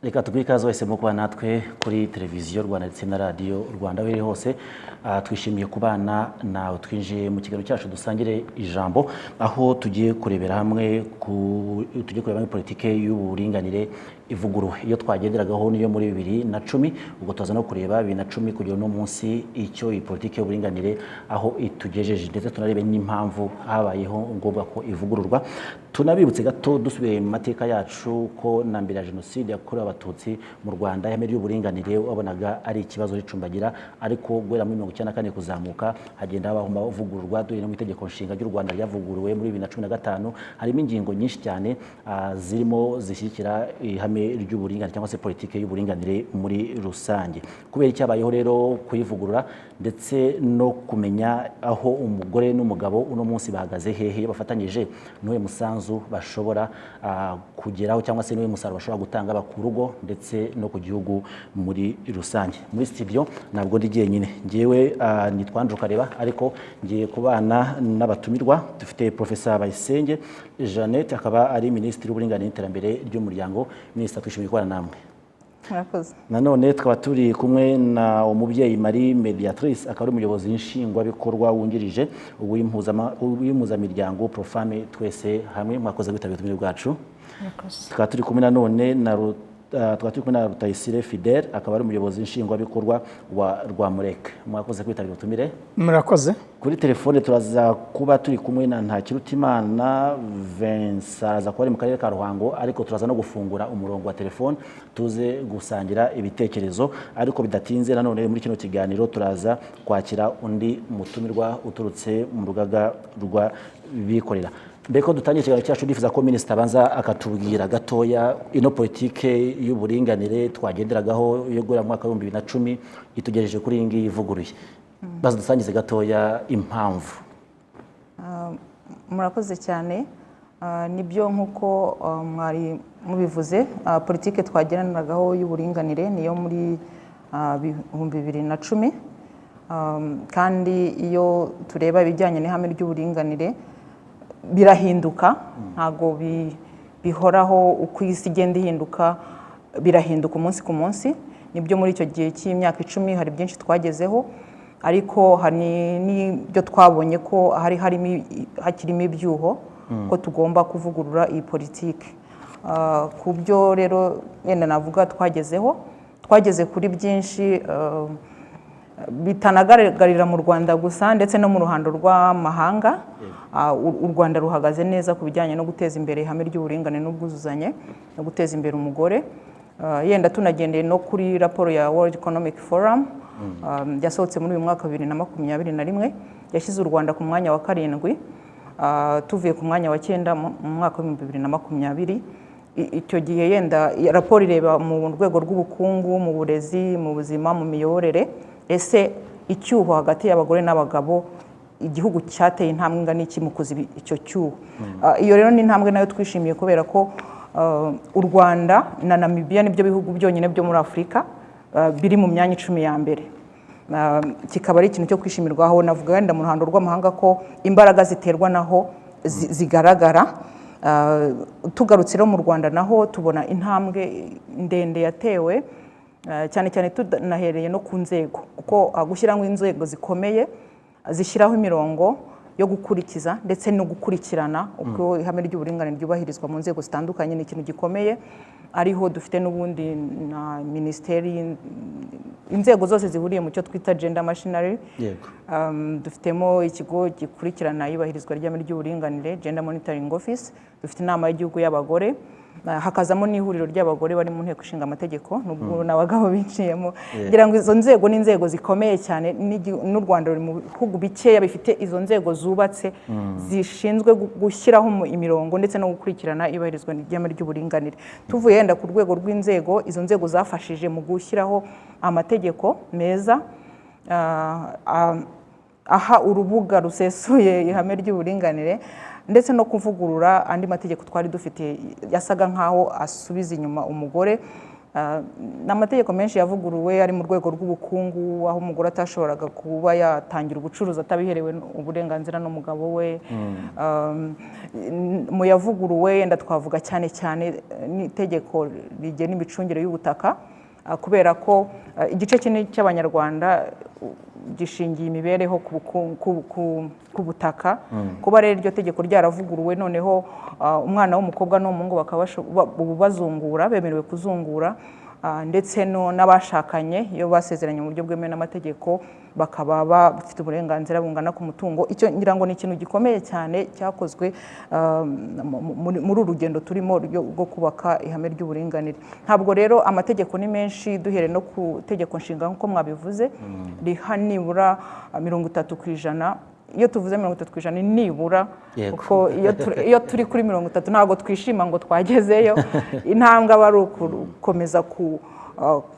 Reka tugire ikaze wese mu kuba natwe kuri televiziyo Rwanda ndetse na radio Rwanda wiri hose. Twishimiye kubana nawe twinjiye mu kiganiro cyacu dusangire ijambo aho tugiye kurebera hamwe politike y'uburinganire ivugururwa. Iyo twagenderagaho niyo muri 2010 ubwo tuzaza no kureba 2010 kugera no munsi icyo iyi politike y'uburinganire aho itugejeje, ndetse tunarebe n'impamvu habayeho ngombwa ko ivugururwa. Tunabibutse gato dusubiye mu mateka yacu ko na mbere ya jenoside yakorewe abatutsi mu Rwanda ihame ry'uburinganire wabonaga ari ikibazo ricumbagira, ariko guhera muri 1994 kuzamuka hagenda habaho amavugururwa dore no mu itegeko nshinga ry'u Rwanda ryavuguruwe muri 2015. Harimo ingingo nyinshi cyane zirimo zishyikira ihame ry'uburinganire cyangwa se politike y'uburinganire muri rusange. Kubera icyabayeho rero kuyivugurura ndetse no kumenya aho umugore n'umugabo uno munsi bahagaze hehe bafatanyije, n'uwe musanzu bashobora kugeraho cyangwa se n'uwe musaruro bashobora gutanga bakurugo ndetse no ku gihugu muri rusange. Muri studio nabwo ndi jyenyine, ngewe nitwa Kareba, ariko ngiye kubana n'abatumirwa. Dufite Professor Bayisenge Jeannette, akaba ari Minisitiri w'Uburinganire n'Iterambere ry'Umuryango. Minisitiri, twishimiye kubana namwe. Murakoze. Nanone twaba turi kumwe na umubyeyi Marie-Médiatrice, akaba ari umuyobozi nshingwabikorwa wungirije w'Impuzamiryango Profemmes. Twese hamwe mwakoze kwitabira ubutumire bwacu. Murakoze. Tukaba turi kumwe nanone na RUTAYISIRE Fidèle, akaba ari umuyobozi nshingwabikorwa wa RWAMREC. Mwakoze kwitabira ubutumire. Murakoze. Kuri telefone turaza kuba turi kumwe na NTAKIRUTIMANA Vincent, aza kuba ari mu karere ka Ruhango, ariko turaza no gufungura umurongo wa telefone tuze gusangira ibitekerezo. Ariko bidatinze nanone muri kino kiganiro turaza kwakira undi mutumirwa uturutse mu rugaga rwa bikorera. Mbeko dutangiye ikiganiro cyacu ndifuza ko Minisitiri abanza akatubwira gatoya ino politike y'uburinganire twagenderagaho yo guhera mu mwaka wa 2010 itugejeje kuri iyi ngiyi ivuguruye. Baza dusangize gatoya impamvu. Murakoze cyane. Nibyo nkuko mwari mubivuze, politike twagenderagaho y'uburinganire niyo muri 2010, kandi iyo tureba ibijyanye n'ihame ry'uburinganire birahinduka, ntago bihoraho uko isi igenda ihinduka, birahinduka umunsi ku munsi. Nibyo muri icyo gihe cy'imyaka 10 hari byinshi twagezeho, ariko hari n'ibyo twabonye ko hakirimo ibyuho ko tugomba kuvugurura iyi politike. Ku byo rero yenda navuga twageze kuri byinshi bitanagaragarira mu Rwanda gusa ndetse no mu ruhando rw'amahanga. U Rwanda ruhagaze neza ku bijyanye no guteza imbere ihame ry'uburinganire n'ubwuzuzanye no guteza imbere umugore. Yenda tunagendeye no kuri raporo ya World Economic Forum yasohotse muri uyu mwaka 2021, yashyize u Rwanda ku mwanya wa 7, tuvuye ku mwanya wa 9 mu mwaka wa 2020. Icyo gihe yenda raporo ireba mu rwego rw'ubukungu, mu burezi, mu buzima, mu miyoborere, ese icyuho hagati y'abagore n'abagabo igihugu cyateye intambwe ingana iki mu kuziba icyo cyuho. Iyo rero ni intambwe nayo twishimiye kubera ko u Rwanda na Namibia nibyo bihugu byonyine byo muri Afurika biri mu myanya 10 ya mbere. Kikaba ari ikintu cyo kwishimirwaho. Navuga wenda mu ruhando rw'amahanga ko imbaraga ziterwa naho zigaragara. Tugarutse rero mu Rwanda naho tubona intambwe ndende yatewe, cyane cyane tunahereye no ku nzego, kuko gushyiraho inzego zikomeye zishyiraho imirongo yo gukurikiza ndetse no gukurikirana uko ihame ry'uburinganire ryubahirizwa mu nzego zitandukanye ni ikintu gikomeye. Ariho dufite n'ubundi na ministeri, inzego zose zihuriye mu cyo twita gender machinery. Dufitemo ikigo gikurikirana iyubahirizwa ry'ihame ry'uburinganire, Gender Monitoring Office. Dufite inama y'igihugu y'abagore, hakazamo n'ihuriro ry'abagore bari mu nteko ishinga amategeko n'ubwo n'abagabo biciyemo. Ngira ngo izo nzego ni inzego zikomeye cyane, n'u Rwanda ruri mu bihugu bikeya bifite izo nzego zubatse zishinzwe gushyiraho imirongo ndetse no gukurikirana iyubahirizwa ry'ihame ry'uburinganire. Tuvuye yenda ku rwego rw'inzego, izo nzego zafashije mu gushyiraho amategeko meza aha urubuga rusesuye ihame ry'uburinganire, ndetse no kuvugurura andi mategeko twari dufite yasaga nkaho asubiza inyuma umugore n'amategeko menshi yavuguruwe ari mu rwego rw'ubukungu aho umugore atashoboraga kuba yatangira ubucuruzi atabiherewe uburenganzira n'umugabo we. Mu yavuguruwe yenda twavuga cyane cyane n'itegeko rigena imicungire y'ubutaka, kubera ko igice kinini cy'abanyarwanda gishingiye imibereho ku butaka. Kuba rero iryo tegeko ryaravuguruwe noneho umwana w'umukobwa n'umuhungu bakaba bazungura, bemerewe kuzungura, ndetse n'abashakanye iyo basezeranye mu buryo bwemewe n'amategeko bakaba bafite uburenganzira bungana ku mutungo. Icyo ngira ngo ni ikintu gikomeye cyane cyakozwe muri uru rugendo turimo rwo kubaka ihame ry'uburinganire. Ntabwo rero amategeko ni menshi, duhere no ku tegeko nshinga nk'uko mwabivuze riha nibura 30%. Iyo tuvuze 30% nibura, kuko iyo turi kuri 30 ntabwo twishima ngo twagezeyo. Intambwe aba ari ukukomeza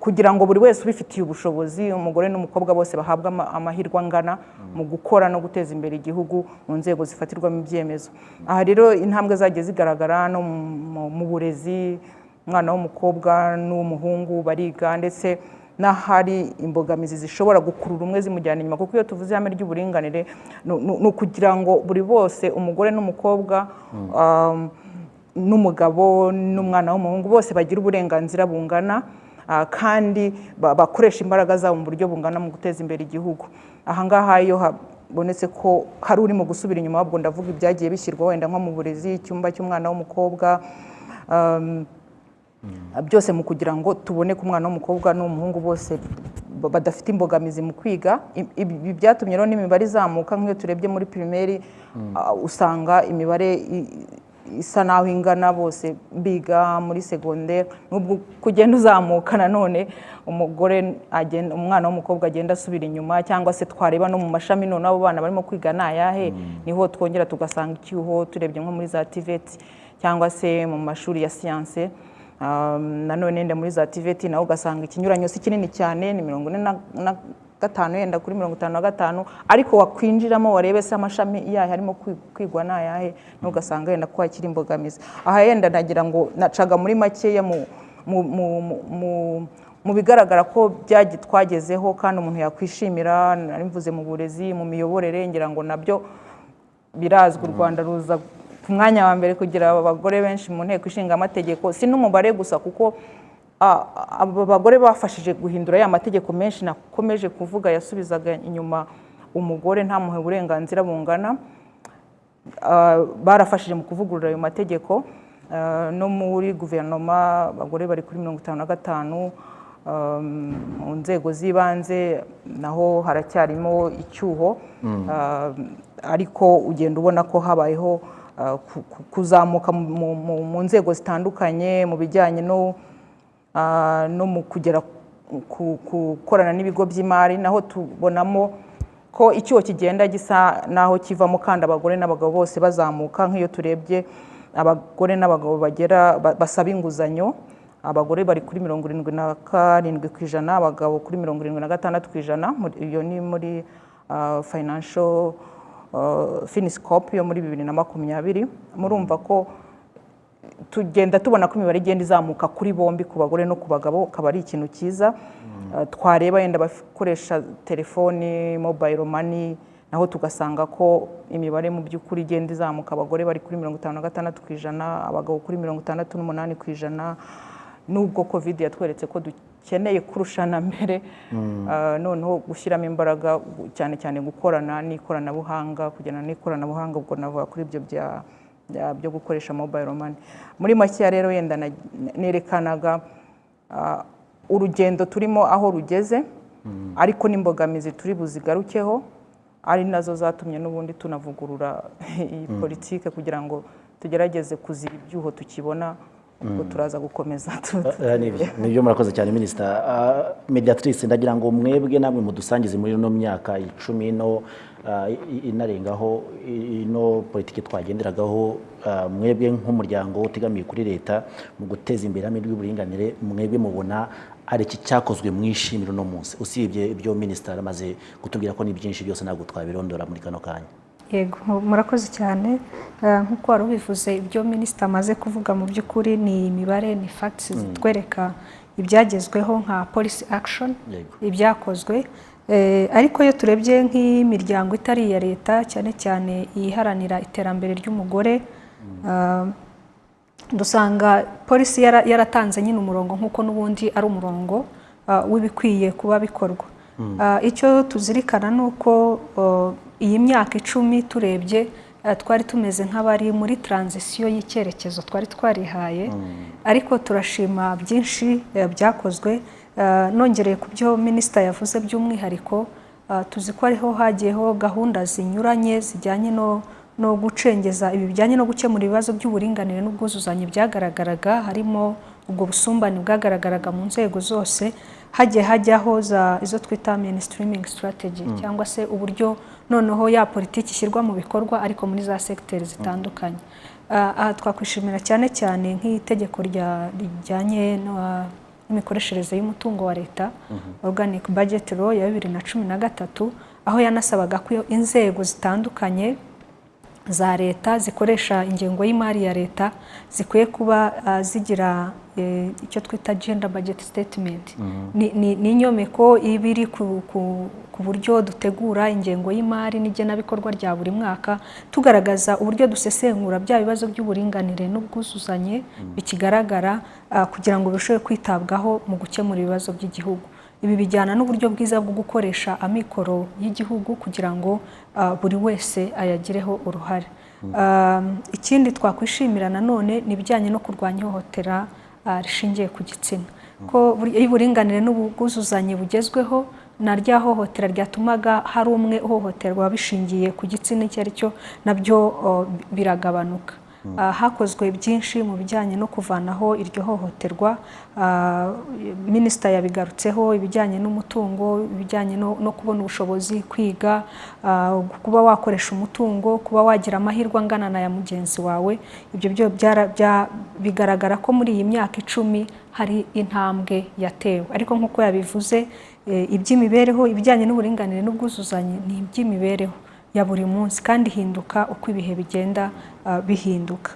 kugira ngo buri wese ubifitiye ubushobozi, umugore n'umukobwa bose bahabwa amahirwe angana mu gukora no guteza imbere igihugu mu nzego zifatirwamo ibyemezo. Aha rero intambwe zagiye zigaragara no mu burezi, umwana w'umukobwa n'umuhungu bariga, ndetse n'ahari imbogamizi zishobora gukurura umwe zimujyana inyuma, kuko iyo tuvuze ihame ry'uburinganire ni ukugira ngo buri bose, umugore n'umukobwa, n'umugabo n'umwana w'umuhungu, bose bagira uburenganzira bungana kandi bakoresha imbaraga zabo mu buryo bungana mu guteza imbere igihugu. Ahangaha iyo habonetse ko hari uri mu gusubira inyuma, ahubwo ndavuga ibyagiye bishyirwa wenda nko mu burezi, icyumba cy'umwana w'umukobwa, byose mu kugira ngo tubone ko umwana w'umukobwa n'umuhungu bose badafite imbogamizi mu kwiga. Ibi byatumye rero n'imibare izamuka. nk'iyo turebye muri primaire usanga imibare isa naho ingana, bose biga muri secondaire. Nubwo kugenda uzamuka nanone umwana w'umukobwa agenda asubira inyuma, cyangwa se twareba no mu mashami none abo bana barimo kwiga nayahe, niho twongera tugasanga icyuho. Turebye nko muri za TVET cyangwa se mu mashuri ya science, nanone nde muri za TVET naho ugasanga ikinyuranyo si kinini cyane, ni 45 yenda kuri 55, ariko wakwinjiramo warebe se amashami yahe harimo kwigwa nayahe, n'ugasanga yenda ko hakiri imbogamizi. Aha yenda nagira ngo nacaga muri makeya mu bigaragara ko twagezeho kandi umuntu yakwishimira. Narimvuze mu burezi, mu miyoborere, ngira ngo nabyo birazwi. U Rwanda ruza ku mwanya wa mbere kugira abagore benshi mu nteko ishinga amategeko. Si n'umubare gusa, kuko abagore bafashije guhindura ya mategeko menshi nakomeje kuvuga yasubizaga inyuma umugore ntamuhe uburenganzira bungana. Barafashije mu kuvugurura ayo mategeko. No muri guverinoma abagore bari kuri 55, mu nzego z'ibanze naho haracyarimo icyuho, ariko ugenda ubona ko habayeho kuzamuka mu nzego zitandukanye mu bijyanye no mu kugera gukorana n'ibigo by'imari. Naho tubonamo ko icyuho kigenda gisa naho kivamo, kandi abagore n'abagabo bose bazamuka. nk'iyo turebye abagore n'abagabo basaba inguzanyo, abagore bari kuri 77%, abagabo kuri 76%. Iyo ni muri financial Finiscope yo muri 2020. Murumva ko tugenda tubona ko imibare igenda izamuka kuri bombi, ku bagore no ku bagabo, akaba ari ikintu cyiza. Twareba yenda bakoresha telefoni, mobile money, naho tugasanga ko imibare mu by'ukuri igenda izamuka. Abagore bari kuri 56%, abagabo kuri 68%. Nubwo covid yatweretse ko dukeneye kurushana mbere, noneho gushyiramo imbaraga cyane cyane gukorana n'ikoranabuhanga, kugena n'ikoranabuhanga, ubwo navuga kuri ibyo byo gukoresha mobile money. Muri make rero yenda nerekanaga urugendo turimo aho rugeze, ariko n'imbogamizi turi buzigarukeho, ari nazo zatumye n'ubundi tunavugurura iyi politike kugira ngo tugerageze kuziba ibyuho tukibona. Ubwo turaza gukomeza. Nibyo murakoze cyane Minisita. Mediatrice, ndagira ngo mwebwe namwe mudusangize muri no myaka 10 no inarengaho ino politike twagenderagaho, mwebwe nk'umuryango utegamiye kuri leta mu guteza imbere ihame ry'uburinganire, mwebwe mubona ari iki cyakozwe mwishimira no munsi, usibye ibyo Minisita amaze kutubwira ko ni byinshi byose ntabwo twabirondora muri kano kanya? Yego, murakoze cyane. Nk'uko wari ubivuze, ibyo Minisita amaze kuvuga mu by'ukuri ni imibare, ni facts zitwereka ibyagezweho nka policy action ibyakozwe ariko iyo turebye nk'imiryango itari iya leta cyane cyane iharanira iterambere ry'umugore dusanga polisi yaratanze nyine umurongo nk'uko n'ubundi ari umurongo w'ibikwiye kuba bikorwa icyo tuzirikana ni uko iyi myaka 10 turebye twari tumeze nk'abari muri transition y'icyerekezo twari twarihaye ariko turashima byinshi byakozwe nongereye ku byo minisita yavuze by'umwihariko tuzi ko ariho hagiyeho gahunda zinyuranye zijyanye no gucengeza ibi bijyanye no gukemura ibibazo by'uburinganire n'ubwuzuzanye byagaragaraga harimo ubwo busumbane bwagaragaraga mu nzego zose hagiye hajyaho izo twita mainstreaming strategy cyangwa se uburyo noneho ya politiki ishyirwa mu bikorwa ariko muri za secteurs zitandukanye aha twakwishimira cyane cyane nk'itegeko rijyanye n'imikoreshereze y'umutungo wa leta organic budget law ya 2013 aho yanasabaga ko inzego zitandukanye za leta zikoresha ingengo y'imari ya leta zikwiye kuba zigira icyo twita gender budget statement ni inyomeko ibiri ku buryo dutegura ingengo y'imari n'igenabikorwa rya buri mwaka tugaragaza uburyo dusesengura bya bibazo by'uburinganire n'ubwuzuzanye bikigaragara kugira ngo birusheho kwitabwaho mu gukemura ibibazo by'igihugu. Ibi bijyana n'uburyo bwiza bwo gukoresha amikoro y'igihugu kugira ngo buri wese ayagireho uruhare. Ikindi twakwishimira nanone ni bijyanye no kurwanya ihohotera rishingiye ku gitsina. Ko uburinganire n'ubwuzuzanye bugezweho na rya hohotera ryatumaga hari umwe uhohoterwa bishingiye ku gitsina icyo ari cyo nabyo biragabanuka. Hakozwe byinshi mu bijyanye no kuvanaho iryo hohoterwa minisita yabigarutseho ibijyanye n'umutungo ibijyanye no kubona ubushobozi kwiga kuba wakoresha umutungo kuba wagira amahirwe angana na ya mugenzi wawe ibyo byo bigaragara ko muri iyi myaka 10 hari intambwe yatewe ariko nk'uko yabivuze iby'imibereho ibijyanye n'uburinganire n'ubwuzuzanye ni iby'imibereho ya buri munsi kandi hinduka uko ibihe bigenda bihinduka.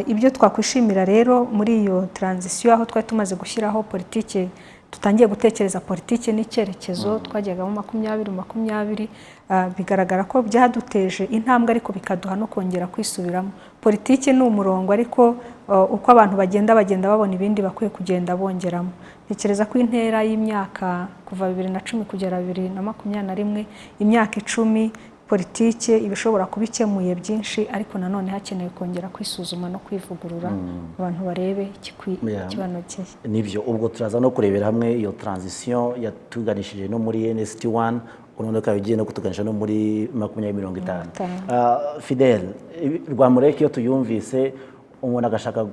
Ibyo twakwishimira rero muri iyo transition aho twari tumaze gushyiraho politike tutangiye gutekereza politike n'icyerekezo twajyagamo 2020 bigaragara ko byaduteje intambwe ariko bikaduha no kongera kwisubiramo. Politike ni umurongo ariko uko abantu bagenda babona ibindi bakwiye kugenda bongeramo. Ntekereza ko intera y'imyaka kuva 2010 kugera 2021 imyaka 10 politike ibishobora kubikemuye byinshi ariko nanone hakenewe kongera kwisuzuma no kwivugurura abantu barebe ikibanogeye. Nibyo ubwo turaza no kurebera hamwe iyo transition yatuganishije no muri NST1 unonoka bigiye no kutuganisha no muri 2050. Fidèle Rwamureke iyo tuyumvise umuntu agashaka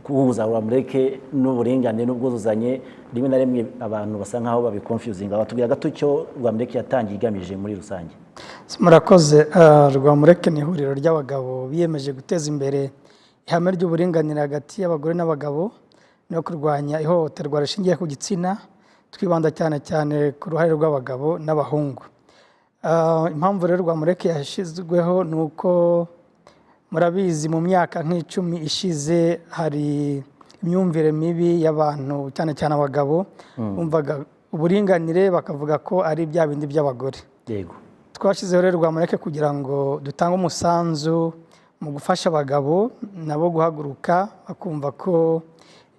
guhuza Rwamureke n'uburinganire n'ubwuzuzanye rimwe na rimwe abantu basa nkaho babiconfusing abatubwira gato cyo Rwamureke yatangiye igamije muri rusange. Murakoze. Rwamureke ni ihuriro ry'abagabo biyemeje guteza imbere ihame ry'uburinganire hagati y'abagore n'abagabo no kurwanya ihohoterwa rishingiye ku gitsina twibanda cyane cyane ku ruhare rw'abagabo n'abahungu. Impamvu rero Rwamureke yashizweho nuko murabizi mu myaka nk'icumi ishize hari imyumvire mibi y'abantu cyane cyane abagabo bumvaga uburinganire bakavuga ko ari bya bindi by'abagore. Yego. Twashizeho rero Rwamureke kugira ngo dutange umusanzu mu gufasha abagabo nabo guhaguruka bakumva ko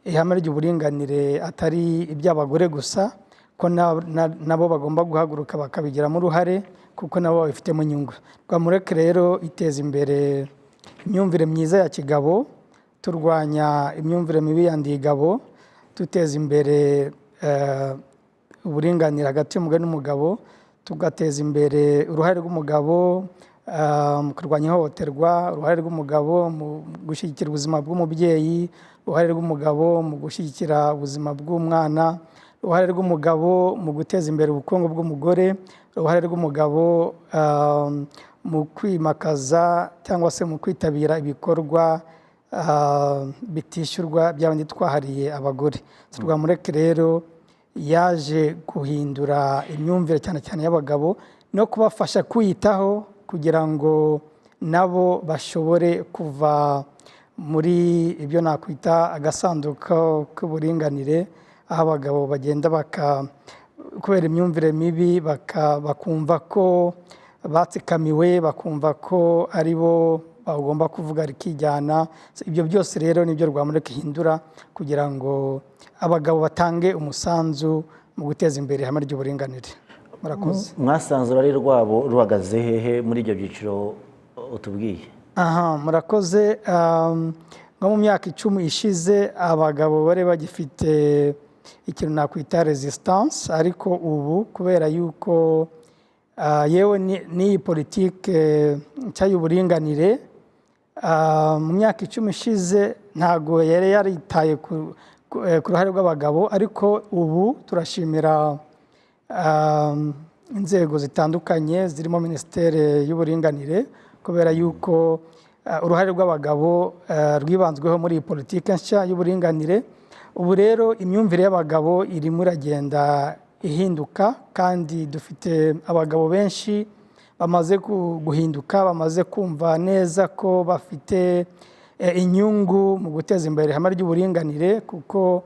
ihame ry'uburinganire atari iby'abagore gusa ko nabo bagomba guhaguruka bakabigiramo uruhare kuko nabo babifitemo inyungu. Rwamureke rero iteza imbere imyumvire myiza ya kigabo turwanya imyumvire mibi yandigabo tuteza imbere uburinganire hagati y'umugore n'umugabo tugateza imbere uruhare rw'umugabo mu kurwanya ihohoterwa uruhare rw'umugabo mu gushyigikira ubuzima bw'umubyeyi uruhare rw'umugabo mu gushyigikira ubuzima bw'umwana uruhare rw'umugabo mu guteza imbere ubukungu bw'umugore uruhare rw'umugabo mu kwimakaza cyangwa se mu kwitabira ibikorwa bitishyurwa by'abandi twahariye abagore. Rwamureke rero yaje guhindura imyumvire cyane cyane y'abagabo no kubafasha kwiyitaho kugira ngo nabo bashobore kuva muri ibyo nakwita agasanduku k'uburinganire aho abagabo bagenda kubera imyumvire mibi bakumva ko batsikamiwe, bakumva ko ari bo bagomba kuvuga rikijyana. Ibyo byose rero nibyo RWAMREC ihindura kugira ngo abagabo batange umusanzu mu guteza imbere ihame ry'uburinganire. Murakoze. Mwasanze urari rwabo ruhagaze hehe muri ibyo byiciro utubwiye? Murakoze. Nko mu myaka 10 ishize abagabo bari bagifite ikintu nakwita resistance, ariko ubu kubera yuko yewe n'iyi politike nshya y'uburinganire mu myaka 10 ishize ntago yari yaritaye ku ruhare rw'abagabo, ariko ubu turashimira inzego zitandukanye zirimo Minisiteri y'Uburinganire kubera yuko uruhare rw'abagabo rwibanzweho muri iyi politike nshya y'uburinganire. Ubu rero imyumvire y'abagabo irimo iragenda ihinduka, kandi dufite abagabo benshi bamaze guhinduka, bamaze kumva neza ko bafite inyungu mu guteza imbere ihame ry'uburinganire, kuko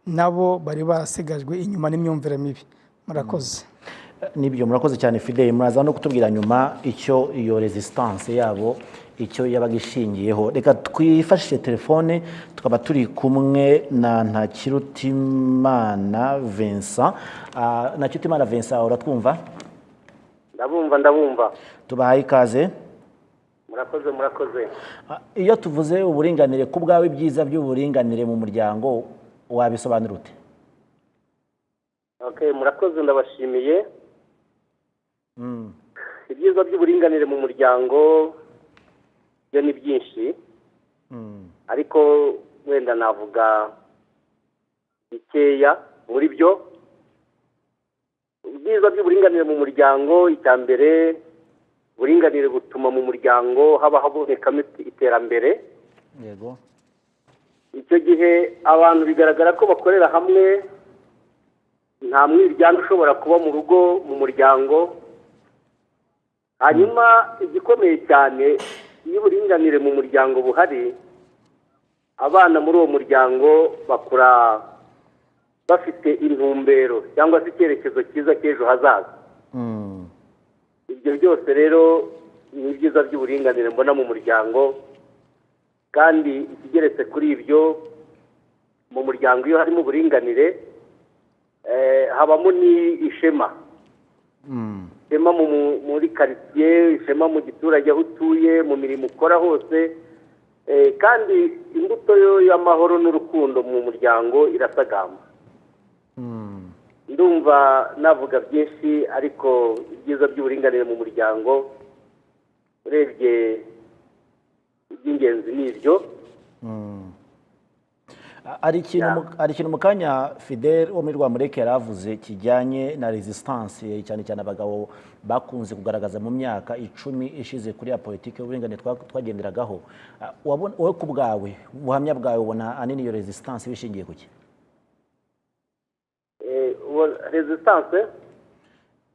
nabo bari basigajwe inyuma n'imyumvire mibi. Murakoze. Nibyo, murakoze cyane Fidèle. Muraza no kutubwira nyuma icyo iyo resistance yabo icyo yabaga ishingiyeho. Reka twifashishe telefone, tukaba turi kumwe na Ntakirutimana Vincent. Ntakirutimana Vincent, uratwumva? Ndabumva. Tubahaye ikaze. Murakoze. Iyo tuvuze uburinganire, ku bwawe ibyiza by'uburinganire mu muryango wabisobanura ute? Okay, murakoze, ndabashimiye. Ibyiza by'uburinganire mu muryango byo ni byinshi, ariko wenda navuga bikeya muri byo. Ibyiza by'uburinganire mu muryango, icya mbere, uburinganire butuma mu muryango haba habonekamo iterambere. Yego. Icyo gihe abantu bigaragara ko bakorera hamwe, nta mwiryane ushobora kuba mu rugo, mu muryango. Hanyuma igikomeye cyane, iyo uburinganire mu muryango buhari, abana muri uwo muryango bakura bafite intumbero cyangwa se icyerekezo cyiza cy'ejo hazaza. Ibyo byose rero ni ibyiza by'uburinganire mbona mu muryango, kandi ikigeretse kuri ibyo, mu muryango iyo harimo uburinganire habamo ni ishema. Ishema muri quartier, ishema mu giturage aho utuye, mu mirimo ukora hose, kandi imbuto y'amahoro n'urukundo mu muryango irasagamba. Ndumva navuga byinshi, ariko ibyiza by'uburinganire mu muryango urebye iby'ingenzi ni ibyo. Ari ikintu mu kanya Fidèle wo muri RWAMREC yaravuze kijyanye na resistance, cyane cyane abagabo bakunze kugaragaza mu myaka 10 ishize kuri ya politike y'uburinganire twagenderagaho. Wowe ku bwawe, ubuhamya bwawe, ubona anini iyo resistance bishingiye kuki? Resistance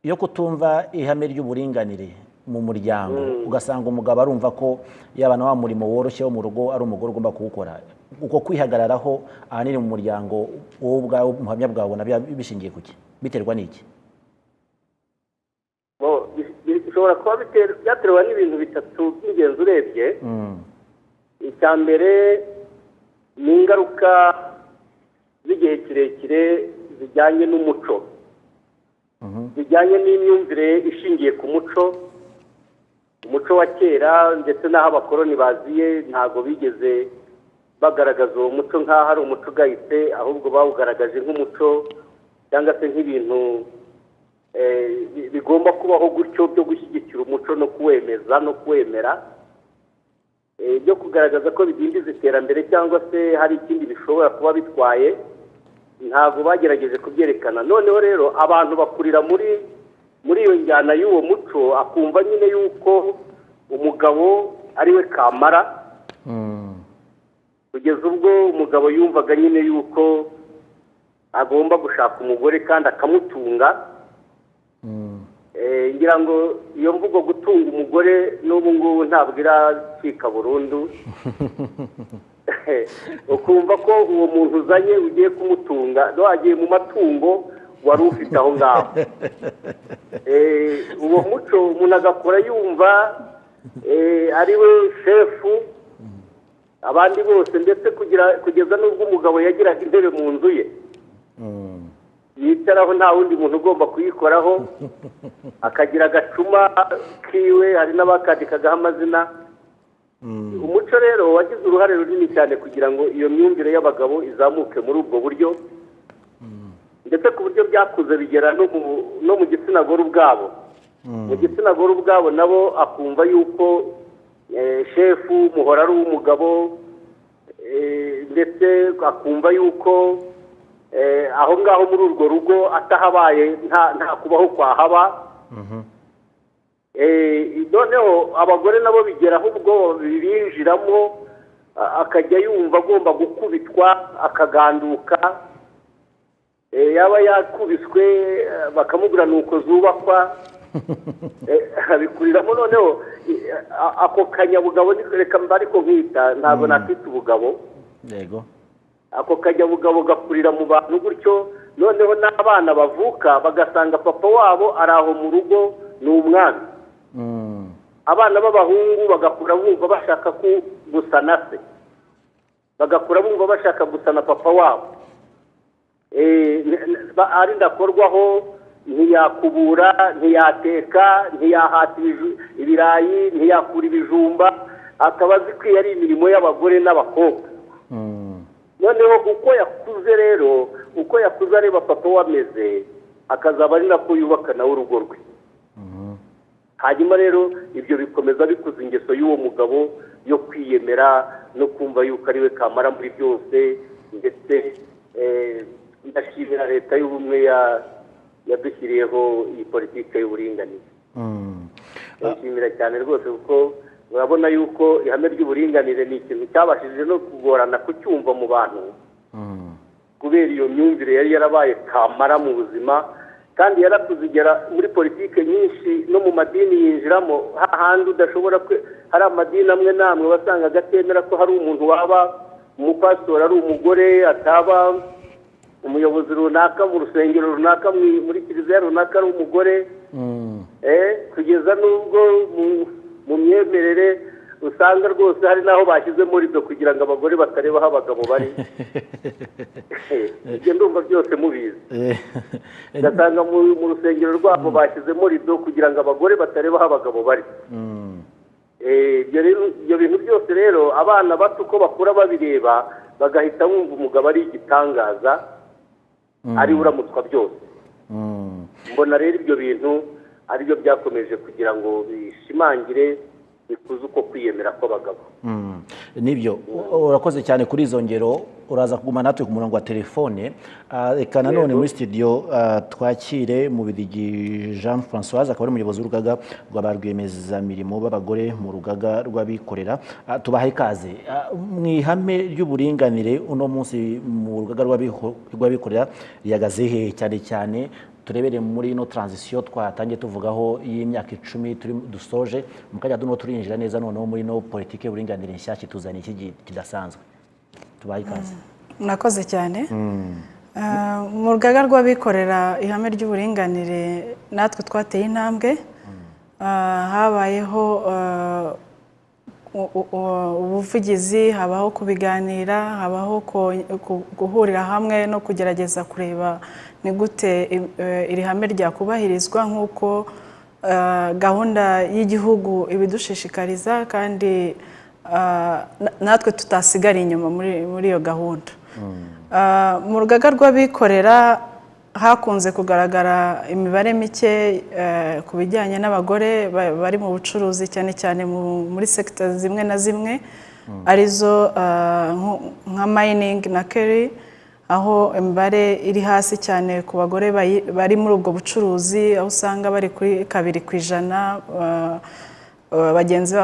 yo kutumva ihame ry'uburinganire mu muryango, ugasanga umugabo arumva ko yaba na wa murimo woroshye wo mu rugo ari umugore ugomba kuwukora. Uko kwihagararaho ahanini mu muryango, wowe ubwawe umuhamya bwawe ubona bishingiye kuki? Biterwa n'iki? bishobora kuba byatewe n'ibintu bitatu by'ingenzi urebye. Icya mbere ni ingaruka z'igihe kirekire zijyanye n'umuco, zijyanye n'imyumvire ishingiye ku umuco wa kera, ndetse n'aho abakoloni baziye ntabwo bigeze bagaragaza uwo muco nk'aho ari umuco ugayitse, ahubwo bawugaragaje nk'umuco cyangwa se nk'ibintu bigomba kubaho gutyo, byo gushyigikira umuco no kuwemeza no kuwemera, byo kugaragaza ko bidindiza iterambere cyangwa se hari ikindi bishobora kuba bitwaye. Ntabwo bagerageje kubyerekana. Noneho rero abantu bakurira muri iyo njyana y'uwo muco, akumva nyine yuko umugabo ari we kamara, kugeza ubwo umugabo yumvaga nyine yuko agomba gushaka umugore kandi akamutunga. Ngira ngo iyo mvugo gutunga umugore n'ubu ngubu ntabwo iracika burundu. ukumva ko uwo muntu uzanye ugiye kumutunga wagiye mu matungo wari ufite aho ngaho. Uwo muco umuntu agakora yumva ari we shefu, abandi bose, ndetse kugeza n'ubwo umugabo yagiraga intebe mu nzu ye yicaraho nta wundi muntu ugomba kuyikoraho, akagira agacuma kiwe, hari n'abakandikagaho amazina. Umuco rero wagize uruhare runini cyane kugira ngo iyo myumvire y'abagabo izamuke muri ubwo buryo, ndetse ku buryo byakuze bigera no mu gitsina gore ubwabo. Mu gitsina gore ubwabo nabo akumva yuko shefu muhora ari uw'umugabo, ndetse akumva yuko aho ngaho muri urwo rugo atahabaye nta kubaho kwahaba. Noneho abagore nabo bigeraho ubwo binjiramo, akajya yumva agomba gukubitwa akaganduka, yaba yakubiswe bakamubwira nuko zubakwa, abikuriramo. Noneho ako kanyabugabo reka mba ariko nkita, ntabwo nakita ubugabo, ako kanyabugabo gakurira mu bantu gutyo. Noneho n'abana bavuka bagasanga papa wabo ari aho mu rugo ni umwami. Abana b'abahungu bagakura bumva bashaka gusa na se, bagakura bumva bashaka gusa na papa wabo. Ari ndakorwaho, ntiyakubura, ntiyateka, ntiyahata ibirayi, ntiyakura ibijumba, akaba azi ko ari imirimo y'abagore n'abakobwa. Noneho uko yakuze rero, uko yakuze areba papa wameze, akazaba ari nako yubaka nawe urugo rwe. Hanyuma rero ibyo bikomeza bikuza ingeso y'uwo mugabo yo kwiyemera no kumva yuko ari we kamara muri byose. Ndetse ndashimira leta y'ubumwe yadushyiriyeho iyi politike y'uburinganire. Ndashimira cyane rwose kuko urabona yuko ihame ry'uburinganire ni ikintu cyabashije no kugorana kucyumva mu bantu, kubera iyo myumvire yari yarabaye kamara mu buzima. Kandi yarakuzigera muri politike nyinshi no mu madini yinjiramo, hahandi udashobora hari amadini amwe namwe basanga gatemera ko hari umuntu waba umupasitori ari umugore, ataba umuyobozi runaka mu rusengero runaka, muri kiliziya runaka ari umugore. Kugeza n'ubwo mu myemerere usanga rwose hari n'aho bashyizemo rido kugira ngo abagore batareba aho abagabo bari. Ibyo ndumva byose mubizi. Ugasanga mu rusengero rwabo bashyizemo rido kugira ngo abagore batareba aho abagabo bari. Ibyo bintu byose rero abana bato uko bakura babireba bagahita bumva umugabo ari igitangaza, ari uramutswa byose. Mbona rero ibyo bintu aribyo byakomeje kugira ngo bishimangire bikuze uko kwiyemera kw'abagabo. Nibyo, urakoze cyane kuri izo ngero. Uraza kuguma natwe ku murongo wa telefone. Reka nanone muri studio twakire MUBILIGI Jeanne Françoise, akaba ari umuyobozi w'urugaga rwa Rwiyemezamirimo b'abagore mu rugaga rw'abikorera. Tubahe ikaze. Mu ihame ry'uburinganire uno munsi mu rugaga rw'abikorera rihagaze he? Cyane cyane turebere muri ino transition twatangiye tuvugaho y'imyaka 10 dusoje, mukajya duno turinjira neza noneho muri no politike y'uburinganire nshyashya tuzana iki kidasanzwe. Tubaye ikaze. Nakoze cyane. Mu rugaga rw'abikorera ihame ry'uburinganire natwe twateye intambwe. Habayeho ubuvugizi, habaho kubiganira, habaho guhurira hamwe no kugerageza kureba ni gute iri hame ryakubahirizwa nk'uko gahunda y'igihugu ibidushishikariza, kandi natwe tutasigara inyuma muri iyo gahunda. Mu rugaga rw'abikorera hakunze kugaragara imibare mike ku bijyanye n'abagore bari mu bucuruzi, cyane cyane muri sekita zimwe na zimwe arizo nka mining na carry, aho imibare iri hasi cyane ku bagore bari muri ubwo bucuruzi, aho usanga bari kuri 2%, bagenzi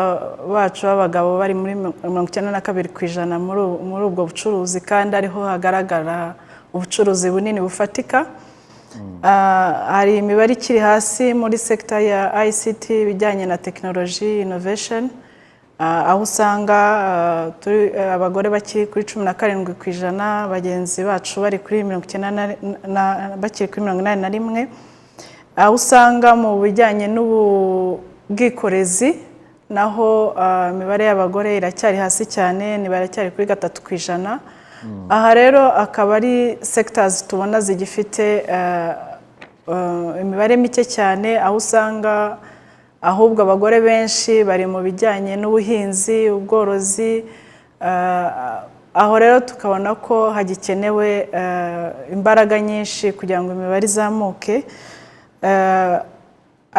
bacu b'abagabo bari muri 92% muri ubwo bucuruzi, kandi ariho hagaragara ubucuruzi bunini bufatika. Hari imibare ikiri hasi muri sekta ya ICT bijyanye na technology innovation, aho usanga abagore bakiri kuri 17%, bagenzi bacu bari kuri 90 bakiri kuri 81, aho usanga mu bijyanye n'ubwikorezi naho imibare y'abagore iracyari hasi cyane, baracyari kuri 3%. Aha rero akaba ari sectors tubona zigifite imibare mike cyane, aho usanga ahubwo abagore benshi bari mu bijyanye n'ubuhinzi, ubworozi. Aho rero tukabona ko hagikenewe imbaraga nyinshi kugira ngo imibare izamuke,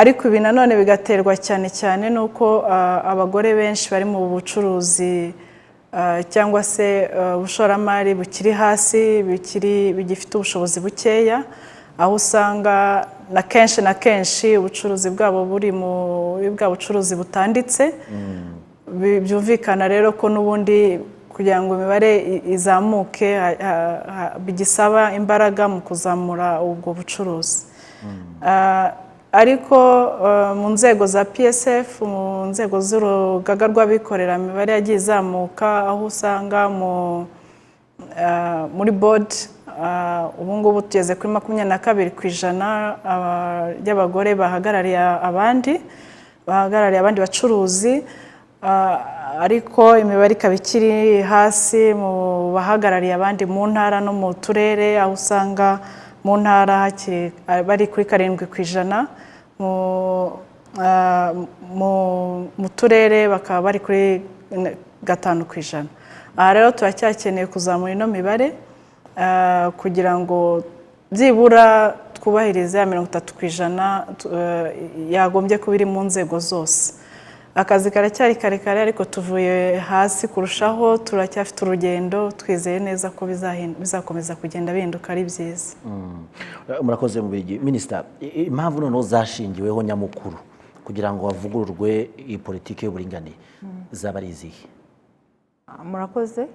ariko ibi nanone bigaterwa cyane cyane nuko abagore benshi bari mu bucuruzi cyangwa se ubushoramari bukiri hasi, bigifite ubushobozi bukeya, aho usanga na kenshi ubucuruzi bwabo buri muri bwa bucuruzi butanditse. Byumvikana rero ko n'ubundi kugira ngo imibare izamuke bigisaba imbaraga mu kuzamura ubwo bucuruzi. Ariko mu nzego za PSF, mu nzego z'urugaga rw'abikorera, imibare yagiye izamuka, aho usanga muri board ubu ngubu tugeze kuri 22% y'abagore bahagarariye abandi bacuruzi, ariko imibare ikaba ikiri hasi mu bahagarariye abandi mu ntara no mu turere, aho usanga mu ntara bari kuri 7%, mu turere bakaba bari kuri 5%. Aha rero turacyakeneye kuzamura ino mibare kugira ngo byibura twubahirize 30% yagombye kuba iri mu nzego zose. Akazi karacyari karekare, ariko tuvuye hasi kurushaho, turacyafite urugendo, twizeye neza ko bizakomeza kugenda bihinduka ari byiza. Murakoze MUBILIGI. Minisita, impamvu noneho zashingiweho nyamukuru kugira ngo havugururwe iyi politiki y'uburinganire zaba ari izihe? Murakoze.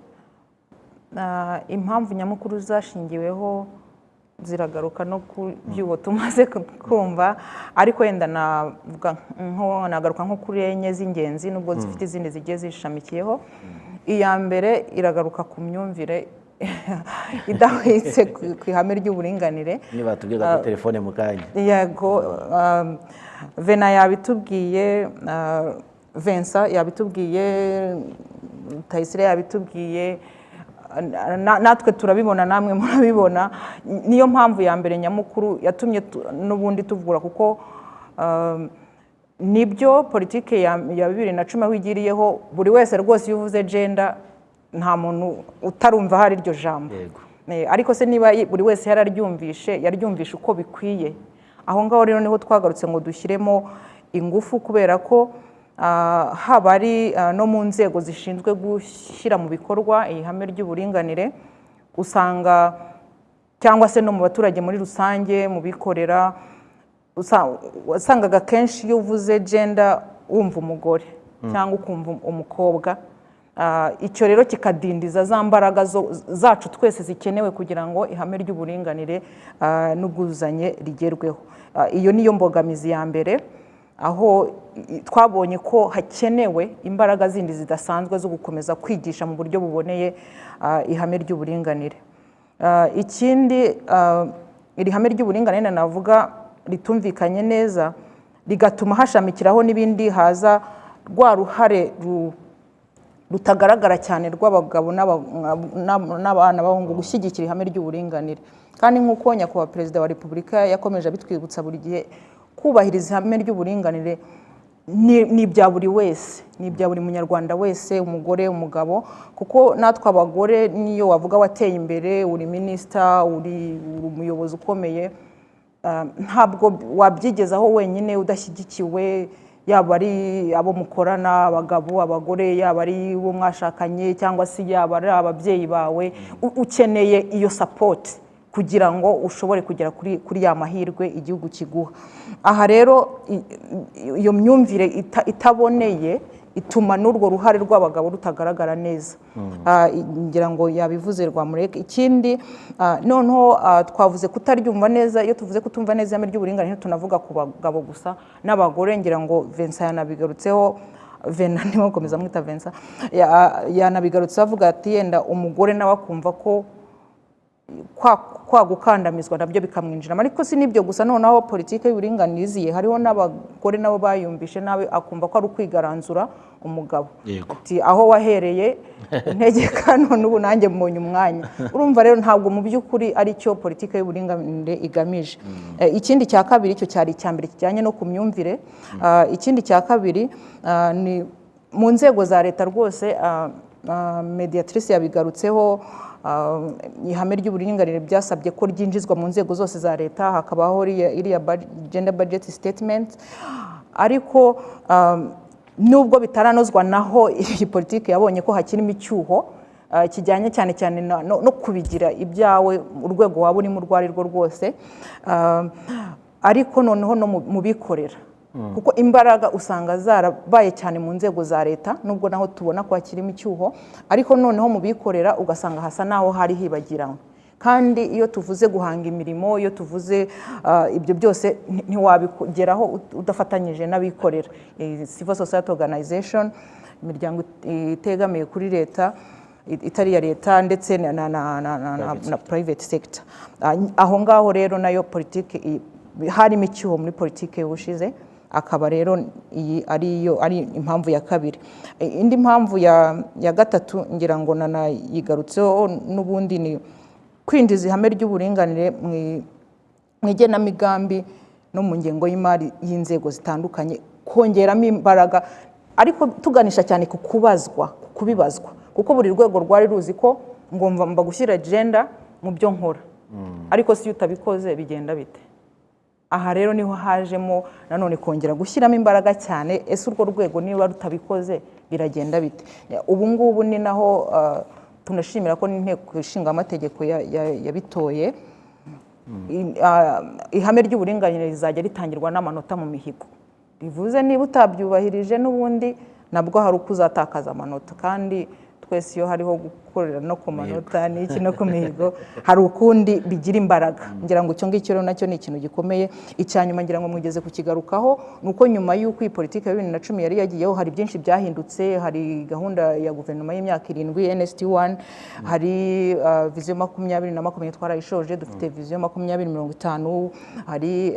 Impamvu nyamukuru zashingiweho ziragaruka no ku by'uwo tumaze kumva, ariko wenda nagaruka nko kuri enye z'ingenzi, nubwo zifite izindi zigiye zishamikiyeho. Iya mbere iragaruka ku myumvire idahwitse ku ihame ry'uburinganire. Niba tubwira kuri telefone mu kanya. Yego, Vena yabitubwiye, Vincent yabitubwiye, Rutayisire yabitubwiye, natwe turabibona, namwe murabibona. Niyo mpamvu ya mbere nyamukuru yatumye n'ubundi tuvugura, kuko nibyo politike ya 2010 aho igiriyeho, buri wese rwose iyo uvuze gender nta muntu utarumva hari iryo jambo. Ariko se niba buri wese yaryumvishe uko bikwiye, aho ngaho rero niho twagarutse ngo dushyiremo ingufu, kubera ko haba ari no mu nzego zishinzwe gushyira mu bikorwa ihame ry'uburinganire, usanga cyangwa se no mu baturage muri rusange, mu bikorera, usangaga kenshi iyo uvuze gender wumva umugore cyangwa ukumva umukobwa. Icyo rero kikadindiza za mbaraga zacu twese zikenewe kugira ngo ihame ry'uburinganire n'ubwuzuzanye rigerweho. Iyo niyo mbogamizi ya mbere, aho twabonye ko hakenewe imbaraga zindi zidasanzwe zo gukomeza kwigisha mu buryo buboneye ihame ry'uburinganire. Ikindi, iri hame ry'uburinganire navuga ritumvikanye neza, rigatuma hashamikiraho n'ibindi, haza rwa ruhare rutagaragara cyane rw'abagabo n'abana b'abahungu gushyigikira ihame ry'uburinganire. Kandi nk'uko nyakubahwa Perezida wa Repubulika yakomeje abitwibutsa buri gihe, kubahiriza ihame ry'uburinganire ni ibya buri wese, ni ibya buri munyarwanda wese, umugore, umugabo, kuko natwe abagore niyo wavuga wateye imbere, uri minisita, uri umuyobozi ukomeye, ntabwo wabyigezaho wenyine udashyigikiwe, yaba ari abo mukorana, abagabo, abagore, yaba ari bo mwashakanye, cyangwa se yaba ari ababyeyi bawe, ukeneye iyo support kugira ngo ushobore kugera kuri ya mahirwe igihugu kiguha. Aha rero iyo myumvire itaboneye ituma n'urwo ruhare rw'abagabo rutagaragara neza. Ngira ngo yabivuze RWAMREC. Ikindi, noneho twavuze kutaryumva neza. Iyo tuvuze kutumva neza ihame ry'uburinganire tunavuga ku bagabo gusa, n'abagore ngira ngo Vincent yanabigarutseho. niba gukomeza mwita Vincent yanabigarutse avuga ati yenda umugore nawe akumva ko kwa gukandamizwa nabyo bikamwinjiramo ariko si nibyo gusa noneho politike y'uburinganire iziye hariho n'abagore nabo bayumvishe nawe akumva ko ari ukwigaranzura umugabo ati aho wahereye integeka none ubu nanjye mbonye umwanya urumva rero ntabwo mu by'ukuri ari cyo politike y'uburinganire igamije ikindi cya kabiri cyo cyari icyambere kijyanye no ku myumvire ikindi cya kabiri ni mu nzego za leta rwose mediatrice yabigarutseho ihame ry'uburinganire byasabye ko ryinjizwa mu nzego zose za leta hakabaho iriya gender budget statement ariko nubwo bitaranozwa naho iyi politiki yabonye ko hakirimo icyuho kijyanye cyane cyane no kubigira ibyawe urwego waba urimo urwo ari rwo rwose ariko noneho no mu bikorera kuko imbaraga usanga zarabaye cyane mu nzego za leta nubwo naho tubona ko hakirimo icyuho ariko noneho mu bikorera ugasanga hasa naho hari hibagiranywe kandi iyo tuvuze guhanga imirimo iyo tuvuze ibyo byose ntiwabigeraho udafatanyije n'abikorera civil society organization imiryango itegamiye kuri leta itari ya leta ndetse na private sector aho ngaho rero nayo politiki harimo icyuho muri politiki y'ubushize akaba rero iyi ari impamvu ya kabiri indi mpamvu ya gatatu ngira ngo nanayigarutseho n'ubundi ni kwinjiza ihame ry'uburinganire mu igenamigambi no mu ngengo y'imari y'inzego zitandukanye kongeramo imbaraga ariko tuganisha cyane ku kubibazwa kuko buri rwego rwari ruzi ko ngomba gushyira gender mu byo nkora ariko si utabikoze bigenda bite aha rero niho hajemo nanone kongera gushyiramo imbaraga cyane ese urwo rwego niba rutabikoze biragenda bite ubu ngubu ni naho tunashimira ko n'inteko ishinga amategeko yabitoye ihame ry'uburinganire rizajya ritangirwa n'amanota mu mihigo bivuze niba utabyubahirije n'ubundi nabwo hari uko uzatakaza amanota kandi twese iyo hariho gukorera no ku manota n'iki no ku mihigo hari ukundi bigira imbaraga ngira ngo icyo ngicyo rero nacyo ni ikintu gikomeye icyanyuma ngira ngo mwigeze kukigarukaho nuko nyuma y'uko iyi politiki ya 2010 yari yagiyeho hari byinshi byahindutse hari gahunda ya guverinoma y'imyaka 7 NST1 hari vision 2020 twarayishoje dufite vision 2050 hari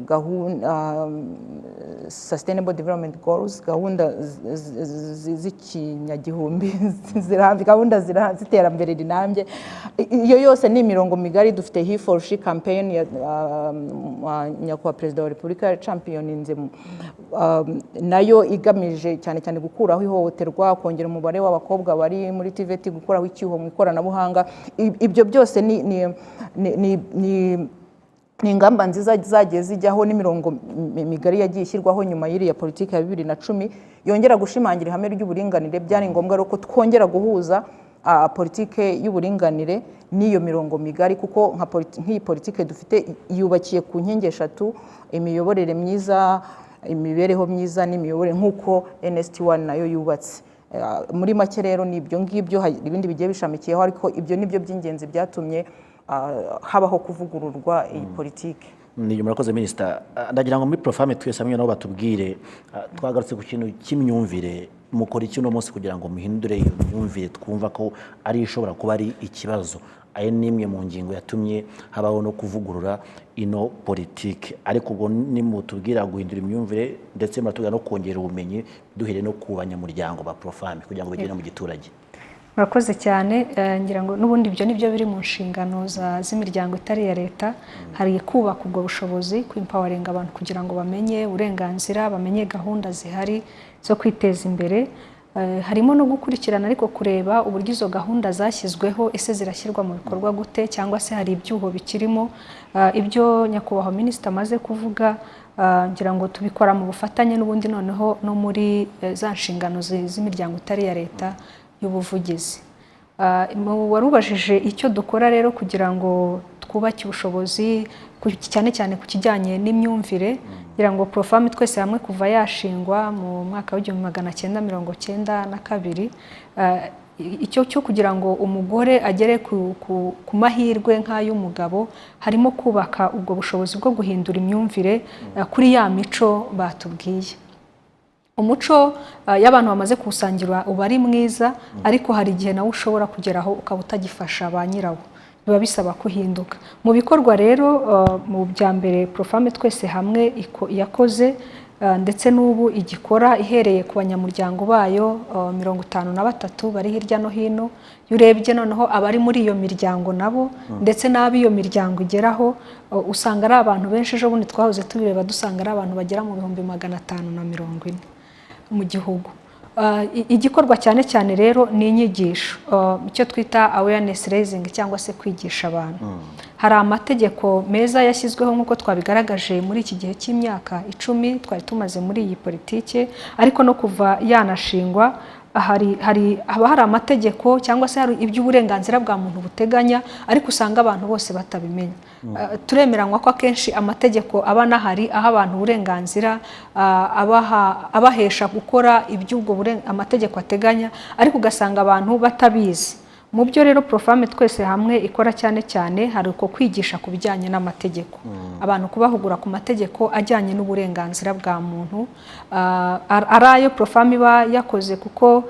gahunda sustainable development goals gahunda z'ikinyagihumbi gahunda z'iterambere rinambye iyo yose ni imirongo migari dufite he for she campaign ya nyakubahwa perezida wa repubulika championinze nayo igamije cyane cyane gukuraho ihohoterwa kongera umubare w'abakobwa bari muri TVT gukuraho icyuho mu ikoranabuhanga ibyo byose ni ingamba nziza zagiye zijyaho n'imirongo migari yagiye ishyirwaho nyuma y'iriya politiki ya 2010 yongera gushimangira ihame ry'uburinganire byari ngombwa ko twongera guhuza politiki y'uburinganire n'iyo mirongo migari kuko nk'iyi politiki dufite yubakiye ku nkingi eshatu imiyoborere myiza imibereho myiza n'imiyoborere nk'uko NST1 nayo yubatse muri make rero n'ibyo ngibyo hari ibindi bigiye bishamikiyeho ariko ibyo nibyo by'ingenzi byatumye habaho kuvugururwa iyi politiki ni murakoze minisita ndagira ngo muri Profame twese hamwe nabo batubwire twagarutse ku kintu cy'imyumvire mukora iki no munsi kugira ngo muhindure iyo myumvire twumva ko ari ishobora kuba ari ikibazo ayo nimwe mu ngingo yatumye habaho no kuvugurura ino politiki ariko ubwo nimutubwira guhindura imyumvire ndetse muratubwira no kongera ubumenyi duhere no ku banyamuryango ba Profame kugira ngo bigere mu giturage. Murakoze cyane ngira ngo n'ubundi ibyo nibyo biri mu nshingano z'imiryango itari ya leta hari kubaka ubwo bushobozi kwimpawaringa abantu kugira ngo bamenye uburenganzira bamenye gahunda zihari zo kwiteza imbere harimo no gukurikirana ariko kureba uburyo izo gahunda zashyizweho ese zirashyirwa mu bikorwa gute cyangwa se hari ibyuho bikirimo ibyo nyakubahwa minisita amaze kuvuga ngira ngo tubikora mu bufatanye n'ubundi noneho no muri za nshingano z'imiryango itari ya leta y'ubuvugizi warubajije icyo dukora rero kugira ngo twubake ubushobozi cyane cyane ku kijyanye n'imyumvire kugira ngo Profame twese hamwe kuva yashingwa mu mwaka wa 1992 icyo cyo kugira ngo umugore agere ku mahirwe nk'ay'umugabo harimo kubaka ubwo bushobozi bwo guhindura imyumvire kuri ya mico batubwiye umuco y'abantu bamaze kuwusangira uba ari mwiza, ariko hari igihe nawe ushobora kugeraho ukaba utagifasha ba nyirawo, biba bisaba kuhinduka. Mu bikorwa rero mu bya mbere Profame twese hamwe yakoze ndetse n'ubu igikora ihereye ku banyamuryango bayo 53 bari hirya no hino. Yurebye noneho abari muri iyo miryango nabo ndetse n'abi iyo miryango igeraho usanga ari abantu benshi. Ejo bundi twahoze tubireba dusanga ari abantu bagera mu 540 mu gihugu. Igikorwa cyane cyane rero ni inyigisho, icyo twita awareness raising cyangwa se kwigisha abantu. Hari amategeko meza yashyizweho nk'uko twabigaragaje muri iki gihe cy'imyaka 10 twari tumaze muri iyi politike, ariko no kuva yanashingwa haba hari amategeko cyangwa se hari iby'uburenganzira bwa muntu buteganya, ariko usanga abantu bose batabimenya. Turemeranywa ko akenshi amategeko aba nahari aho abantu uburenganzira abahesha gukora iby'ubwo amategeko ateganya, ariko ugasanga abantu batabizi. Mu byo rero Profame twese hamwe ikora cyane cyane hari uko kwigisha ku bijyanye n'amategeko, abantu kubahugura ku mategeko ajyanye n'uburenganzira bwa muntu. Arayo Profame iba yakoze kuko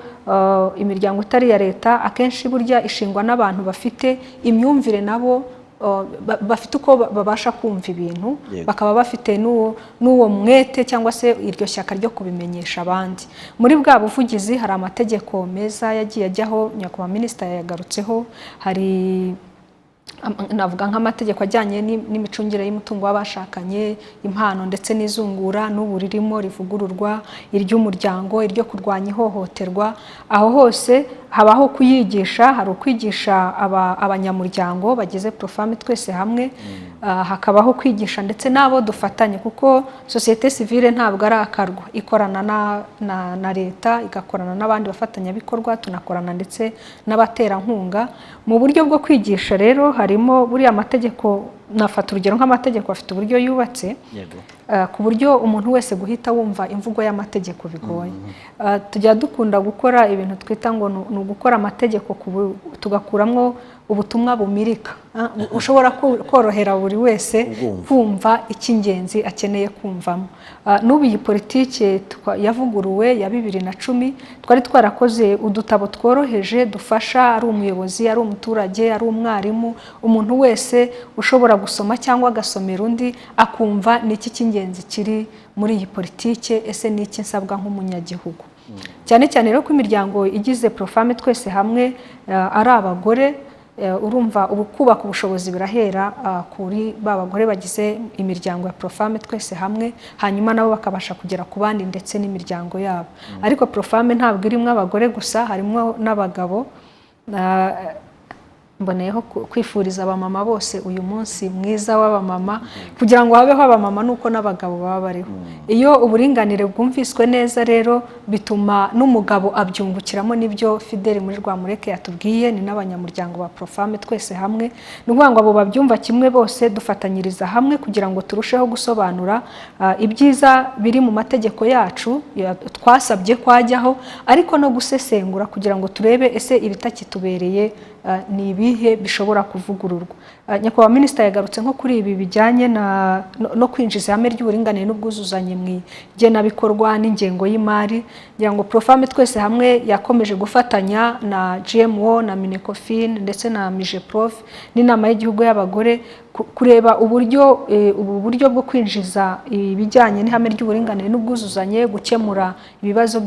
imiryango itari ya leta akenshi burya ishingwa n'abantu bafite imyumvire nabo bafite uko babasha kumva ibintu, bakaba bafite n'uwo mwete cyangwa se iryo shyaka ryo kubimenyesha abandi. Muri bwa buvugizi hari amategeko meza yagiye ajyaho, nyakubahwa minisita yagarutseho. Hari navuga nk'amategeko ajyanye n'imicungire y'umutungo w'abashakanye, impano ndetse n'izungura, n'ubu ririmo rivugururwa, iry'umuryango, iryo kurwanya ihohoterwa. Aho hose habaho kuyigisha, hari ukwigisha abanyamuryango bagize Profame twese hamwe, hakabaho kwigisha ndetse n'abo dufatanye, kuko societe civile ntabwo ari akarwa, ikorana na leta, igakorana n'abandi bafatanyabikorwa, tunakorana ndetse n'abaterankunga. Mu buryo bwo kwigisha rero harimo buriya amategeko, nafata urugero nk'amategeko afite uburyo yubatse ku buryo umuntu wese guhita wumva imvugo y'amategeko bigoye. Tujya dukunda gukora ibintu twita ngo ni ugukora amategeko tugakuramo ubutumwa bumirika, ushobora korohera buri wese kumva icy'ingenzi akeneye kumvamo. N'ubu iyi politike yavuguruwe ya 2010 twari twarakoze udutabo tworoheje dufasha ari umuyobozi, ari umuturage, ari umwarimu, umuntu wese ushobora gusoma cyangwa agasomera undi akumva n'iki cy'ingenzi kiri muri iyi politike, ese n'iki nsabwa nk'umunyagihugu. Cyane cyane rero ko imiryango igize Profame twese hamwe ari abagore, urumva kubaka ubushobozi birahera kuri babagore bagize imiryango ya Profame twese hamwe, hanyuma nabo bakabasha kugera ku bandi ndetse n'imiryango yabo. Ariko Profame ntabwo irimo abagore gusa, harimo n'abagabo. Mboneyeho kwifuriza abamama bose uyu munsi mwiza w'abamama, kugira ngo habeho abamama nuko n'abagabo baba bariho. Iyo uburinganire bwumviswe neza rero bituma n'umugabo abyungukiramo, n'ibyo Fidèle-Umuyobozi yatubwiye, ni n'abanyamuryango ba Profame twese hamwe. Ni ukuvuga ngo abo babyumva kimwe bose dufatanyiriza hamwe kugira ngo turusheho gusobanura ibyiza biri mu mategeko yacu twasabye kwajyaho, ariko no gusesengura kugira ngo turebe ese ibitakitubereye ni ibihe bishobora kuvugururwa. Nyakubahwa minisita yagarutse nko kuri ibi bijyanye no kwinjiza ihame ry'uburinganire n'ubwuzuzanye mu igenabikorwa n'ingengo y'imari. Ngira ngo Profame twese hamwe yakomeje gufatanya na GMO na Minecofin ndetse na Prof n'inama y'igihugu y'abagore kureba ubu buryo bwo kwinjiza ibijyanye n'ihame ry'uburinganire n'ubwuzuzanye, gukemura ibibazo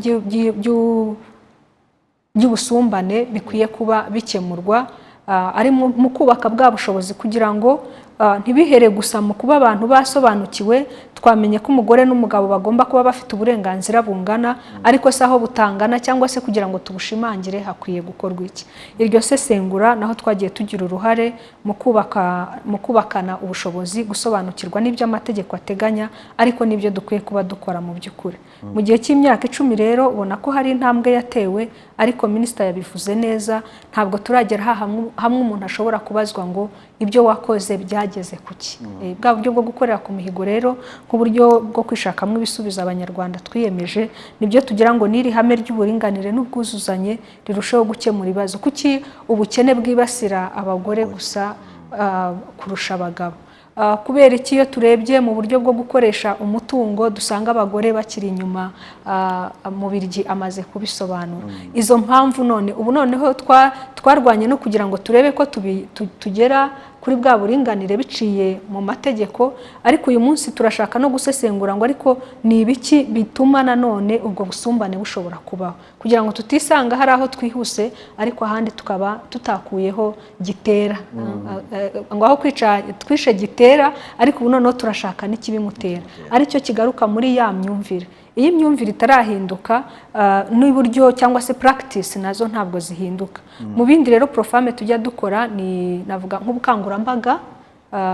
by'ubusumbane bikwiye kuba bikemurwa, ari mu kubaka bwa bushobozi kugira ngo ntibihere gusa mu kuba abantu basobanukiwe twamenye ko umugore n'umugabo bagomba kuba bafite uburenganzira bungana, ariko se aho butangana cyangwa se kugira ngo tubushimangire hakwiye gukorwa iki. Iryo sesengura naho twagiye tugira uruhare mu kubakana ubushobozi, gusobanukirwa n'ibyo amategeko ateganya, ariko n'ibyo dukwiye kuba dukora mu by'ukuri. Mu gihe cy'imyaka 10 rero ubona ko hari intambwe yatewe, ariko minisita yabivuze neza, ntabwo turagera hamwe umuntu ashobora kubazwa ngo ibyo wakoze byageze kuki. Bwa buryo bwo gukorera ku mihigo rero nk'uburyo bwo kwishakamo ibisubizo abanyarwanda twiyemeje, nibyo tugira ngo n'iri hame ry'uburinganire n'ubwuzuzanye rirusheho gukemura ibibazo. Kuki ubukene bwibasira abagore gusa kurusha abagabo? kubera iki iyo turebye mu buryo bwo gukoresha umutungo dusanga abagore bakiri inyuma, MUBILIGI amaze kubisobanura izo mpamvu. None ubu noneho twarwanye no kugira ngo turebe ko tugera kuri bwa buringanire biciye mu mategeko, ariko uyu munsi turashaka no gusesengura ngo ariko ni ibiki bituma nanone ubwo busumbane bushobora kubaho, kugira ngo tutisanga hari aho twihuse ariko ahandi tukaba tutakuyeho gitera, ngo aho twishe gitera ariko ubu noneho turashaka n'ikibimutera, aricyo kigaruka muri ya myumvire. Iyi myumvire itarahinduka n'uburyo cyangwa se practice nazo ntabwo zihinduka. Mu bindi rero Profame tujya dukora ni navuga nk'ubukangurambaga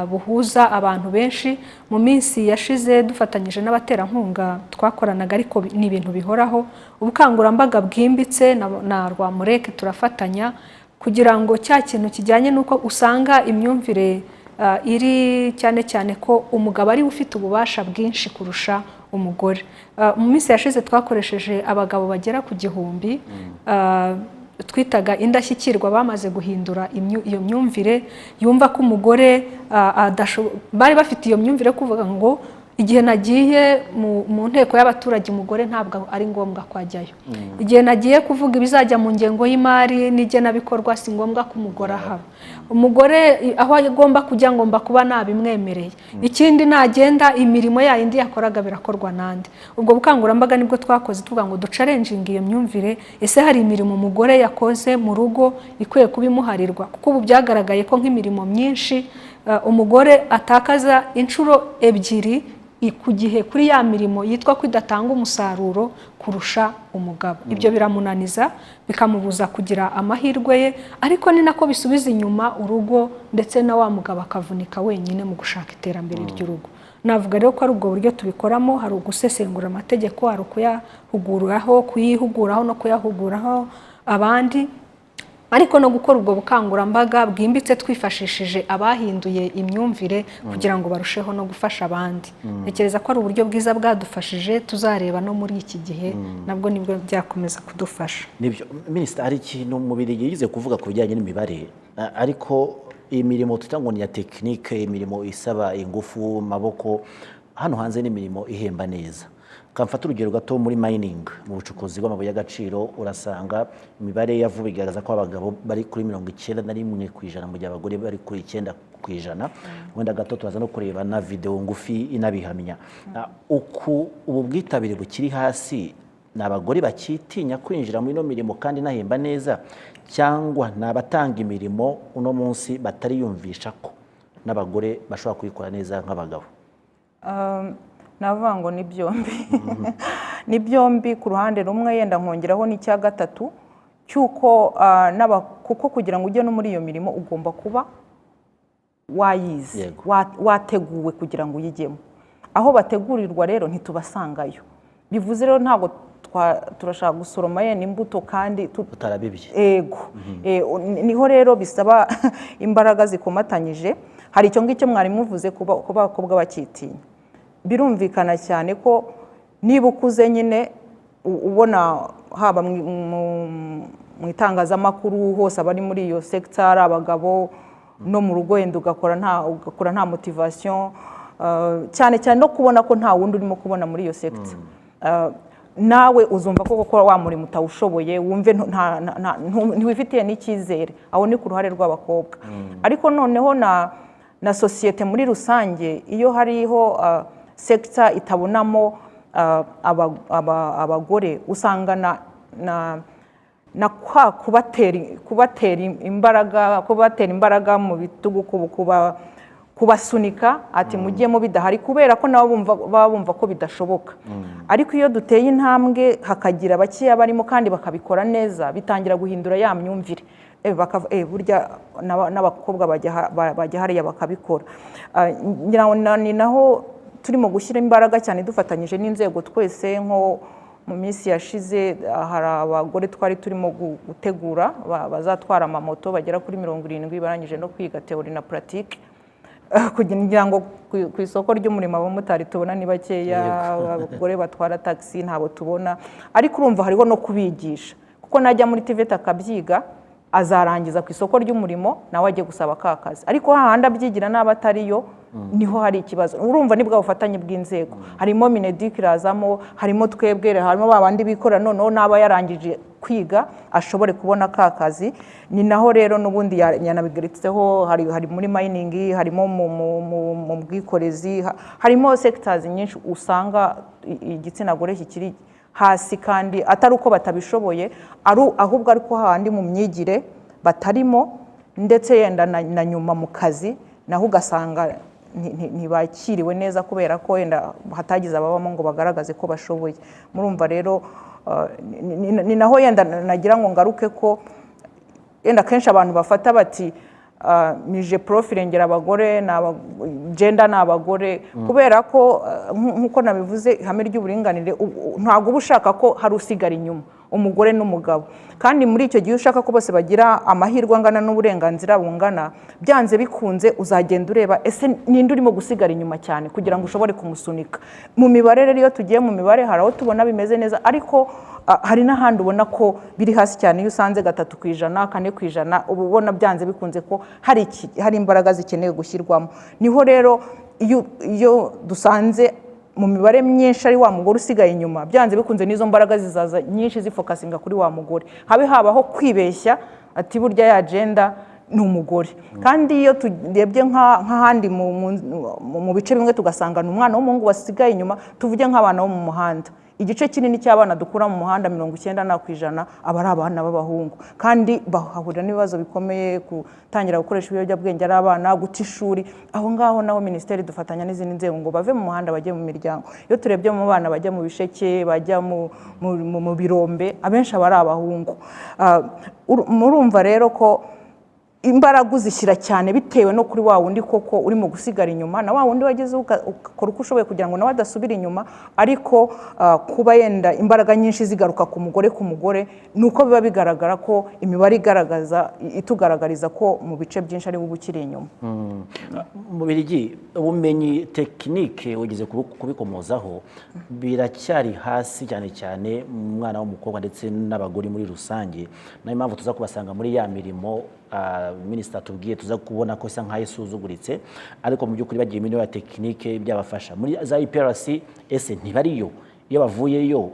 buhuza abantu benshi. Mu minsi yashize dufatanyije n'abaterankunga twakoranaga, ariko ni ibintu bihoraho. Ubukangurambaga bwimbitse na RWAMREC turafatanya kugira ngo cya kintu kijyanye n'uko usanga imyumvire iri cyane cyane ko umugabo ari ufite ububasha bwinshi kurusha umugore. Mu minsi yashize twakoresheje abagabo bagera ku 1000 twitaga indashyikirwa bamaze guhindura iyo myumvire, yumva ko umugore bari bafite iyo myumvire kuvuga ngo igihe nagiye mu nteko y'abaturage umugore ntabwo ari ngombwa kwajyayo, igihe nagiye kuvuga ibizajya mu ngengo y'imari n'igenabikorwa si ngombwa ko umugore ahaba, umugore aho agomba kujya ngomba kuba nabimwemereye, ikindi nagenda imirimo yayindi yakoraga birakorwa nande. Ubwo bukangurambaga nibwo twakoze tuvuga ngo ducalenjinga iyo myumvire, ese hari imirimo umugore yakoze mu rugo ikwiye kubimuharirwa, kuko ubu byagaragaye ko nk'imirimo myinshi umugore atakaza inshuro 2 ku gihe kuri ya mirimo yitwa ko idatanga umusaruro kurusha umugabo. Ibyo biramunaniza bikamubuza kugira amahirwe ye, ariko ni nako bisubiza inyuma urugo ndetse na wa mugabo akavunika wenyine mu gushaka iterambere ry'urugo. Navuga rero ko ari ubwo buryo tubikoramo, hari ugusesengura amategeko, hari kuyahuguraho, kuyihuguraho no kuyahuguraho abandi, ariko no gukora ubwo bukangurambaga bwimbitse twifashishije abahinduye imyumvire kugira ngo barusheho no gufasha abandi. Ntekereza ko ari uburyo bwiza bwadufashije, tuzareba no muri iki gihe nabwo nibwo byakomeza kudufasha. Nibyo Minisitiri, hari ikintu MUBILIGI yize kuvuga ku bijyanye n'imibare, ariko imirimo tutangwa ni ya tekinike, imirimo isaba ingufu maboko, hano hanze n'imirimo ihemba neza. Kamfata urugero gato muri mining, mu bucukuzi bw'amabuye y'agaciro, urasanga imibare yavuga igaragaza ko abagabo bari kuri 91% mu gihe abagore bari kuri 9%. Wenda gato turaza no kureba na video ngufi inabihamya. Ubu bwitabire bukiri hasi, n'abagore bakitinya kwinjira muri no mirimo kandi nahemba neza, cyangwa n'abatanga imirimo uno munsi batari yumvisha ko n'abagore bashobora kuyikora neza nk'abagabo? Navuga ngo ni byombi. Ni byombi. Ku ruhande rumwe yenda nkongeraho n'icya gatatu cyuko kuko kugira ngo ujye no muri iyo mirimo ugomba kuba wayize, wateguwe kugira ngo uyijyemo. Aho bategurirwa rero ntitubasangayo, bivuze rero ntabwo turashaka gusoroma yenda imbuto kandi tutarabibye. Ego niho rero bisaba imbaraga zikomatanyije. Hari icyo ngicyo mwari muvuze kuba abakobwa bakitinya, birumvikana cyane ko niba ukuze nyine ubona haba mu itangazamakuru hose abari muri iyo sector ari abagabo, no mu rugo wenda ugakora nta motivation, cyane cyane no kubona ko nta wundi urimo kubona muri iyo sector, nawe uzumva ko gukora wa murimo utawushoboye, wumve ntiwifitiye n'icyizere. Aho ni ku ruhare rw'abakobwa. Ariko noneho na societe muri rusange, iyo hariho sector itabonamo abagore, usanga na kubatera imbaraga mu bitugu, kubasunika ati mujyemo bidahari, kubera ko nabo bumva ko bidashoboka. Ariko iyo duteye intambwe hakagira abakiya barimo kandi bakabikora neza, bitangira guhindura ya myumvire, burya n'abakobwa bajya hariya bakabikora. Ni naho turimo gushyira imbaraga cyane dufatanyije n'inzego twese. Nko mu minsi yashize hari abagore twari turimo gutegura bazatwara amamoto bagera kuri 70 barangije no kwiga teori na pratique, kugira ngo ku isoko ry'umurimo abamotari tubona ni bakeya, abagore batwara taxi ntabo tubona. Ariko urumva hariho no kubigisha, kuko najya muri TVT akabyiga azarangiza ku isoko ry'umurimo nawe ajye gusaba ka kazi, ariko hahandi abyigira n'aba atariyo niho hari ikibazo. Urumva ni bwa bufatanye bw'inzego, harimo Mineduc irazamo, harimo twebwe, harimo babandi bikorera noneho n'aba yarangije kwiga ashobore kubona ka kazi. Ni naho rero n'ubundi yanabigaritseho, hari muri mining, harimo mu bwikorezi, harimo sectors nyinshi usanga igitsina gore kikiri hasi, kandi atari uko batabishoboye, ahubwo ariko handi mu myigire batarimo, ndetse yenda na nyuma mu kazi naho ugasanga ntibakiriwe neza kubera ko yenda hatagize ababamo ngo bagaragaze ko bashoboye. Murumva rero ni naho yenda nagira ngo ngaruke ko yenda kenshi abantu bafata bati mije Prof irengera abagore gender n'abagore, kubera ko nkuko nabivuze ihame ry'uburinganire ntabwo uba ushaka ko hari usigara inyuma, umugore n'umugabo, kandi muri icyo gihe ushaka ko bose bagira amahirwe angana n'uburenganzira bungana, byanze bikunze uzagenda ureba ese ninde urimo gusigara inyuma cyane kugira ngo ushobore kumusunika. Mu mibare rero iyo tugiye mu mibare hari aho tubona bimeze neza, ariko hari n'ahandi ubona ko biri hasi cyane. Iyo usanze 3%, 4%, uba ubona byanze bikunze ko hari imbaraga zikenewe gushyirwamo. Niho rero iyo dusanze mu mibare myinshi ari wa mugore usigaye inyuma, byanze bikunze n'izo mbaraga zizaza nyinshi zifokasinga kuri wa mugore, habaho kwibeshya ati burya ya agenda ni umugore. Kandi iyo turebye nk'ahandi mu bice bimwe tugasanga ni umwana w'umuhungu wasigaye inyuma, tuvuge nk'abana bo mu muhanda, igice kinini cy'abana dukura mu muhanda 90% aba ari abana b'abahungu, kandi bahahurira n'ibibazo bikomeye, gutangira gukoresha ibiyobyabwenge ari abana, guta ishuri. Aho ngaho naho minisiteri dufatanya n'izindi nzego ngo bave mu muhanda bajye mu miryango. Iyo turebye mu bana bajya mu bisheke, bajya mu birombe, abenshi aba ari abahungu. Murumva rero ko imbaraga uzishyira cyane bitewe no kuri wa wundi koko urimo gusigara inyuma, na wa wundi wageze ukora uko ushoboye kugira ngo nawe adasubira inyuma. Ariko kuba yenda imbaraga nyinshi zigaruka ku mugore nuko biba bigaragara ko imibare itugaragariza ko mu bice byinshi ari wowe ukiri inyuma. Mubirigi, ubumenyi tekinike ugeze kubikomozaho biracyari hasi cyane cyane mu mwana w'umukobwa ndetse n'abagore muri rusange. Nayo mpamvu tuza kubasanga muri ya mirimo minisita tubwiye tuza kubona ko isa nkaho isuzuguritse, ariko mu by'ukuri bagiye muri ya tekinike byabafasha muri za IPRC. Ese ntibariyo? Iyo bavuyeyo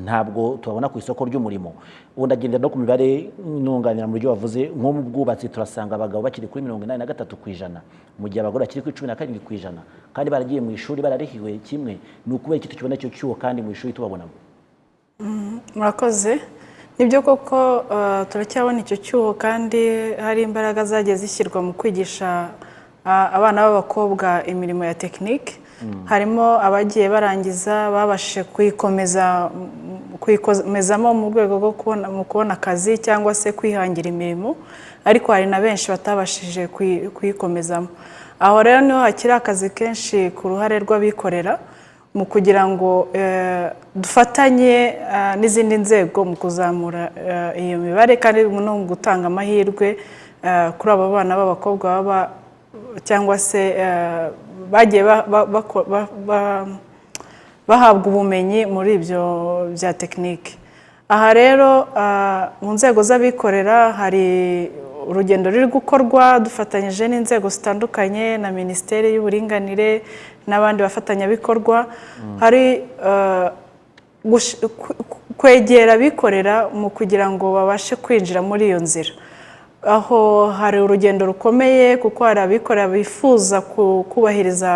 ntabwo tubabona ku isoko ry'umurimo. Ubu ndagendera no ku mibare nunganira mu byo bavuze, nko mu bwubatsi turasanga abagabo bakiri kuri 83%, mu gihe abagore bakiri kuri 17%, kandi baragiye mu ishuri bararihiwe kimwe. Ni ukubera iki tukibona icyo cyuho kandi mu ishuri tubabonamo? Murakoze. Nibyo koko turacyabona icyo cyuho, kandi hari imbaraga zagiye zishyirwa mu kwigisha abana b'abakobwa imirimo ya tekinike. Harimo abagiye barangiza babashije kuyikomezamo mu rwego rwo kubona akazi cyangwa se kwihangira imirimo, ariko hari na benshi batabashije kuyikomezamo. Aho rero niho hakiri akazi kenshi ku ruhare rw'abikorera mu kugira ngo dufatanye n'izindi nzego mu kuzamura iyo mibare, kandi no gutanga amahirwe kuri abo bana b'abakobwa baba cyangwa se bagiye bahabwa ubumenyi muri ibyo bya tekinike. Aha rero mu nzego z'abikorera hari urugendo ruri gukorwa dufatanyije n'inzego zitandukanye na Minisiteri y'Uburinganire n'abandi bafatanyabikorwa. Hari kwegera abikorera mu kugira ngo babashe kwinjira muri iyo nzira. Aho hari urugendo rukomeye, kuko hari abikorera bifuza kubahiriza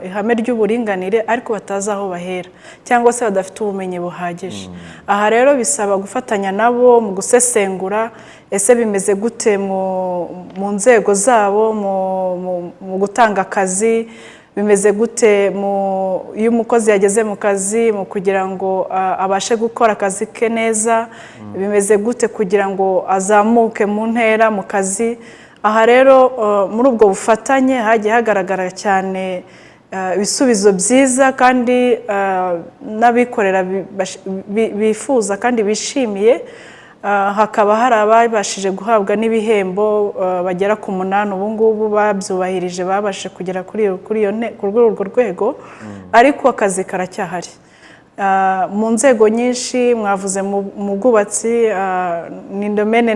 ihame ry'uburinganire ariko batazi aho bahera cyangwa se badafite ubumenyi buhagije. Aha rero bisaba gufatanya nabo mu gusesengura ese bimeze gute mu nzego zabo, mu gutanga akazi, bimeze gute iyo umukozi yageze mu kazi mu kugira ngo abashe gukora akazi ke neza, bimeze gute kugira ngo azamuke mu ntera mu kazi. Aha rero muri ubwo bufatanye hagiye hagaragara cyane ibisubizo byiza, kandi n'abikorera bifuza kandi bishimiye. Hakaba hari ababashije guhabwa n'ibihembo bagera ku 8 ubu ngubu babyubahirije, babashe kugera kuri urwo rwego, ariko akazi karacyahari. mu nzego nyinshi mwavuze mu bwubatsi ni domene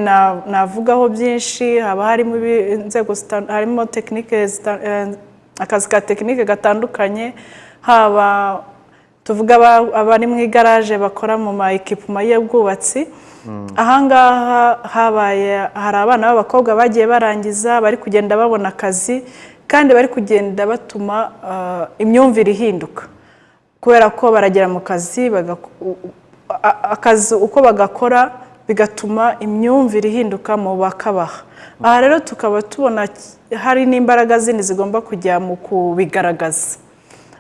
navugaho byinshi haba harimo inzego harimo tekinike akazi ka tekinike gatandukanye haba tuvuga abari mu igaraje bakora mu ma ekipuma y'ubwubatsi ahangaha hari abana b'abakobwa bagiye barangiza bari kugenda babona akazi kandi bari kugenda batuma imyumvire ihinduka kubera ko baragera mu kazi akazi uko bagakora bigatuma imyumvire ihinduka mu bakabaha aha rero tukaba tubona hari n'imbaraga zindi zigomba kujya mu kubigaragaza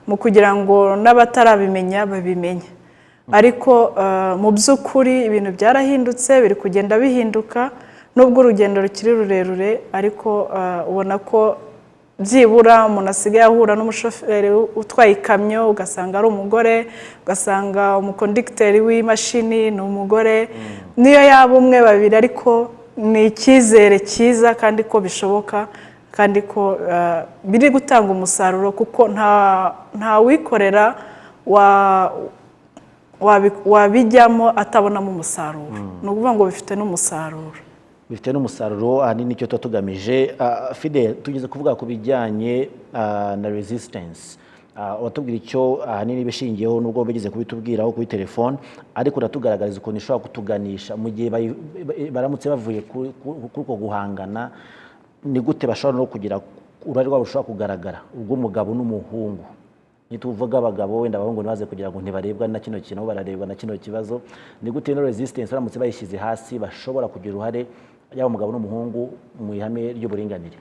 mu kugira ngo n'abatarabimenya babimenye ariko mu by'ukuri ibintu byarahindutse biri kugenda bihinduka nubwo urugendo rukiri rurerure ariko ubona ko byibura umuntu asigaye ahura n'umushoferi utwaye ikamyo ugasanga ari umugore ugasanga umukondikiteri w'imashini ni umugore niyo yaba umwe babiri ariko ni icyizere cyiza kandi ko bishoboka kandi ko biri gutanga umusaruro kuko nta wikorera wabijyamo atabonamo umusaruro ni ukuvuga ngo bifite n'umusaruro bifite n'umusaruro ahanini nicyo tuba tugamije Fidèle tugeze kuvuga ku bijyanye na resistance watubwira icyo ahanini bishingiyeho nubwo bigeze kubitubwiraho kuri telefone ariko uratugaragariza ukuntu ishobora kutuganisha mu gihe baramutse bavuye kuri uko guhangana ni gute bashobora no kugira uruhare rwabo rushobora kugaragara urw'umugabo n'umuhungu nituvuga abagabo wenda abahungu ntibaze kugira ngo ntibarebwa na kino kintu bararebwa na kino kibazo ni gute no resistance baramutse bayishyize hasi bashobora kugira uruhare yaba umugabo n'umuhungu mu ihame ry'uburinganire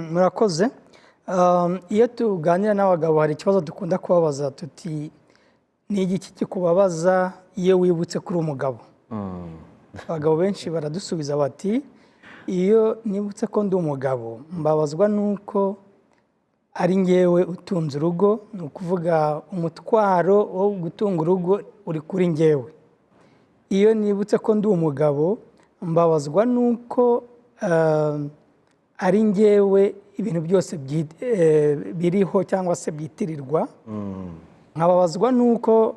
murakoze iyo tuganira n'abagabo hari ikibazo dukunda kubabaza tuti ni igiki kikubabaza iyo wibutse kuri umugabo abagabo benshi baradusubiza bati iyo nibutse ko ndi umugabo mbabazwa nuko ari ngewe utunze urugo ni ukuvuga umutwaro wo gutunga urugo uri kuri ngewe iyo nibutse ko ndi umugabo mbabazwa nuko ari ngewe ibintu byose biriho cyangwa se byitirirwa nkababazwa nuko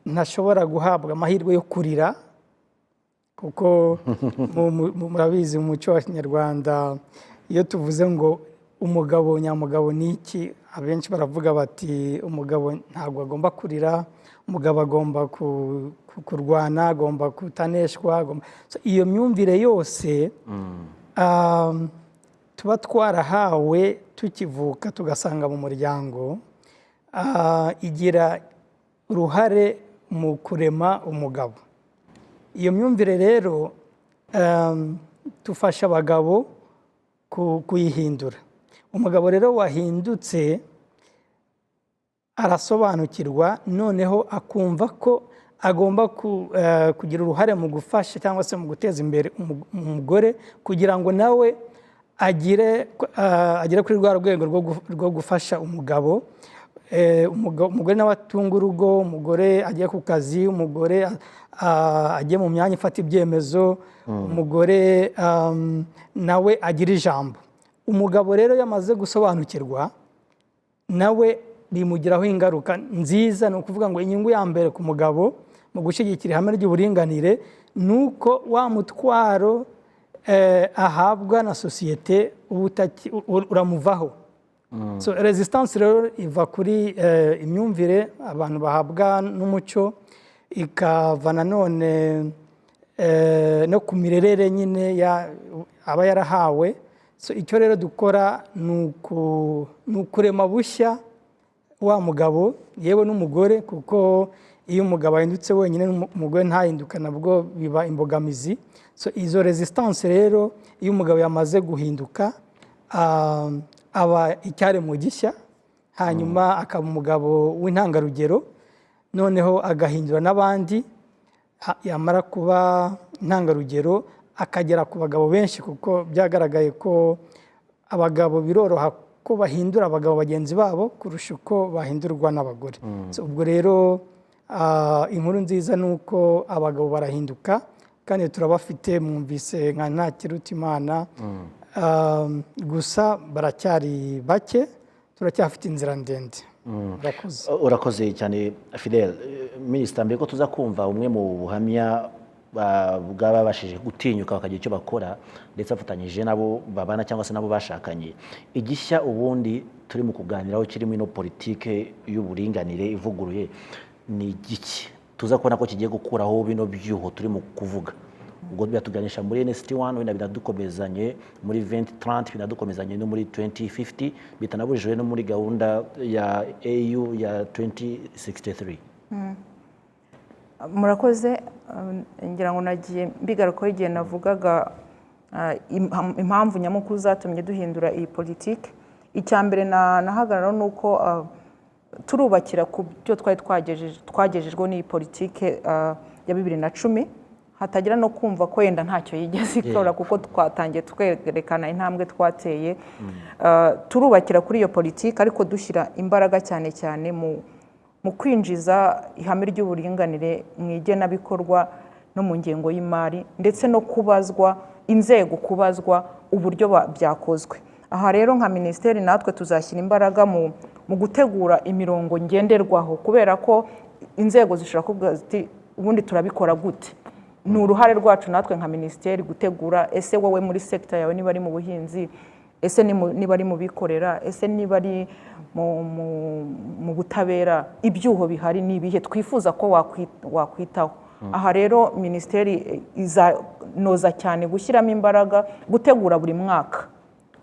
ntashobora guhabwa amahirwe yo kurira kuko murabizi mu muco wa kinyarwanda iyo tuvuze ngo umugabo nyamugabo ni iki abenshi baravuga bati umugabo ntabwo agomba kurira umugabo agomba kurwana agomba kutaneshwa iyo myumvire yose tuba twarahawe tukivuka tugasanga mu muryango igira uruhare mu kurema umugabo iyo myumvire rero tufasha abagabo kuyihindura umugabo rero wahindutse arasobanukirwa noneho akumva ko agomba kugira uruhare mu gufasha cyangwa se mu guteza imbere umugore kugira ngo nawe agere kuri rwa rwego rwo gufasha umugabo umugore nawe atunga urugo umugore agiye ku kazi umugore agiye mu myanya ifata ibyemezo umugore nawe agira ijambo umugabo rero yamaze gusobanukirwa nawe bimugiraho ingaruka nziza ni ukuvuga ngo inyungu ya mbere ku mugabo mu gushyigikira ihame ry'uburinganire ni uko wa mutwaro ahabwa na sosiyete uramuvaho resistance rero iva kuri imyumvire abantu bahabwa n'umuco ikava nanone no ku mirerere nyine aba yarahawe icyo rero dukora ni ukurema bushya wa mugabo yewe n'umugore kuko iyo umugabo ahindutse wenyine umugore ntahinduka nabwo biba imbogamizi izo resistance rero iyo umugabo yamaze guhinduka aba icyaremwe gishya hanyuma akaba umugabo w'intangarugero noneho agahindura n'abandi yamara kuba intangarugero akagera ku bagabo benshi kuko byagaragaye ko abagabo biroroha ko bahindura abagabo bagenzi babo kurusha uko bahindurwa n'abagore ubwo rero inkuru nziza ni uko abagabo barahinduka kandi turabafite mwumvise nka NTAKIRUTIMANA gusa baracyari bake turacyafite inzira ndende urakoze cyane Fidèle. Minisita, mbere ko tuza kumva umwe mu buhamya bw'ababashije gutinyuka bakagira icyo bakora ndetse afatanyije nabo babana cyangwa se nabo bashakanye, igishya ubundi turi mu kuganiraho kirimo ino politike y'uburinganire ivuguruye ni igiki tuza kubona ko kigiye gukuraho bino byuho turi mu kuvuga? Ubwo byatuganisha muri NST1 wenda binadukomezanye muri 2030 binadukomezanye no muri 2050 bitanabujijwe no muri gahunda ya AU ya 2063. Murakoze. Ngira ngo nagiye mbigarukaho igihe navugaga impamvu nyamukuru zatumye duhindura iyi politike. Icya mbere nahagarara nuko turubakira ku byo twari twagejejwe n'iyi politike ya 2010, hatagira no kumva ko yenda ntacyo yigeze ikora kuko twatangiye twerekana intambwe twateye. Turubakira kuri iyo politike ariko dushyira imbaraga cyane cyane mu kwinjiza ihame ry'uburinganire mu igenabikorwa no mu ngengo y'imari ndetse no kubazwa inzego, kubazwa uburyo byakozwe. Aha rero nka minisiteri natwe tuzashyira imbaraga mu gutegura imirongo ngenderwaho, kubera ko inzego zishobora kuvuga ziti ubundi turabikora gute. Ni uruhare rwacu natwe nka minisiteri gutegura, ese wowe muri sekta yawe niba ari mu buhinzi, ese niba ari mu bikorera, ese niba ari mu butabera, ibyuho bihari ni ibihe twifuza ko wakwitaho. Aha rero minisiteri izanoza cyane gushyiramo imbaraga gutegura buri mwaka,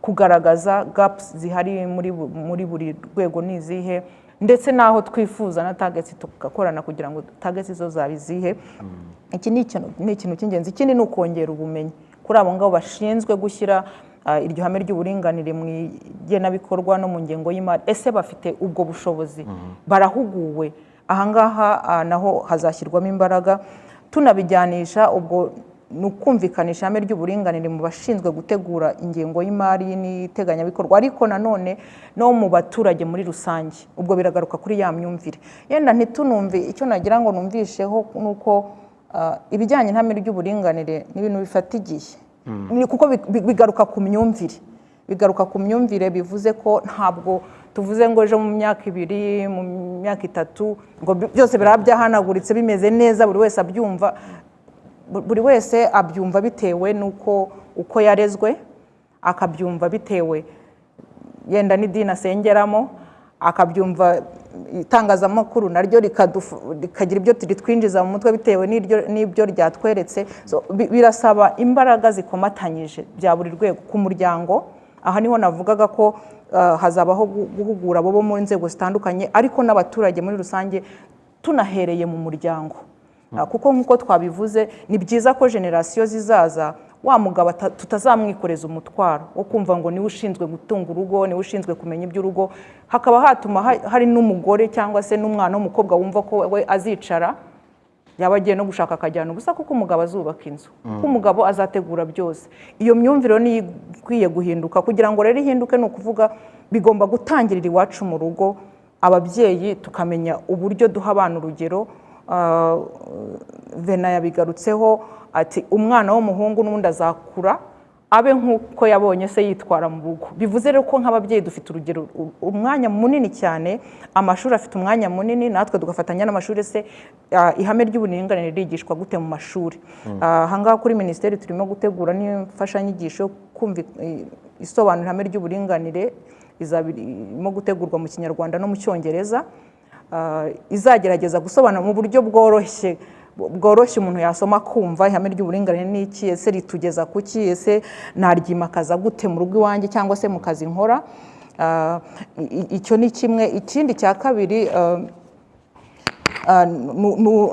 kugaragaza gaps zihari muri buri rwego n'izihe, ndetse naho twifuza na targets tugakorana kugira ngo targets zo zabizihe. Iki ni ikintu cy'ingenzi. Ikindi ni ukongera ubumenyi kuri abo ngabo bashinzwe gushyira iryo hame ry'uburinganire mu igenabikorwa no mu ngengo y'imari. Ese bafite ubwo bushobozi, barahuguwe? Ahangaha naho hazashyirwamo imbaraga, tunabijyanisha ubwo nukumvikanisha ihame ry'uburinganire mu bashinzwe gutegura ingengo y'imari n'iteganyabikorwa, ariko nanone no mu baturage muri rusange. Ubwo biragaruka kuri ya myumvire. Yenda ntitunumve icyo nagira ngo numvisheho nuko ibijyanye n'ihame ry'uburinganire n'ibintu bifata igihe, kuko bigaruka ku myumvire. Bigaruka ku myumvire, bivuze ko ntabwo tuvuze ngo ejo mu myaka 2 mu myaka 3 ngo byose birabyahanagurutse bimeze neza buri wese abyumva. Buri wese abyumva bitewe nuko uko yarezwe, akabyumva bitewe yenda n'idini asengeramo, akabyumva itangazamakuru naryo rikagira ibyo twinjiza mu mutwe bitewe n'ibyo ryatweretse. Birasaba imbaraga zikomatanyije bya buri rwego ku muryango. Aha niho navugaga ko hazabaho guhugura abo mu nzego zitandukanye, ariko n'abaturage muri rusange, tunahereye mu muryango. Kuko nk'uko twabivuze, ni byiza ko generasiyo zizaza wa mugabo tutazamwikoreza umutwaro wo kumva ngo niwe ushinzwe gutunga urugo, niwe ushinzwe kumenya iby'urugo. Hakaba hatuma hari n'umugore cyangwa se n'umwana w'umukobwa wumva ko we azicara yaba agiye no gushaka akajyana ubusa kuko umugabo azubaka inzu, kuko umugabo azategura byose. Iyo myumvire ni ikwiye guhinduka. Kugira ngo rero ihinduke, ni ukuvuga bigomba gutangirira iwacu mu rugo. Ababyeyi tukamenya uburyo duha abana urugero. Vena yabigarutseho ati umwana w'umuhungu n'undi azakura abe nk'uko yabonye se yitwara mu rugo. Bivuze rero ko nk'ababyeyi dufite urugero, umwanya munini cyane. Amashuri afite umwanya munini, natwe tugafatanya n'amashuri. Se ihame ry'uburinganire rigishwa gute mu mashuri? Ahangaha kuri minisiteri turimo gutegura n'imfashanyigisho kumva isobanura ihame ry'uburinganire. Izabirimo gutegurwa mu Kinyarwanda no mu Cyongereza. Izagerageza gusobanura mu buryo bworoshye umuntu yasoma kumva ihame ry'uburinganire ni iki, ese ritugeza ku ki, ese naryimakaza gute mu rugo iwanjye cyangwa se mu kazi nkora. Icyo ni kimwe. Ikindi cya kabiri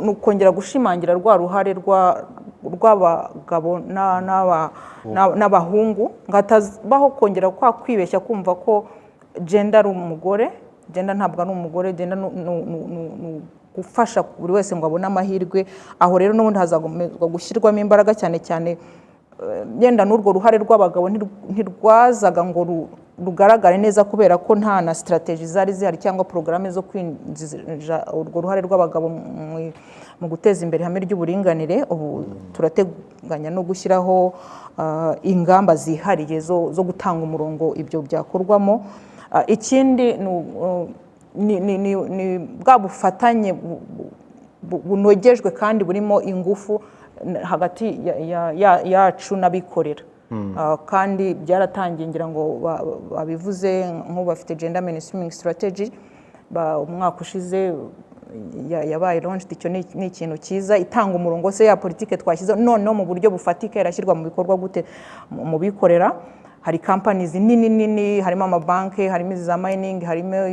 ni ukongera gushimangira rwa ruhare rw'abagabo n'abahungu, ngatabaho kongera kwibeshya kumva ko gender ari umugore. Genda ntabwo ari umugore, genda gufasha buri wese ngo abone amahirwe. Aho rero n'ubundi hazagomezwa gushyirwamo imbaraga cyane cyane. Yenda n'urwo ruhare rw'abagabo ntirwazaga ngo rugaragare neza kubera ko nta na strategy zari zihari cyangwa porogaramu zo kwinjiza urwo ruhare rw'abagabo mu guteza imbere ihame ry'uburinganire. Ubu turateganya no gushyiraho ingamba zihariye zo gutanga umurongo ibyo byakorwamo. Ikindi ni bwa bufatanye bunogejwe kandi burimo ingufu hagati yacu n'abikorera. Kandi byaratangiye ngira ngo babivuze nk'ubu bafite gender mainstreaming strategy umwaka ushize yabaye launched. Icyo ni ikintu cyiza, itanga umurongo se ya politike twashyize noneho mu buryo bufatika irashyirwa mu bikorwa gute mu bikorera. Hari companies nini harimo amabanki, harimo za mining, harimo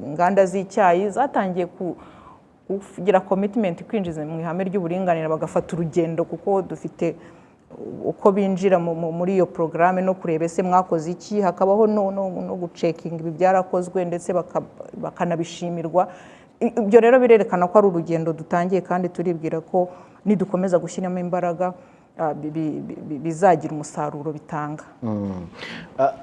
inganda z'icyayi zatangiye kugira commitment kwinjiza mu ihame ry'uburinganire, bagafata urugendo kuko dufite uko binjira muri iyo programme no kureba ese mwakoze iki, hakabaho no gucekinga ibi byarakozwe ndetse bakanabishimirwa. Ibyo rero birerekana ko ari urugendo dutangiye kandi turibwira ko nidukomeza gushyiramo imbaraga bizagira umusaruro bitanga.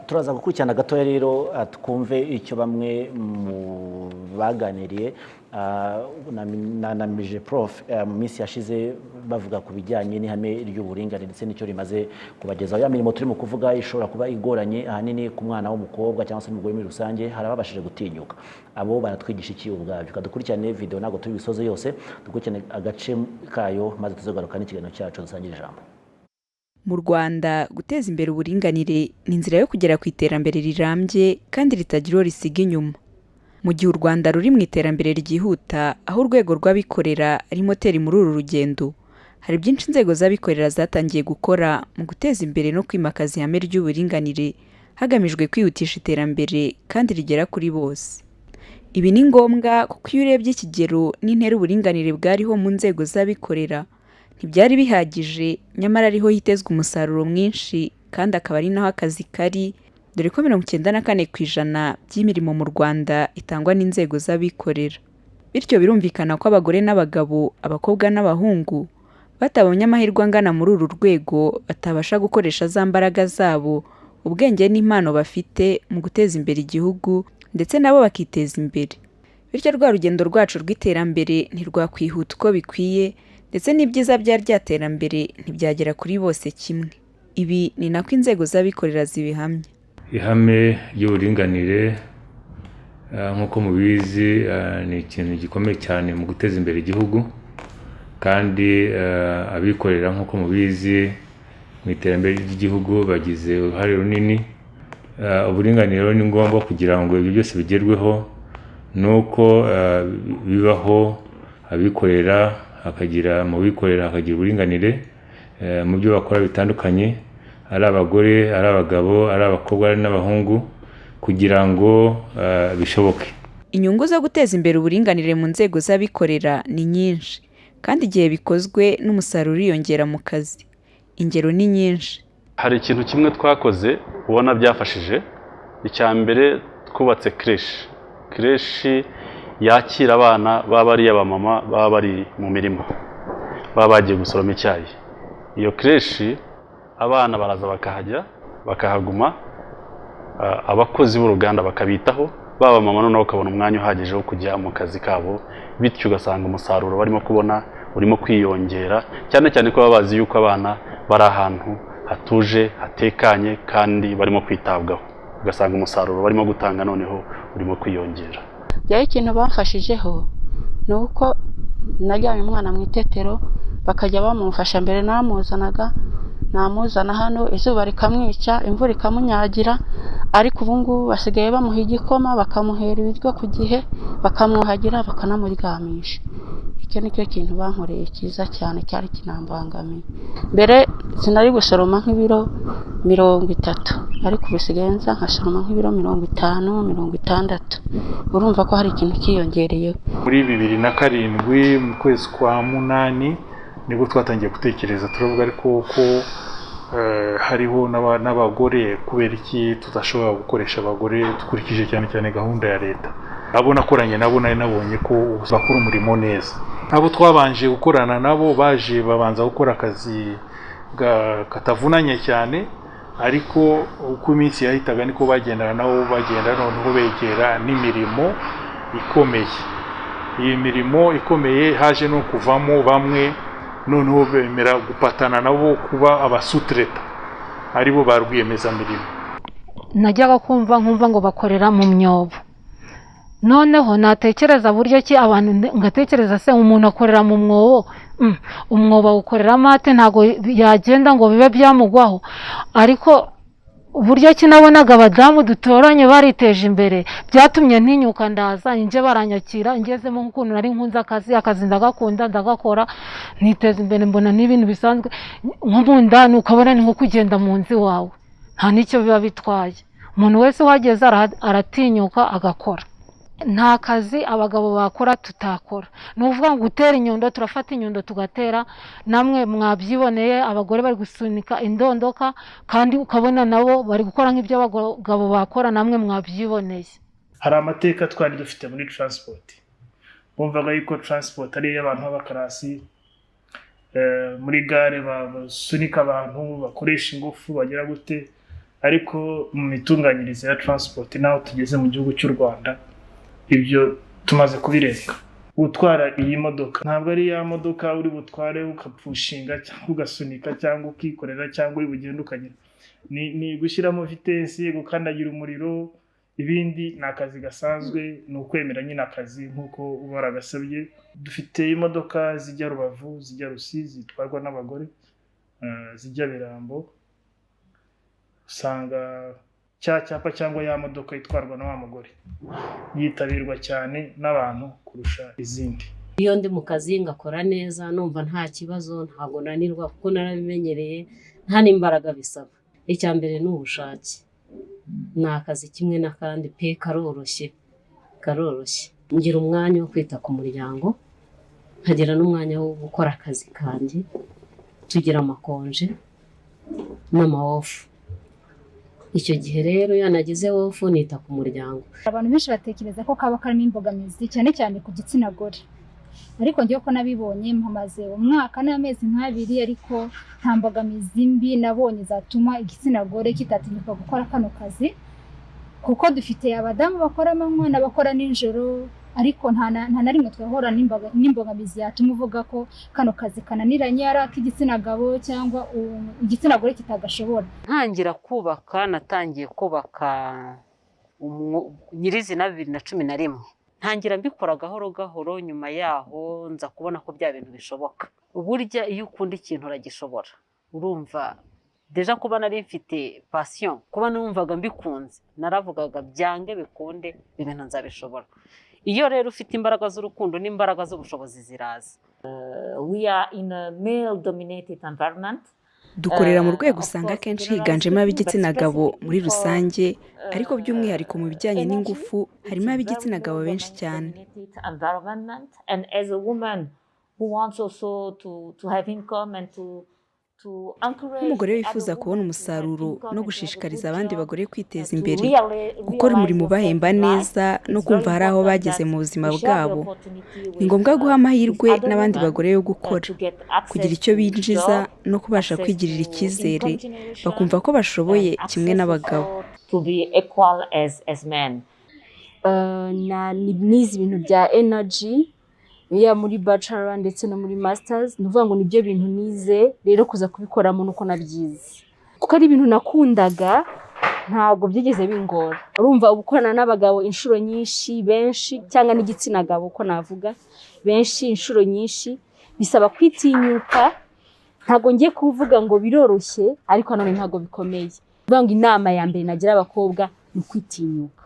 Turaza gukurikirana gatoya rero twumve icyo bamwe mu baganiriye namije Prof mu minsi yashize bavuga ku bijyanye n'ihame ry'uburinganire ndetse n'icyo rimaze kubagezaho. Ya mirimo turimo kuvuga ishobora kuba igoranye ahanini ku mwana w'umukobwa cyangwa se umugore muri rusange, hari ababashije gutinyuka. Abo baratwigisha iki ubwabyo? Kadukurikirane video ntabwo turi bisoze yose, dukurikirane agace kayo maze tuzogaruka n'ikiganiro cyacu dusangira ijambo. Mu Rwanda guteza imbere uburinganire ni inzira yo kugera ku iterambere rirambye kandi ritagira uwo risiga inyuma. Mu gihe u Rwanda ruri mu iterambere ryihuta, aho urwego rw'abikorera ari moteri muri uru rugendo, hari byinshi inzego z'abikorera zatangiye gukora mu guteza imbere no kwimakaza ihame ry'uburinganire hagamijwe kwihutisha iterambere kandi rigera kuri bose. Ibi ni ngombwa kuko iyo urebye ikigero n'intera uburinganire bwariho mu nzego z'abikorera ntibyari bihagije, nyamara ariho hitezwe umusaruro mwinshi kandi akaba ari naho akazi kari, dore ko 94% by'imirimo mu Rwanda itangwa n'inzego z'abikorera. Bityo birumvikana ko abagore n'abagabo, abakobwa n'abahungu batabonye amahirwe angana muri uru rwego batabasha gukoresha za mbaraga zabo, ubwenge n'impano bafite mu guteza imbere igihugu ndetse nabo bakiteza imbere. Bityo rwa rugendo rwacu rw'iterambere ntirwakwihuta uko bikwiye, ndetse n'ibyiza bya ry'iterambere ntibyagera kuri bose kimwe. Ibi ni nako inzego z'abikorera zibihamya. Ihame ry'uburinganire nk'uko mubizi ni ikintu gikomeye cyane mu guteza imbere igihugu, kandi abikorera nk'uko mubizi mu iterambere ry'igihugu bagize uruhare runini. Uburinganire ni ngombwa kugira ngo ibyo byose bigerweho, nuko bibaho abikorera hakagira mu bikorera hakagira uburinganire mu byo bakora bitandukanye, ari abagore, ari abagabo, ari abakobwa, ari n'abahungu, kugira ngo bishoboke. Inyungu zo guteza imbere uburinganire mu nzego z'abikorera ni nyinshi, kandi igihe bikozwe n'umusaruro uriyongera mu kazi. Ingero ni nyinshi. Hari ikintu kimwe twakoze ubona byafashije. Icya mbere twubatse creche yakira abana baba ari abamama baba bari mu mirimo, baba bagiye gusoroma icyayi. Iyo creche abana baraza bakahajya bakahaguma, abakozi b'uruganda bakabitaho, baba mama noneho bakabona umwanya uhagije wo kujya mu kazi kabo, bityo ugasanga umusaruro barimo kubona urimo kwiyongera, cyane cyane ko baba bazi yuko abana bari ahantu hatuje hatekanye kandi barimo kwitabwaho, ugasanga umusaruro barimo gutanga noneho urimo kwiyongera. Yaho ikintu bamfashijeho ni uko najyanye umwana mu itetero bakajya bamufasha. Mbere namuzana hano izuba rikamwica, imvura ikamunyagira, ariko ubu ngubu basigaye bamuha igikoma, bakamuhera ibiryo ku gihe, bakamwuhagira, bakanamuryamisha. Icyo nicyo kintu bankoreye cyiza cyane cyari kinambangamiye. Mbere sinari gusoroma nk'ibiro 30, ariko bisigaye nza nkasoroma nk'ibiro 50, 60. Urumva ko hari ikintu kiyongereyeho. Muri 2007 mu kwezi kwa 8 nibwo twatangiye gutekereza, turavuga ariko ko hariho n'abagore, kubera iki tudashobora gukoresha abagore dukurikije cyane gahunda ya leta. Abo nakoranye nabo nari nabonye ko bakora umurimo neza. Abo twabanje gukorana nabo baje babanza gukora akazi katavunanye cyane, ariko uko iminsi yahitaga niko bagendana nabo bagenda noneho begera n'imirimo ikomeye. Iyi mirimo ikomeye haje no kuvamo bamwe noneho bemera gupatana nabo kuba abasutreta, aribo ba Rwiyemezamirimo. Najyaga kumva ngo bakorera mu myobo, noneho natekereza buryo ki abantu ngatekereza se umuntu akorera mu mwobo umwobo awukoreramo ate ntabwo yagenda ngo bibe byamugwaho ariko uburyo ki nabonaga abadamu dutoranye bariteje imbere byatumye ntinyuka ndaza nje baranyakira ngezemo nk'ukuntu nari nkunze akazi ndagakunda ndagakora niteza imbere mbona n'ibintu bisanzwe nko mu ndani ukabona ni nko kugenda mu nzi wawe nta n'icyo biba bitwaye umuntu wese uhageze aratinyuka agakora nta kazi abagabo bakora tutakora ni ukuvuga ngo gutera inyundo turafata inyundo tugatera namwe mwabyiboneye abagore bari gusunika indondoka kandi ukabona nabo bari gukora nk'ibyo abagabo bakora namwe mwabyiboneye. Hari amateka twari dufite muri transport bumvaga yuko transport ari iy'abantu b'abakarasi muri gare basunika abantu bakoresha ingufu bagira gute ariko mu mitunganyirize ya transport naho tugeze mu gihugu cy'u Rwanda ibyo tumaze kubirenga. Gutwara iyi modoka ntabwo ari ya modoka uri butware ukapfushinga cyangwa ugasunika cyangwa ukikorera cyangwa uri bugende ukagera ni gushyiramo vitesse gukandagira umuriro ibindi ni akazi gasanzwe ni ukwemera nyine akazi nk'uko baragasabye. Dufite imodoka zijya Rubavu zijya Rusizi zitwarwa n'abagore zijya Birambo usanga cya cyapa cyangwa ya modoka itwarwa na wa mugore yitabirwa cyane n'abantu kurusha izindi. Iyo ndi mu kazi ngakora neza numva nta kibazo ntabwo nanirwa kuko narabimenyereye nta n'imbaraga bisaba. Icya mbere ni ubushake ni akazi kimwe n'akandi pe karoroshye ngira umwanya wo kwita ku muryango nkagira n'umwanya wo gukora akazi kanjye tugira amakonje n'amawofu. Icyo gihe rero yanagize wofu nita ku muryango. Abantu benshi batekereza ko kaba karimo imbogamizi cyane cyane ku gitsina gore ariko ngiye ko nabibonye mpamaze umwaka n'amezi nk'abiri ariko nta mbogamizi mbi nabonye zatuma igitsina gore kitatinyuka gukora kano kazi kuko dufite abadamu bakora amanywa n'abakora n'ijoro ariko nta na rimwe twahora n'imbogamizi yatuma uvuga ko kano kazi kananiranye ari ak'igitsina gabo cyangwa igitsina gore kitagashobora. Ntangira kubaka natangiye kubaka nyirizina 2011 ntangira mbikora gahoro nyuma yaho nza kubona ko bya bintu bishoboka. Burya iyo ukunda ikintu uragishobora urumva deja kuba nari mfite passion kuba numvaga mbikunze naravugaga byange bikunde ibintu nzabishobora. Iyo rero ufite imbaraga z'urukundo n'imbaraga z'ubushobozi ziraza. We are in a male dominated environment. Dukorera mu rwego usanga akenshi higanjemo ab'igitsina gabo muri rusange ariko by'umwihariko mu bijyanye n'ingufu harimo ab'igitsina gabo benshi cyane. And as a woman who wants also to have income and nk'umugore wifuza kubona umusaruro no gushishikariza abandi bagore kwiteza imbere gukora umurimo bahemba neza no kumva hari aho bageze mu buzima bwabo ni ngombwa guha amahirwe n'abandi bagore yo gukora kugira icyo binjiza no kubasha kwigirira icyizere bakumva ko bashoboye kimwe n'abagabo. Nize ibintu bya energy ya muri bachelor ndetse no muri masters nuvuga ngo nibyo bintu nize rero kuza kubikoramo nuko nabyize kuko ari ibintu nakundaga ntabwo byigeze bingora. Urumva ubukorana n'abagabo inshuro nyinshi benshi cyangwa n'igitsina gabo uko navuga benshi inshuro nyinshi bisaba kwitinyuka. Ntabwo ngiye kuvuga ngo biroroshye ariko none ntabwo bikomeye. Uvuga ngo inama ya mbere nagira abakobwa ni kwitinyuka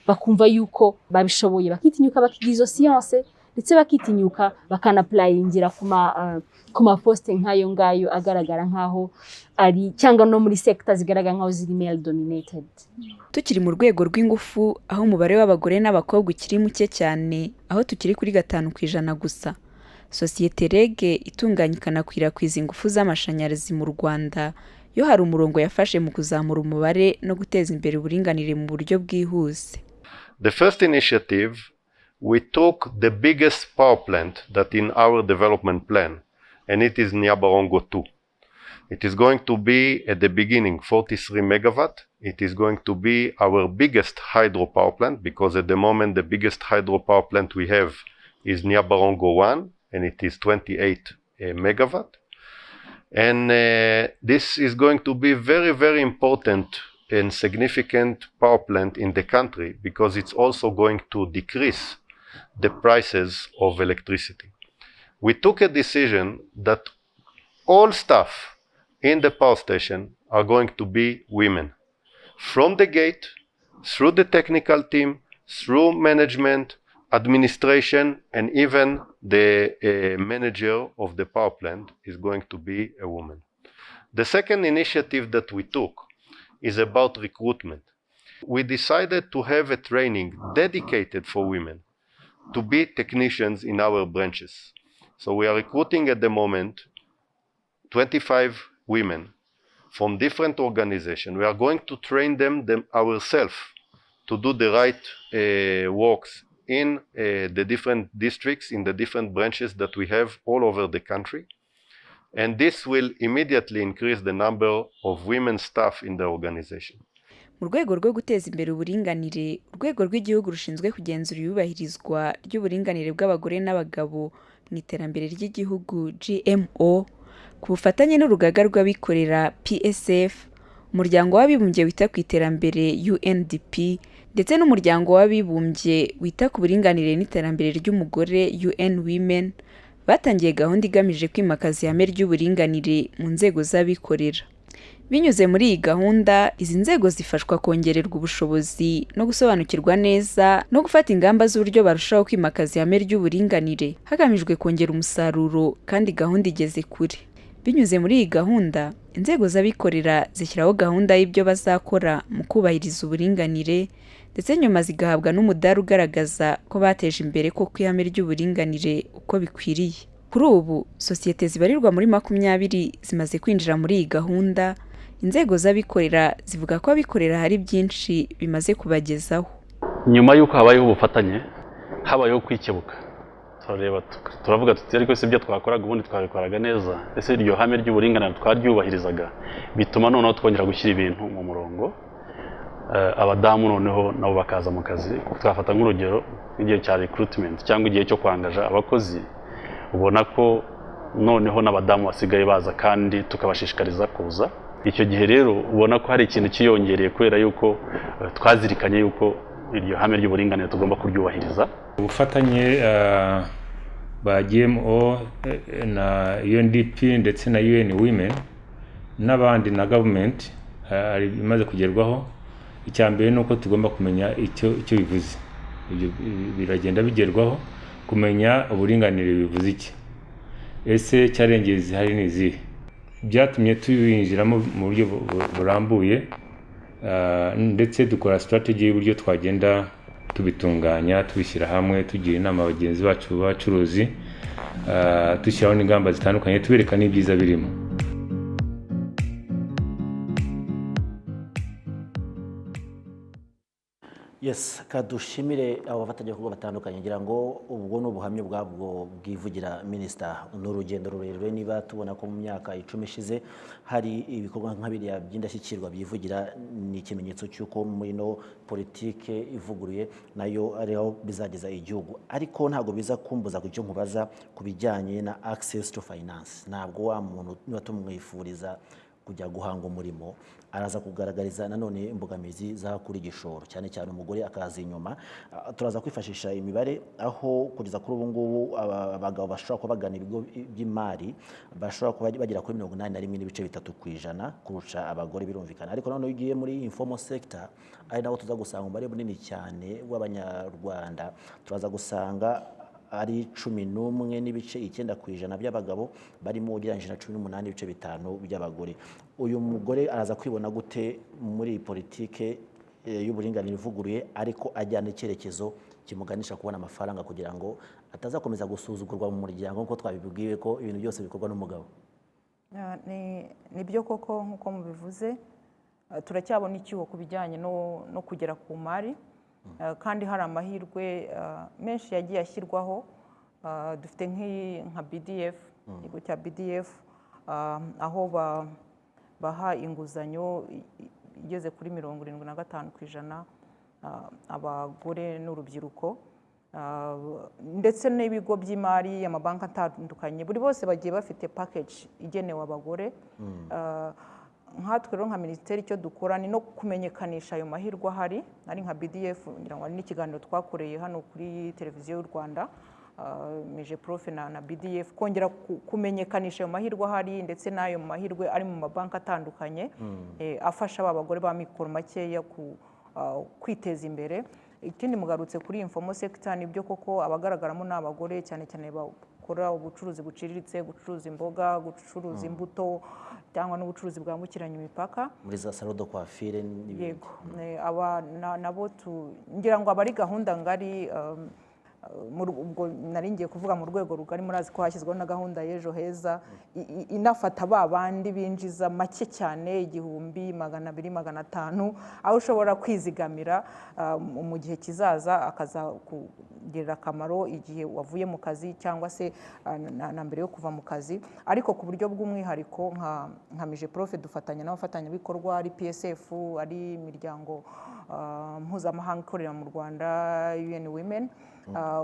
bakumva yuko babishoboye bakitinyuka bakiga izo science ndetse bakitinyuka bakanaplayingira ku ma poste nk'ayo ngayo agaragara nk'aho ari cyangwa no muri sector zigaragara nk'aho ziri male dominated. Tukiri mu rwego rw'ingufu aho umubare w'abagore n'abakobwa ukiri muke cyane aho tukiri kuri 5% gusa. Sosiyete REG itunganya ikanakwirakwiza ingufu z'amashanyarazi mu Rwanda yo hari umurongo yafashe mu kuzamura umubare no guteza imbere uburinganire mu buryo bwihuse. The first initiative, we took the biggest power plant that in our development plan, and it is Nyabarongo 2. It is going to be at the beginning 43 megawatt. It is going to be our biggest hydropower plant because at the moment the biggest hydropower plant we have is Nyabarongo 1 and it is 28 megawatt. And this is going to be very, very important a significant power plant in the country because it's also going to decrease the prices of electricity. We took a decision that all staff in the power station are going to be women. From the gate, through the technical team, through management, administration, and even the manager of the power plant is going to be a woman. The second initiative that we took is about recruitment. We decided to have a training dedicated for women to be technicians in our branches. So we are recruiting at the moment 25 women from different organizations. We are going to train them ourselves to do the right works in the different districts, in the different branches that we have all over the country. And this will immediately increase the number of women staff in the organization. Mu rwego rwo guteza imbere uburinganire, urwego rw'igihugu rushinzwe kugenzura iyubahirizwa ry'uburinganire bw'abagore n'abagabo mu iterambere ry'igihugu GMO, ku bufatanye n'urugaga rw'abikorera PSF, umuryango w'abibumbye wita ku iterambere UNDP, ndetse n'umuryango w'abibumbye wita ku buringanire n'iterambere ry'umugore UN Women, batangiye gahunda igamije kwimakaza ihame ry'uburinganire mu nzego z'abikorera. Binyuze muri iyi gahunda, izi nzego zifashwa kongererwa ubushobozi no gusobanukirwa neza no gufata ingamba z'uburyo barushaho kwimakaza ihame ry'uburinganire hagamijwe kongera umusaruro kandi gahunda igeze kure. Binyuze muri iyi gahunda, inzego z'abikorera zishyiraho gahunda y'ibyo bazakora mu kubahiriza uburinganire, ndetse nyuma zigahabwa n'umudari ugaragaza ko bateje imbere koko ihame ry'uburinganire uko bikwiriye. Kuri ubu, sosiyete zibarirwa muri 20 zimaze kwinjira muri iyi gahunda. Inzego z'abikorera zivuga ko abikorera hari byinshi bimaze kubagezaho. Nyuma y'uko habayeho ubufatanye, habayeho kwikebuka. Turavuga tuti ariko se ibyo twakoraga ubundi twabikoraga neza, ese iryo hame ry'uburinganire twaryubahirizaga, bituma noneho twongera gushyira ibintu mu murongo. Abadamu noneho nabo bakaza mu kazi. Twafata nk'urugero igihe cya recruitment cyangwa igihe cyo kwangaja abakozi, ubona ko noneho n'abadamu basigaye baza kandi tukabashishikariza kuza. Icyo gihe rero ubona ko hari ikintu kiyongereye kubera yuko twazirikanye yuko iryo hame ry'uburinganire tugomba kuryubahiriza. Ubufatanye ba GMO na UNDP ndetse na UN Women n'abandi na government ari bimaze kugerwaho. Icyambere nuko tugomba kumenya icyo bivuze. Ibyo biragenda bigerwaho, kumenya uburinganire bivuze iki. Ese challenges hari nizihe? Byatumye tubinjiramo mu buryo burambuye, ndetse dukora strategy y'uburyo twagenda tubitunganya, tubishyira hamwe, tugira inama bagenzi bacu b'abacuruzi, dushyiraho n'ingamba zitandukanye, tubereka n'ibyiza birimo. Yes, kadushimire abafatanyabikorwa batandukanye, ngira ngo ubwo n'ubuhamya bwabwo bwivugira Minister. N'urugendo rurerure, niba tubona ko mu myaka 10 ishize hari ibikorwa nk'abiriya by'indashyikirwa byivugira, ni ikimenyetso cy'uko muri no politike ivuguruye nayo ariho bizageza igihugu. Ariko ntago biza kumbuza ku cyo nkubaza kubijyanye na access to finance. Ntabwo wa muntu niba tumwifuriza kujya guhanga umurimo, araza kugaragariza nanone imbogamizi za kuri gishoro, cyane cyane umugore akaza inyuma. Turaza kwifashisha imibare aho kugeza kuri ubu ngubu abagabo bashobora kuba bagana ibigo by'imari bashobora kuba bagira kuri 81.3% kurusha abagore, birumvikana. Ariko nanone ugiye muri informal sector, ari naho tuza gusanga umubare munini cyane w'abanyarwanda, turaza gusanga ari 11.9% by'abagabo barimo ugereranyije na 18.5% by'abagore. Uyu mugore araza kwibona gute muri politike y'uburinganire ivuguruye, ariko ajyana icyerekezo kimuganisha kubona amafaranga kugira ngo atazakomeza gusuzugurwa mu muryango nko twabibwiwe ko ibintu byose bikorwa n'umugabo? Ni byo koko nkuko mubivuze, turacyabona icyuho kubijyanye no kugera ku mari, kandi hari amahirwe menshi yagiye ashyirwaho. Dufite nka BDF, ikigo cya BDF, aho baha inguzanyo igeze kuri 75% abagore n'urubyiruko, ndetse n'ibigo by'imari, amabanki atandukanye, buri bose bagiye bafite package igenewe abagore. nkatwe rero nka minisiteri icyo dukora ni no kumenyekanisha ayo mahirwe ahari ari nka BDF ngira ngo ari n'ikiganiro twakoreye hano kuri televiziyo y'u Rwanda mije Prof na BDF kongera kumenyekanisha ayo mahirwe ahari ndetse n'ayo mahirwe ari mu mabanki atandukanye afasha abagore ba mikoro makeya kwiteza imbere. Ikindi mugarutse kuri informal sector nibyo koko abagaragaramo n'abagore cyane cyane bakora ubucuruzi buciriritse, gucuruza imboga, gucuruza imbuto cyangwa n'ubucuruzi bwambukiranya imipaka muri za salon de coiffure n'ibindi. Yego aba nabo ngira ngo abari gahunda ngari ubwo nari ngiye kuvuga mu rwego rugari murazi ko hashyizweho na gahunda y'ejo heza inafata bandi binjiza make cyane 1,200, 200, 500 aho ushobora kwizigamira mu gihe kizaza akazakugirira akamaro igihe wavuye mu kazi cyangwa se na mbere yo kuva mu kazi. Ariko ku buryo bw'umwihariko nka mije Prof dufatanya n'abafatanyabikorwa ari PSF ari imiryango mpuzamahanga ikorera mu Rwanda UN Women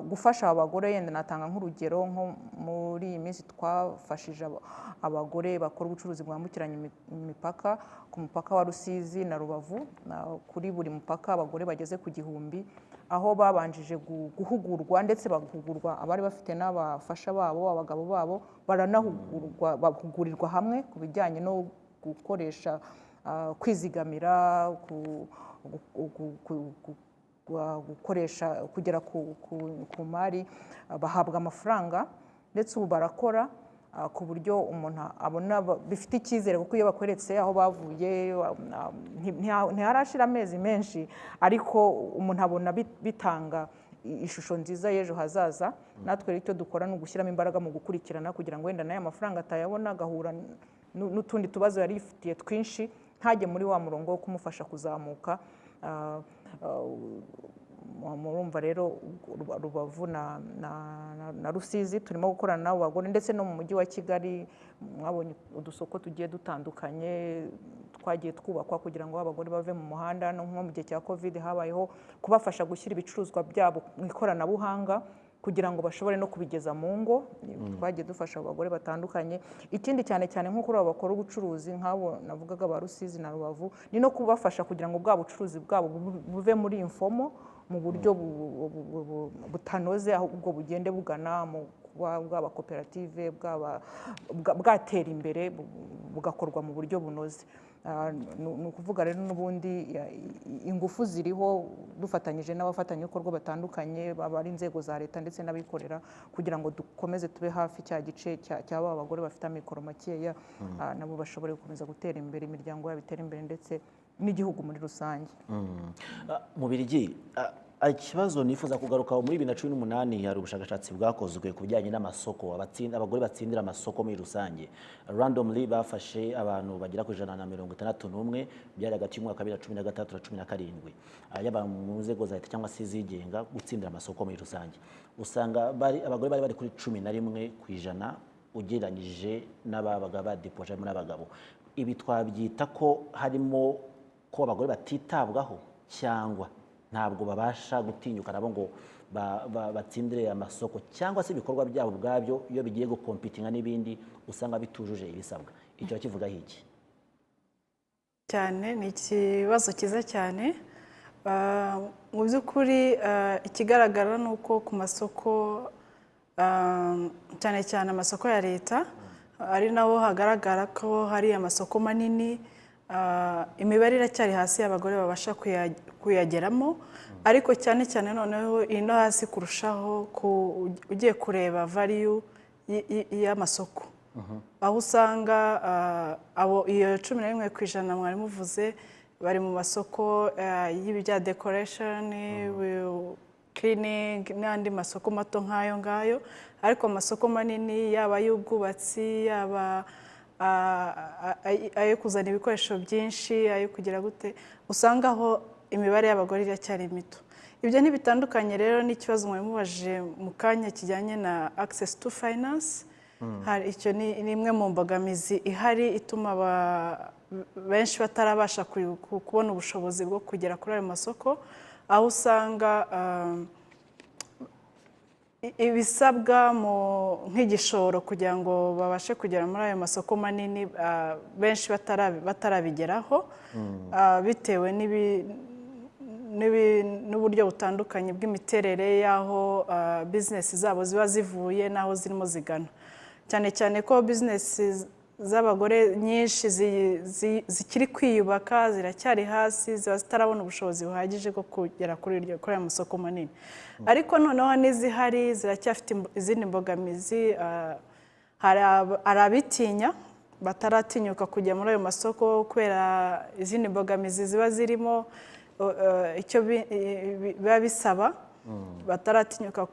gufasha abagore. Yenda natanga nk'urugero nko muri iyi minsi twafashije abagore bakora ubucuruzi bwambukiranya imipaka ku mupaka wa Rusizi na Rubavu kuri buri mupaka abagore bageze ku 1,000 aho babanjije guhugurwa ndetse bagahugurwa abari bafite n'abafasha babo abagabo babo bahugurirwa hamwe ku bijyanye no gukoresha kwizigamira gukoresha kugera ku mari bahabwa amafaranga ndetse ubu barakora ku buryo umuntu abona bifite icyizere kuko iyo bakweretse aho bavuye ntiharashira amezi menshi ariko umuntu abona bitanga ishusho nziza y'ejo hazaza. Natwe icyo dukora ni ugushyiramo imbaraga mu gukurikirana kugira ngo wenda n'aya mafaranga atayabona agahura n'utundi tubazo yari yifitiye twinshi ntajye muri wa murongo wo kumufasha kuzamuka. Murumva rero Rubavu na Rusizi turimo gukorana nabo bagore ndetse no mu mujyi wa Kigali mwabonye udusoko tugiye dutandukanye twagiye twubakwa kugira ngo abagore bave mu muhanda. No mu gihe cya Covid habayeho kubafasha gushyira ibicuruzwa byabo mu ikoranabuhanga kugira ngo bashobore no kubigeza mu ngo. Twagiye dufasha abagore batandukanye. Ikindi cyane cyane nko kuri abakora ubucuruzi nk'abo navugaga ba Rusizi na Rubavu ni no kubafasha kugira ngo bwa bucuruzi bwabo buve muri informo mu buryo butanoze ahubwo bugende bugana mu bwaba koperative bwatera imbere bugakorwa mu buryo bunoze. Ni ukuvuga rero n'ubundi ingufu ziriho dufatanyije n'abafatanyabikorwa batandukanye baba ari inzego za leta ndetse n'abikorera kugira ngo dukomeze tube hafi cya gice cy'aba bagore bafite amikoro makeya nabo bashobore gukomeza gutera imbere, imiryango yabo itera imbere ndetse n'igihugu muri rusange. Mubirigi ikibazo nifuza kugarukaho muri 2018 hari ubushakashatsi bwakozwe ku bijyanye n'amasoko abagore batsindira amasoko muri rusange randomly bafashe abantu bagira ku 161 byari hagati y'umwaka 2013 na 2017 yaba mu nzego za leta cyangwa se zigenga gutsindira amasoko muri rusange usanga abagore bari kuri 11% ugereranyije n'ababaga badepoje muri abagabo. Ibi twabyita ko harimo ko abagore batitabwaho cyangwa ntabwo babasha gutinyuka nabo ngo batsindire amasoko cyangwa se ibikorwa byabo bwabyo iyo bigiye gukompitinga n'ibindi usanga bitujuje ibisabwa. Icyo kivuga iki cyane? Ni ikibazo cyiza cyane. Mu by'ukuri ikigaragara ni uko ku masoko cyane cyane amasoko ya leta ari naho hagaragara ko hari amasoko manini imibare iracyari hasi y'abagore babasha kuyageramo ariko cyane cyane noneho ino hasi kurushaho ugiye kureba value y'amasoko aho usanga abo iyo 11% mwari muvuze bari mu masoko y'ibya decoration cleaning n'andi masoko mato nk'ayo ngayo ariko amasoko manini yaba y'ubwubatsi yaba ayo kuzana ibikoresho byinshi ayo kugira gute usanga aho imibare y'abagore iracyari mito. Ibyo ntibitandukanye rero n'ikibazo mwari mubajije mu kanya kijyanye na access to finance. Hari icyo ni imwe mu mbogamizi ihari ituma benshi batarabasha kubona ubushobozi bwo kugera kuri ayo masoko aho usanga ibisabwa nk'igishoro kugira ngo babashe kugera muri ayo masoko manini benshi batarabigeraho bitewe n'uburyo butandukanye bw'imiterere y'aho bizinesi zabo ziba zivuye n'aho zirimo zigana, cyane cyane ko bizinesi z'abagore nyinshi zikiri kwiyubaka, ziracyari hasi, ziba zitarabona ubushobozi buhagije bwo kugera kuri ayo masoko manini. Ariko noneho n'izihari ziracyafite izindi mbogamizi. Hari abitinya bataratinyuka kujya muri ayo masoko kubera izindi mbogamizi ziba zirimo, icyo biba bisaba, bataratinyuka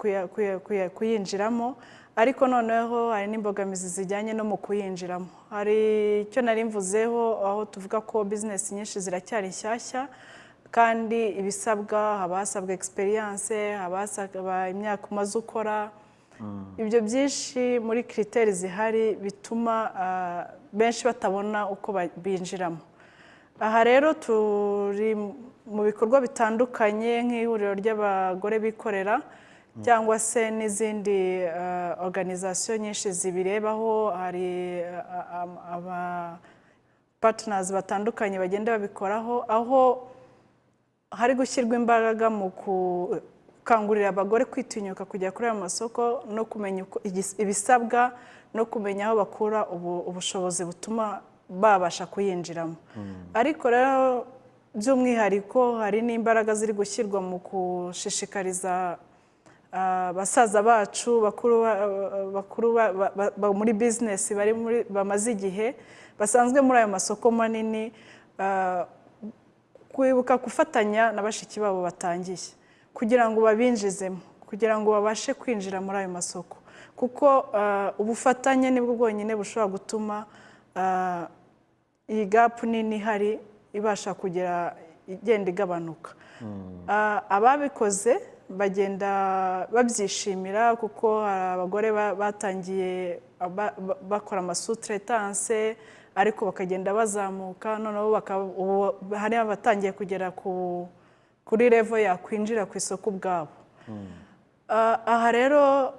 kuyinjiramo. Ariko noneho hari n'imbogamizi zijyanye no mu kuyinjiramo. Hari icyo nari mvuzeho, aho tuvuga ko bizinesi nyinshi ziracyari nshyashya, kandi ibisabwa haba hasabwa experience, haba hasabwa imyaka umaze ukora. Ibyo byinshi muri kiriteri zihari bituma benshi batabona uko binjiramo. Aha rero turi mu bikorwa bitandukanye nk'ihuriro ry'abagore bikorera cyangwa se n'izindi organization nyinshi zibirebaho. Hari aba partners batandukanye bagenda babikoraho, aho hari gushyirwa imbaraga mu gukangurira abagore kwitinyuka kujya kuri ayo masoko no kumenya ibisabwa no kumenya aho bakura ubushobozi butuma babasha kuyinjiramo. Ariko rero by'umwihariko hari n'imbaraga ziri gushyirwa mu gushishikariza basaza bacu bakuru muri bizinesi bamaze igihe basanzwe muri ayo masoko manini, kwibuka gufatanya na bashiki babo batangiye kugira ngo babinjizemo, kugira ngo babashe kwinjira muri ayo masoko, kuko ubufatanye nibwo bwonyine bushobora gutuma iyi gapu nini ihari ibasha kugera igenda igabanuka. Ababikoze bagenda babyishimira, kuko hari abagore batangiye bakora amasutretanse ariko bakagenda bazamuka, noneho hari abatangiye kugera kuri level yakwinjira ku isoko ubwabo. Aha rero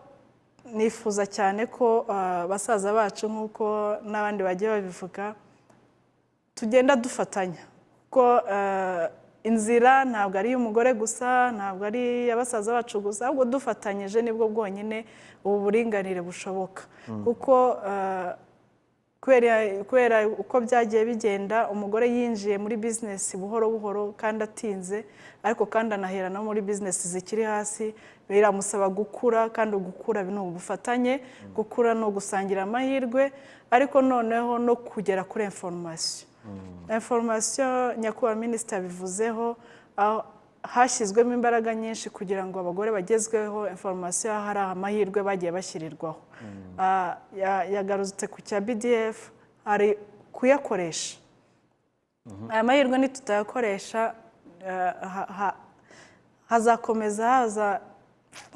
nifuza cyane ko basaza bacu nk'uko n'abandi bagiye babivuga tugenda dufatanya, ko inzira ntabwo ari iy'umugore gusa, ntabwo ari iy'abasaza bacu gusa, ahubwo dufatanyije nibwo bwonyine ubu buringanire bushoboka. Kuko kubera uko byagiye bigenda, umugore yinjiye muri bizinesi buhoro buhoro kandi atinze, ariko kandi anahera no muri bizinesi zikiri hasi, biramusaba gukura, kandi gukura ni ubufatanye, gukura no gusangira amahirwe, ariko noneho no kugera kuri information. Information nyakubahwa minisitiri abivuzeho, hashyizwemo imbaraga nyinshi kugira ngo abagore bagezweho information, hari amahirwe bagiye bashyirirwaho. Yagarutse ku cya BDF, hari kuyakoresha. Aya mahirwe nitutayakoresha hazakomeza haza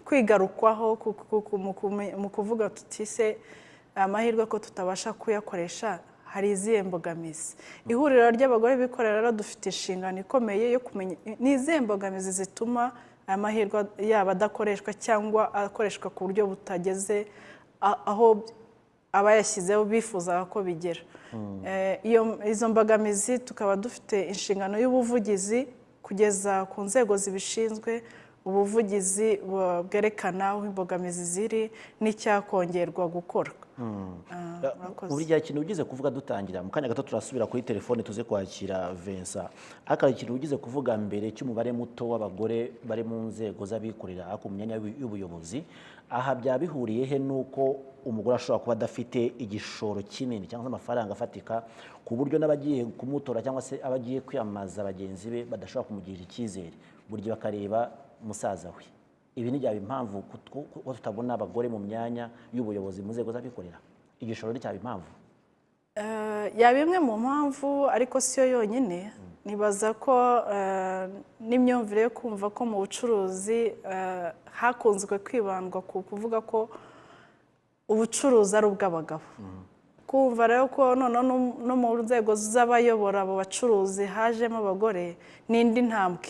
kwigarukwaho mu kuvuga tuti se amahirwe ko tutabasha kuyakoresha hari izihe mbogamizi. Ihuriro ry'abagore bikorera rero dufite inshingano ikomeye yo kumenya n'izihe mbogamizi zituma aya mahirwe yaba adakoreshwa cyangwa akoreshwa ku buryo butageze aho abayashyizeho bifuzaga ko bigera. Izo mbogamizi tukaba dufite inshingano y'ubuvugizi kugeza ku nzego zibishinzwe, ubuvugizi bwerekana aho imbogamizi ziri n'icyakongerwa gukorwa. Buri gihe ikintu ugize kuvuga dutangira, mu kanya gato turasubira kuri telefone tuze kwakira Vincent. Aka ikintu ugize kuvuga mbere cy'umubare muto w'abagore bari mu nzego z'abikorera ku myanya y'ubuyobozi, aha byabihuriye he nuko umugore ashobora kuba adafite igishoro kinini cyangwa amafaranga afatika ku buryo n'abagiye kumutora cyangwa se abagiye kwiyamamaza bagenzi be badashobora kumugirira icyizere, buryo bakareba musaza we. Ibi ni byaba impamvu ko tutabona abagore mu myanya y'ubuyobozi mu nzego z'abikorera? Igishoro ni cyaba impamvu? Yaba imwe mu mpamvu, ariko siyo yonyine. Nibaza ko n'imyumvire yo kumva ko mu bucuruzi hakunzwe kwibandwa ku kuvuga ko ubucuruzi ari ubw'abagabo. Kumva rero ko no mu nzego z'abayobora abo bacuruzi hajemo abagore n'indi ntambwe.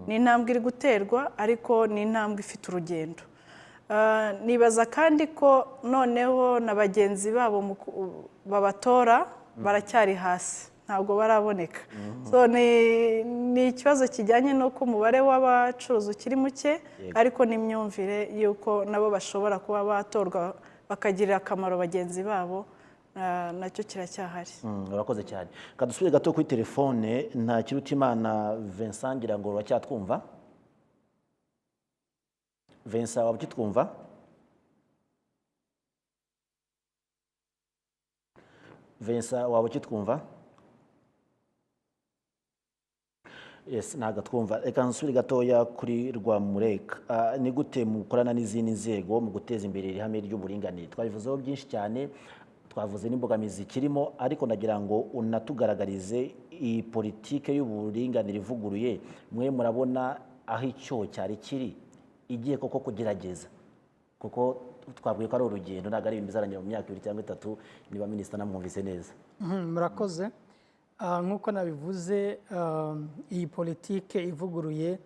Ni intambwe iri guterwa, ariko ni intambwe ifite urugendo. nibaza kandi ko noneho na bagenzi babo babatora baracyari hasi ntabwo baraboneka so ni ikibazo kijyanye n'uko umubare w'abacuruzi ukiri muke ariko n'imyumvire y'uko nabo bashobora kuba batorwa bakagirira akamaro bagenzi babo nacyo kiracyahari. Urakoze cyane. Kadusubire gato kuri telefone NTAKIRUTIMANA Vincent ngira ngo uracyatwumva. Vincent waba ukitwumva? Vincent waba ukitwumva? Yes, ntago twumva. Reka nsubire gatoya kuri RWAMREC. Ni gute mukorana n'izindi nzego mu guteza imbere ihame ry'uburinganire? Twabivuzeho byinshi cyane, twavuze n'imbogamizi kirimo, ariko nagira ngo unatugaragarize iyi politike y'uburinganire ivuguruye mwe murabona aho icyo cyari kiri igiye koko kugerageza, kuko twabwiye ko ari urugendo ntabwo ari ibintu bizarangira mu myaka 2 cyangwa 3 niba minisita namwumvise neza. Murakoze. Nk'uko nabivuze iyi politike ivuguruye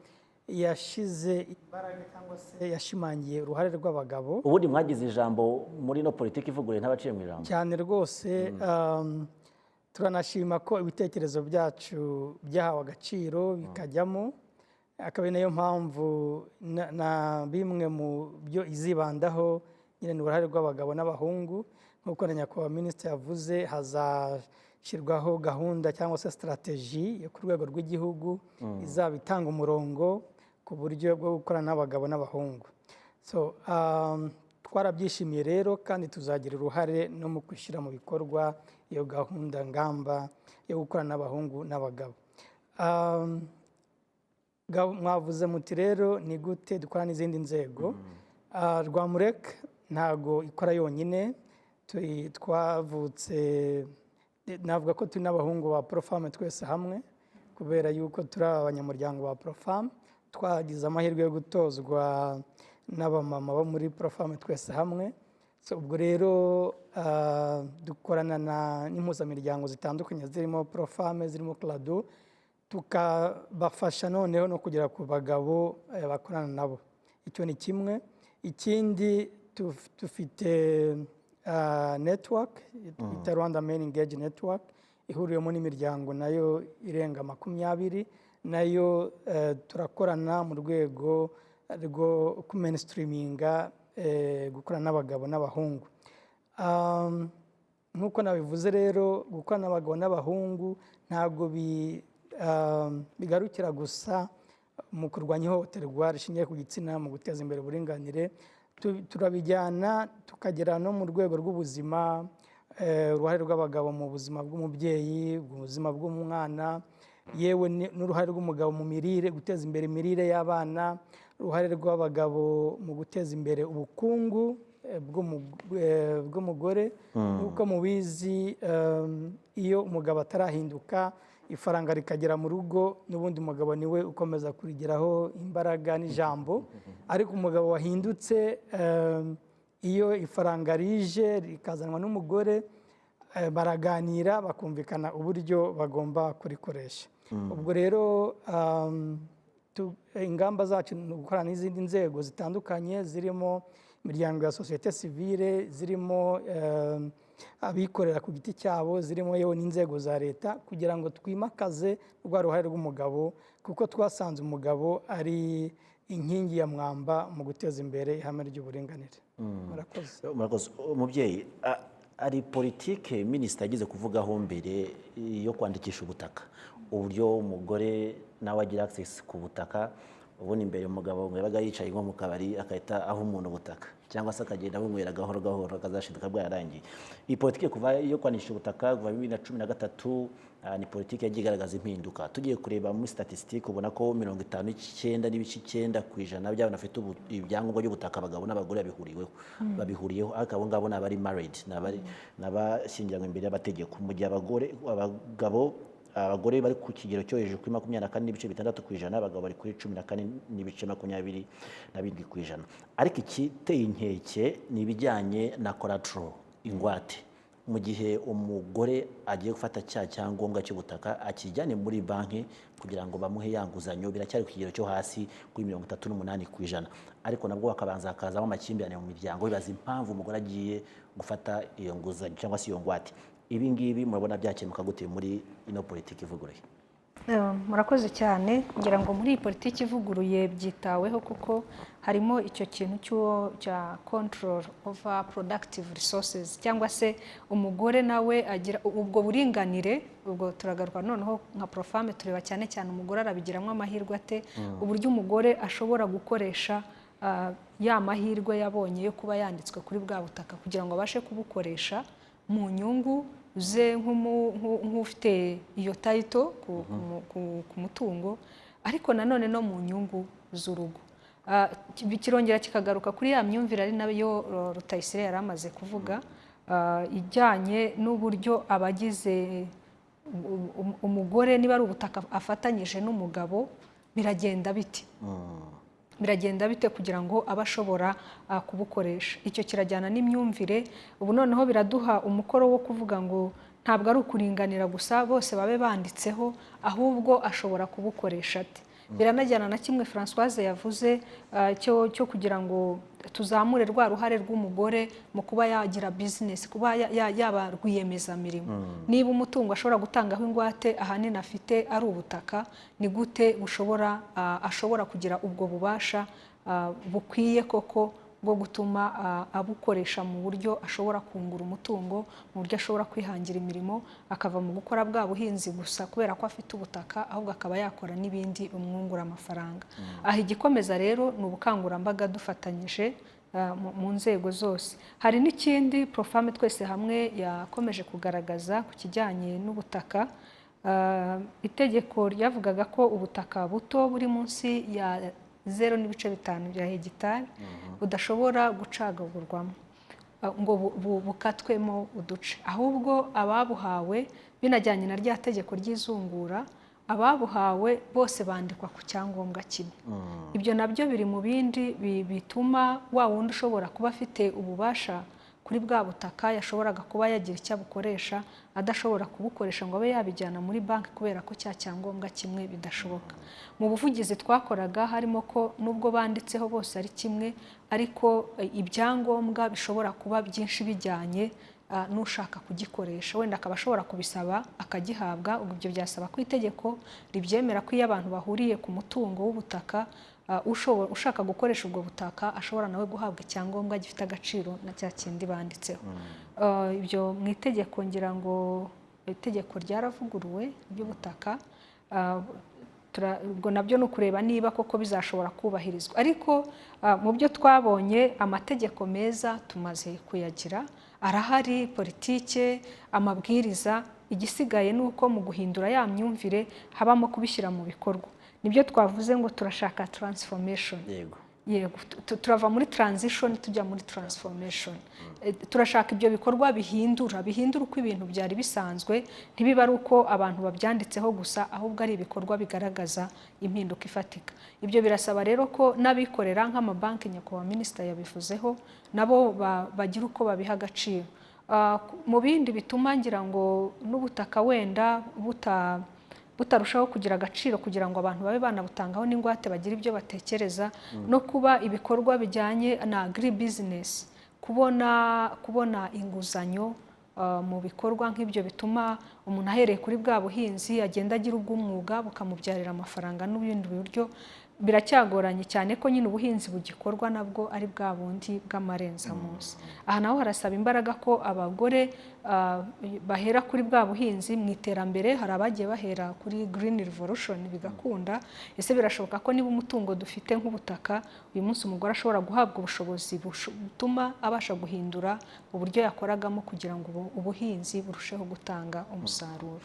yashize imbaraga cyangwa se yashimangiye uruhare rw'abagabo. Ubundi mwagize ijambo muri no politike ivuguruye ntabaciye mu ijambo cyane rwose. Turanashima ko ibitekerezo byacu byahawe agaciro bikajyamo, akaba nayo mpamvu na bimwe mu byo izibandaho nyine uruhare rw'abagabo n'abahungu. Nk'uko na nyakubahwa minisitiri yavuze, hazashyirwaho gahunda cyangwa se strategy yo ku rwego rw'igihugu izaba itanga umurongo ku buryo bwo gukorana n'abagabo n'abahungu. So twarabyishimiye rero kandi tuzagira uruhare no mu kwishyira mu bikorwa iyo gahunda ngamba yo gukorana n'abahungu n'abagabo. Mwavuze muti rero ni gute dukora n'izindi nzego. RWAMREC ntago ikora yonyine, twavutse navuga ko turi n'abahungu ba Profame twese hamwe, kubera yuko turi abanyamuryango ba Profame. Twagize amahirwe yo gutozwa n'abamama bo muri Profame twese hamwe. So ubwo rero dukorana n'impuzamiryango zitandukanye zirimo Profame, zirimo Clado, tukabafasha noneho no kugera ku bagabo bakorana nabo. Icyo ni kimwe. Ikindi dufite network bita Rwanda Men Engage Network ihuriyemo n'imiryango nayo irenga 20, nayo turakorana mu rwego rwo ku mainstreaminga gukorana n'abagabo n'abahungu. Nk'uko nabivuze rero, gukorana n'abagabo n'abahungu ntabwo bigarukira gusa mu kurwanya ihohoterwa rishingiye ku gitsina, mu guteza imbere uburinganire. Turabijyana tukagera no mu rwego rw'ubuzima, uruhare rw'abagabo mu buzima bw'umubyeyi, ubuzima bw'umwana, yewe n'uruhare rw'umugabo mu mirire, guteza imbere imirire y'abana, uruhare rw'abagabo mu guteza imbere ubukungu bw'umugore. Nk'uko mubizi, iyo umugabo atarahinduka ifaranga rikagera mu rugo, n'ubundi umugabo niwe ukomeza kurigeraho imbaraga n'ijambo. Ariko umugabo wahindutse, iyo ifaranga rije rikazanwa n'umugore, baraganira bakumvikana uburyo bagomba kurikoresha. Ubwo rero ingamba zacu ni gukorana n'izindi nzego zitandukanye, zirimo imiryango ya sosiyete sivile, zirimo abikorera ku giti cyabo, zirimo yewe n'inzego za leta, kugira ngo twimakaze rwa ruhare rw'umugabo, kuko twasanze umugabo ari inkingi ya mwamba mu guteza imbere ihame ry'uburinganire. Murakoze. Umubyeyi, ari politike minisita yagize kuvugaho mbere yo kwandikisha ubutaka, uburyo umugore nawe agira access ku butaka. Ubundi imbere umugabo yabaga yicaye nko mu kabari akahita aho umuntu ubutaka, cyangwa se akagenda abunywera gahoro gahoro akazashiduka bwararangiye. Iyi politike kuva yo kwandikisha ubutaka kuva 2013 ni politike yagiye igaragaza impinduka. Tugiye kureba muri statistique ubona ko 59.9% by'abantu bafite ibyangombwa by'ubutaka abagabo n'abagore babihuriyeho, ariko abo ngabo nabari married, nabashyingiranywe imbere y'amategeko, mu gihe abagore bari ku kigero cyo hejuru kuri 24.6%, abagabo bari kuri 14.27%. Ariko ikiteye inkeke ni ibijyanye na collateral, ingwate. mu gihe umugore agiye gufata cya cyangombwa cy'ubutaka akijyane muri banki kugira ngo bamuhe yanguzanyo biracyari ku kigero cyo hasi kuri 38%, ariko nabwo bakabanza hakazamo amakimbirane mu miryango bibaza impamvu umugore agiye gufata iyo nguzanyo cyangwa se iyo ngwate. Ibi ngibi murabona byakemuka gute muri ino politiki ivuguruye? Murakoze cyane, ngira ngo muri politiki ivuguruye byitaweho kuko harimo icyo kintu cya control over productive resources, cyangwa se umugore nawe agira ubwo buringanire. Ubwo turagaruka noneho nka Profame tureba cyane cyane umugore arabigiramo amahirwe ate, uburyo umugore ashobora gukoresha ya mahirwe yabonye yo kuba yanditswe kuri bwa butaka kugira ngo abashe kubukoresha mu nyungu ze nk'ufite iyo title ku mutungo, ariko nanone no mu nyungu z'urugo. Kirongera kikagaruka kuri ya myumvire ari nayo Rutayisire yari amaze kuvuga, ijyanye n'uburyo abagize umugore niba ari ubutaka afatanyije n'umugabo biragenda biti. Biragenda bite kugira ngo abashobora kubukoresha. Icyo kirajyana n'imyumvire. Ubu noneho biraduha umukoro wo kuvuga ngo ntabwo ari ukuringanira gusa bose babe banditseho, ahubwo ashobora kubukoresha ate. Biranajyana na kimwe Françoise yavuze cyo kugira ngo tuzamure rwa ruhare rw'umugore mu kuba yagira business, kuba yaba rwiyemezamirimo. Niba umutungo ashobora gutangaho ingwate ahanini afite ari ubutaka, ni gute ashobora kugira ubwo bubasha bukwiye koko bwo gutuma abukoresha mu buryo ashobora kungura umutungo, mu buryo ashobora kwihangira imirimo, akava mu gukora bwa buhinzi gusa kubera ko afite ubutaka, ahubwo akaba yakora n'ibindi umwungura amafaranga. Aha igikomeza rero ni ubukangurambaga dufatanyije mu nzego zose. Hari n'ikindi Profame twese hamwe yakomeje kugaragaza ku kijyanye n'ubutaka. Itegeko ryavugaga ko ubutaka buto buri munsi ya 0.5 bya hegitari budashobora gucagagurwamo ngo bukatwemo uduce, ahubwo ababuhawe binajyanye na rya tegeko ry'izungura, ababuhawe bose bandikwa ku cyangombwa kimwe. Ibyo nabyo biri mu bindi bituma wa wundi ushobora kuba afite ububasha kuri bwa butaka yashoboraga kuba yagira icyo abukoresha adashobora kubukoresha ngo abe yabijyana muri banki kubera ko cya cyangombwa kimwe bidashoboka. Mu buvugizi twakoraga harimo ko nubwo banditseho bose ari kimwe, ariko ibyangombwa bishobora kuba byinshi bijyanye n'ushaka kugikoresha, wenda akaba ashobora kubisaba akagihabwa. Ubwo ibyo byasaba ko itegeko ribyemera ko iyo abantu bahuriye ku mutungo w'ubutaka, ushaka gukoresha ubwo butaka ashobora nawe guhabwa icyangombwa gifite agaciro na cya kindi banditseho. Ibyo mu itegeko ngira ngo itegeko ryaravuguruwe ry'ubutaka, ubwo nabyo ni ukureba niba koko bizashobora kubahirizwa. Ariko mu byo twabonye amategeko meza tumaze kuyagira, arahari, politike, amabwiriza. Igisigaye ni uko mu guhindura ya myumvire habamo kubishyira mu bikorwa. Nibyo twavuze ngo turashaka transformation. Yego, turava muri transition tujya muri transformation. Turashaka ibyo bikorwa bihindura uko ibintu byari bisanzwe, ntibiba ari uko abantu babyanditseho gusa, ahubwo ari ibikorwa bigaragaza impinduka ifatika. Ibyo birasaba rero ko n'abikorera nk'amabanki, nyakubahwa minisita yabivuzeho, nabo bagira uko babiha agaciro. Mu bindi bituma ngira ngo n'ubutaka wenda butarushaho kugira agaciro kugira ngo abantu babe banabutangaho n'ingwate bagira ibyo batekereza, no kuba ibikorwa bijyanye na agri business, kubona inguzanyo mu bikorwa nk'ibyo bituma umuntu ahereye kuri bwa buhinzi agenda agira ubw'umwuga bukamubyarira amafaranga n'ibindi buryo. Biracyagoranye cyane ko nyine ubuhinzi bugikorwa nabwo ari bwa bundi bw'amarenzamunsi. Aha naho harasaba imbaraga ko abagore bahera kuri bwa buhinzi mu iterambere. Hari abagiye bahera kuri green revolution bigakunda. Ese birashoboka ko niba umutungo dufite nk'ubutaka, uyu munsi umugore ashobora guhabwa ubushobozi butuma abasha guhindura uburyo yakoragamo kugira ngo ubuhinzi burusheho gutanga umusaruro.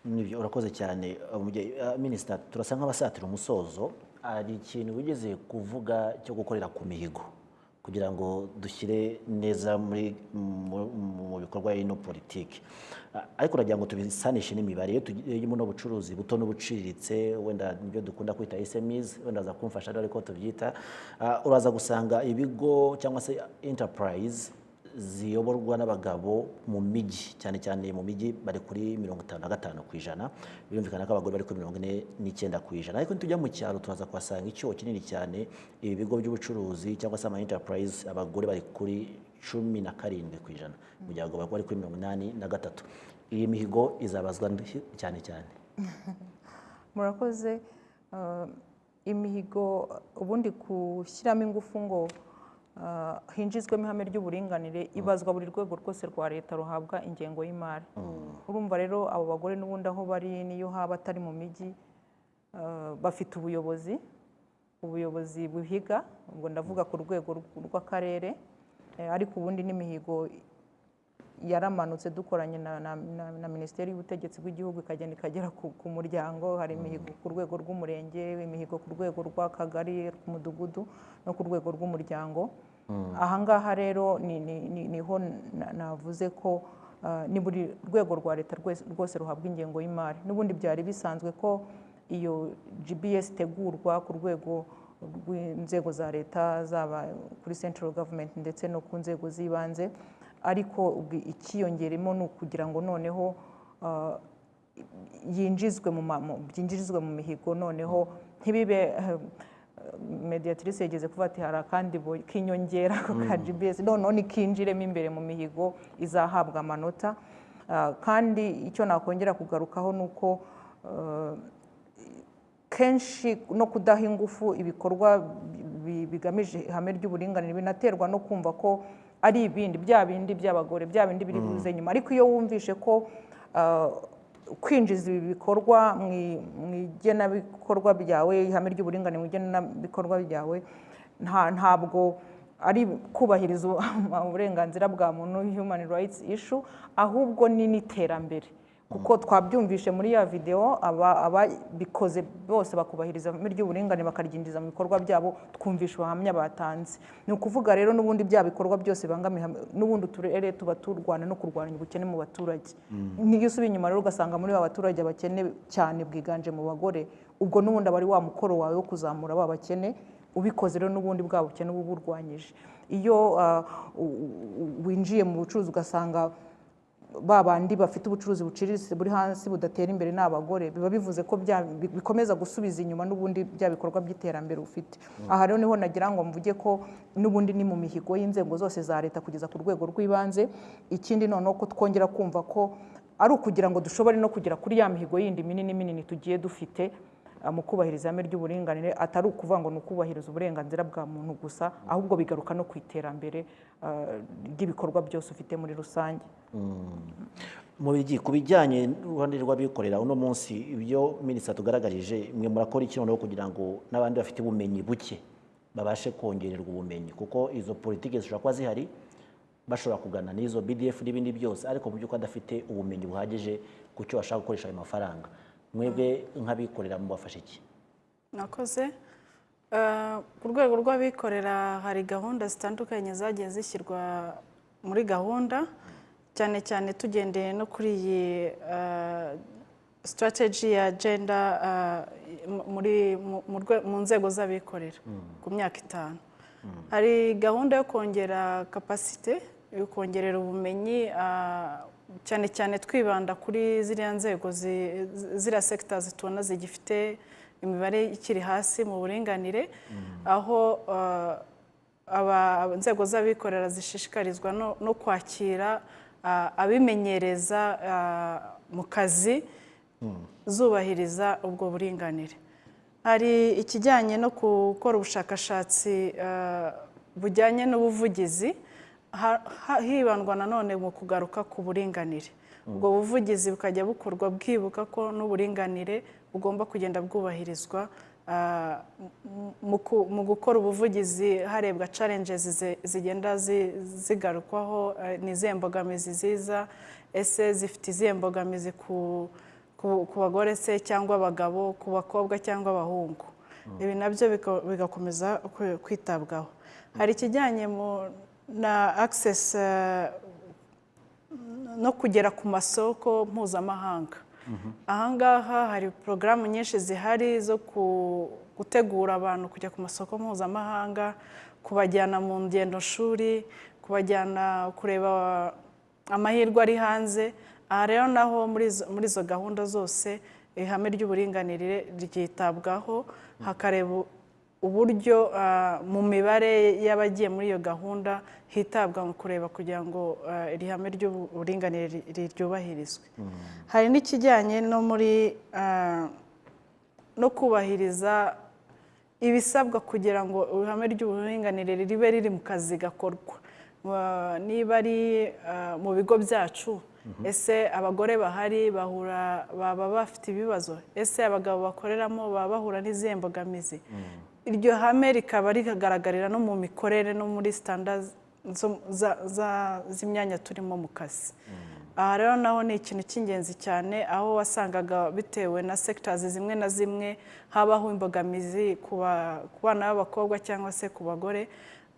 Nibyo, urakoze cyane minisita. Turasa nk'abasatira umusozo. Ari ikintu wigeze kuvuga cyo gukorera ku mihigo kugira ngo dushyire neza mu bikorwa y'ino politiki, ariko uragira ngo tubisanishe n'imibare. Iyo tugiyemo n'ubucuruzi buto n'ubuciriritse, wenda nibyo dukunda kwita SMEs, wenda za kumfasha ariko tubyita, uraza gusanga ibigo cyangwa se enterprise ziyoborwa n'abagabo mu mijyi cyane cyane mu mijyi bari kuri 55%, birumvikana ko abagore bari kuri 49%, ariko tujya mu cyaro turaza kwasanga icyo kinini cyane ibi bigo by'ubucuruzi cyangwa se ama enterprise abagore bari kuri 17%, mu gihe abagabo bari kuri 83%. Iyi mihigo izabazwa cyane cyane. Murakoze. Imihigo ubundi kushyiramo ingufu ngo hinjizwemo ihame ry'uburinganire ibazwa buri rwego rwose rwa leta ruhabwa ingengo y'imari. Urumva rero abo bagore n'ubundi aho bari niyo haba atari mu mijyi bafite ubuyobozi buhiga, ubwo ndavuga ku rwego rw'akarere, ariko ubundi n'imihigo yaramanutse dukoranye na Minisiteri y'Ubutegetsi bw'Igihugu ikagenda ikagera ku muryango. Hari imihigo ku rwego rw'umurenge, imihigo ku rwego rw'akagari, ku mudugudu no ku rwego rw'umuryango. Ahangaha rero niho navuze ko ni buri rwego rwa leta rwose ruhabwa ingengo y'imari. N'ubundi byari bisanzwe ko iyo GBS itegurwa ku rwego rw'inzego za leta, zaba kuri central government ndetse no ku nzego z'ibanze, ariko ikiyongeremo ni ukugira ngo noneho byinjizwe mu mihigo, noneho ntibibe Mediatrice yageze kuvuga ati hari akandi k'inyongera ka GBS, noneho nikinjiremo imbere mu mihigo izahabwa amanota. Kandi icyo nakongera kugarukaho ni uko kenshi no kudaha ingufu ibikorwa bigamije ihame ry'uburinganire binaterwa no kumva ko ari bya bindi by'abagore, bya bindi biri buze nyuma. Ariko iyo wumvishe ko kwinjiza ibi bikorwa mu igenabikorwa byawe, ihame ry'uburinganire mu igenabikorwa byawe, ntabwo ari kubahiriza uburenganzira bwa muntu, human rights issue, ahubwo ni n'iterambere. Kuko twabyumvishe muri ya video, ababikoze bose bakubahiriza ihame ry'uburinganire bakaryinjiza mu bikorwa byabo, twumvisha ubuhamya batanze. Ni ukuvuga rero n'ubundi bya bikorwa byose bangamiye n'ubundi uturere tuba turwana no kurwanya ubukene mu baturage. Niyo usubiye inyuma rero ugasanga muri ba baturage abakene cyane bwiganje mu bagore, ubwo n'ubundi aba ari wa mukoro wawe wo kuzamura ba bakene, ubikoze rero n'ubundi bwa bukene uba uburwanyije. Iyo winjiye mu bucuruzi ugasanga ba bandi bafite ubucuruzi buciriritse buri hasi budatera imbere n'abagore, biba bivuze ko bikomeza gusubiza inyuma n'ubundi bya bikorwa by'iterambere ufite. Aha rero niho nagira ngo mvuge ko n'ubundi ni mu mihigo y'inzego zose za leta kugeza ku rwego rw'ibanze. Ikindi noneho ko twongera kumva ko ari ukugira ngo dushobore no kugera kuri ya mihigo yindi minini tugiye dufite mu kubahiriza ihame ry'uburinganire, atari ukuvuga ngo ni ukubahiriza uburenganzira bwa muntu gusa, ahubwo bigaruka no ku iterambere ry'ibikorwa byose ufite muri rusange. Ku bijyanye n'uruhande rw'abikorera uno munsi, ibyo minisitiri tugaragarije, mwe murakora iki noneho kugira ngo n'abandi bafite ubumenyi buke babashe kongererwa ubumenyi? Kuko izo politiki zishobora kuba zihari, bashobora kugana n'izo BDF n'ibindi byose, ariko mu by'uko adafite ubumenyi buhagije ku cyo bashaka gukoresha ayo mafaranga, mwebwe nk'abikorera mubafashe iki? Nakoze. Ku rwego rw'abikorera hari gahunda zitandukanye zagiye zishyirwa muri gahunda, cyane cyane tugendeye no kuri iyi strategy ya gender mu nzego z'abikorera ku myaka 5. Hari gahunda yo kongera capacity, yo kongerera ubumenyi, cyane cyane twibanda kuri ziriya nzego, ziriya sectors tubona zigifite imibare ikiri hasi mu buringanire, aho inzego z'abikorera zishishikarizwa no kwakira abimenyereza mu kazi zubahiriza ubwo buringanire. Hari ikijyanye no gukora ubushakashatsi bujyanye n'ubuvugizi, hibandwa nanone mu kugaruka ku buringanire. Ubwo buvugizi bukajya bukorwa bwibuka ko n'uburinganire bugomba kugenda bwubahirizwa. Mu gukora ubuvugizi harebwa challenges zigenda zigarukwaho, n'izihe mbogamizi ziza, ese zifite izihe mbogamizi ku bagore se cyangwa abagabo, ku bakobwa cyangwa abahungu. Ibi nabyo bigakomeza kwitabwaho. Hari ikijyanye na access no kugera ku masoko mpuzamahanga. Ahangaha hari porogaramu nyinshi zihari zo gutegura abantu kujya ku masoko mpuzamahanga, kubajyana mu ngendo shuri, kubajyana kureba amahirwe ari hanze. Aha rero naho muri izo gahunda zose ihame ry'uburinganire ryitabwaho, hakareba uburyo mu mibare y'abagiye muri iyo gahunda hitabwa mu kureba kugira ngo iri hame ry'uburinganire ryubahirizwe. Hari n'ikijyanye no kubahiriza ibisabwa kugira ngo ihame ry'uburinganire ribe riri mu kazi gakorwa. Niba ari mu bigo byacu, ese abagore bahari baba bafite ibibazo, ese abagabo bakoreramo baba bahura n'izihe mbogamizi. Iryo hame rikaba rigaragarira no mu mikorere no muri standards z'imyanya turimo mu kazi. Aha rero naho ni ikintu cy'ingenzi cyane, aho wasangaga bitewe na sectors zimwe na zimwe habaho imbogamizi ku bana b'abakobwa cyangwa se ku bagore.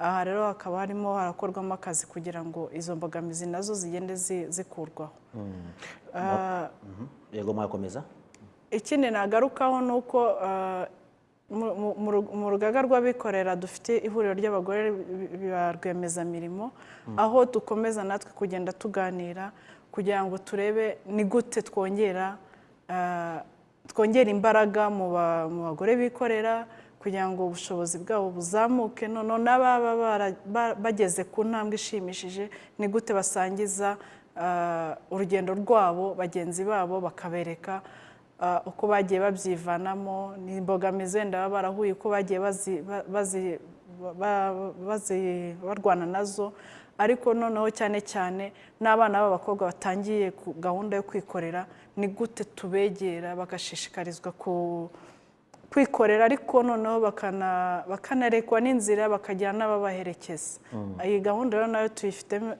Aha rero hakaba harimo harakorwamo akazi kugira ngo izo mbogamizi nazo zigende zikurwaho. Yego, mwakomeza. Ikindi nagarukaho ni uko mu rugaga rw'abikorera dufite ihuriro ry'abagore ba Rwiyemezamirimo, aho dukomeza natwe kugenda tuganira kugira ngo turebe ni gute twongera imbaraga mu bagore bikorera, kugira ngo ubushobozi bwabo buzamuke, none n'ababa bageze ku ntambwe ishimishije ni gute basangiza urugendo rwabo bagenzi babo, bakabereka uko bagiye babyivanamo, ni imbogamizi wenda baba barahuye, uko bagiye barwana nazo. Ariko noneho cyane cyane n'abana b'abakobwa batangiye gahunda yo kwikorera, ni gute tubegera bagashishikarizwa kwikorera, ariko noneho bakanarekwa n'inzira, bakagira n'ababaherekeza. Iyi gahunda rero nayo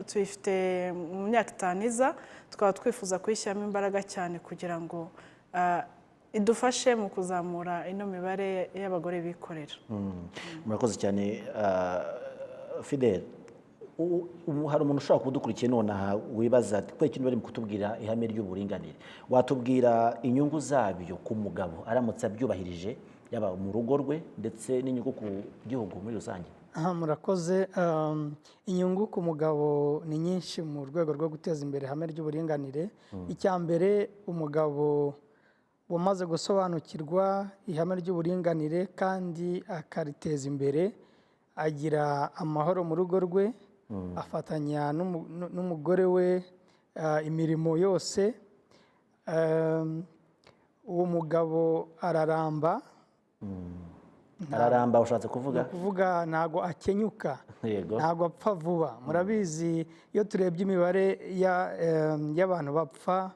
tuyifite mu myaka 5 iza, tukaba twifuza kuyishyiramo imbaraga cyane kugira ngo idufashe mu kuzamura ino mibare y'abagore bikorera. Murakoze cyane. Fidèle, hari umuntu ushobora kudukurikiye nonaha wibaza ati ko ikintu bari mu kutubwira ihame ry'uburinganire, watubwira inyungu zabyo ku mugabo aramutse abyubahirije, yaba mu rugo rwe ndetse n'inyungu ku gihugu muri rusange? Murakoze. Inyungu ku mugabo ni nyinshi mu rwego rwo guteza imbere ihame ry'uburinganire. Icya mbere, umugabo wamaze gusobanukirwa ihame ry'uburinganire kandi akariteza imbere, agira amahoro mu rugo rwe, afatanya n'umugore we imirimo yose. Uwo mugabo araramba. Araramba ushatse kuvuga? Kuvuga ntago akenyuka, ntago apfa vuba. Murabizi iyo turebye imibare y'abantu bapfa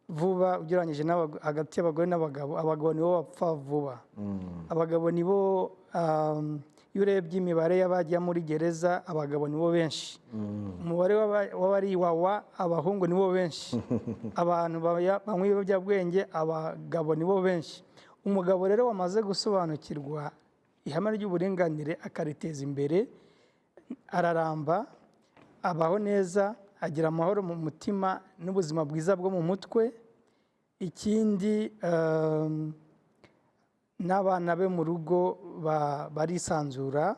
vuba ugereranyije hagati y'abagore n'abagabo, abagabo nibo bapfa vuba. Abagabo nibo, iyo urebye imibare y'abajya muri gereza, abagabo nibo benshi. Umubare w'abariwawa, abahungu nibo benshi. Abantu banywa ibiyobyabwenge, abagabo nibo benshi. Umugabo rero wamaze gusobanukirwa ihame ry'uburinganire akariteza imbere, araramba, abaho neza, agira amahoro mu mutima n'ubuzima bwiza bwo mu mutwe. Ikindi, n'abana be mu rugo barisanzura.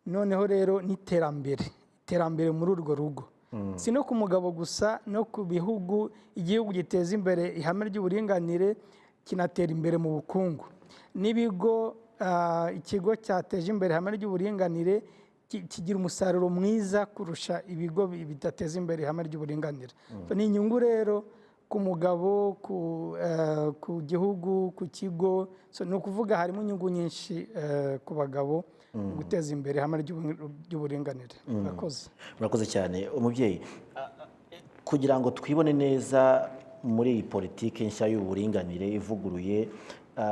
Noneho rero n'iterambere muri urwo rugo, si no ku mugabo gusa, no ku bihugu. Igihugu giteza imbere ihame ry'uburinganire kinatera imbere mu bukungu. N'ibigo, ikigo cyateje imbere ihame ry'uburinganire kigira umusaruro mwiza kurusha ibigo bidateza imbere ihame ry'uburinganire. Ni inyungu rero ku mugabo, ku gihugu, ku kigo. Ni ukuvuga harimo inyungu nyinshi ku bagabo guteza imbere ihame ry'uburinganire. Murakoze cyane. Umubyeyi, kugira ngo twibone neza muri iyi politiki nshya y'uburinganire ivuguruye,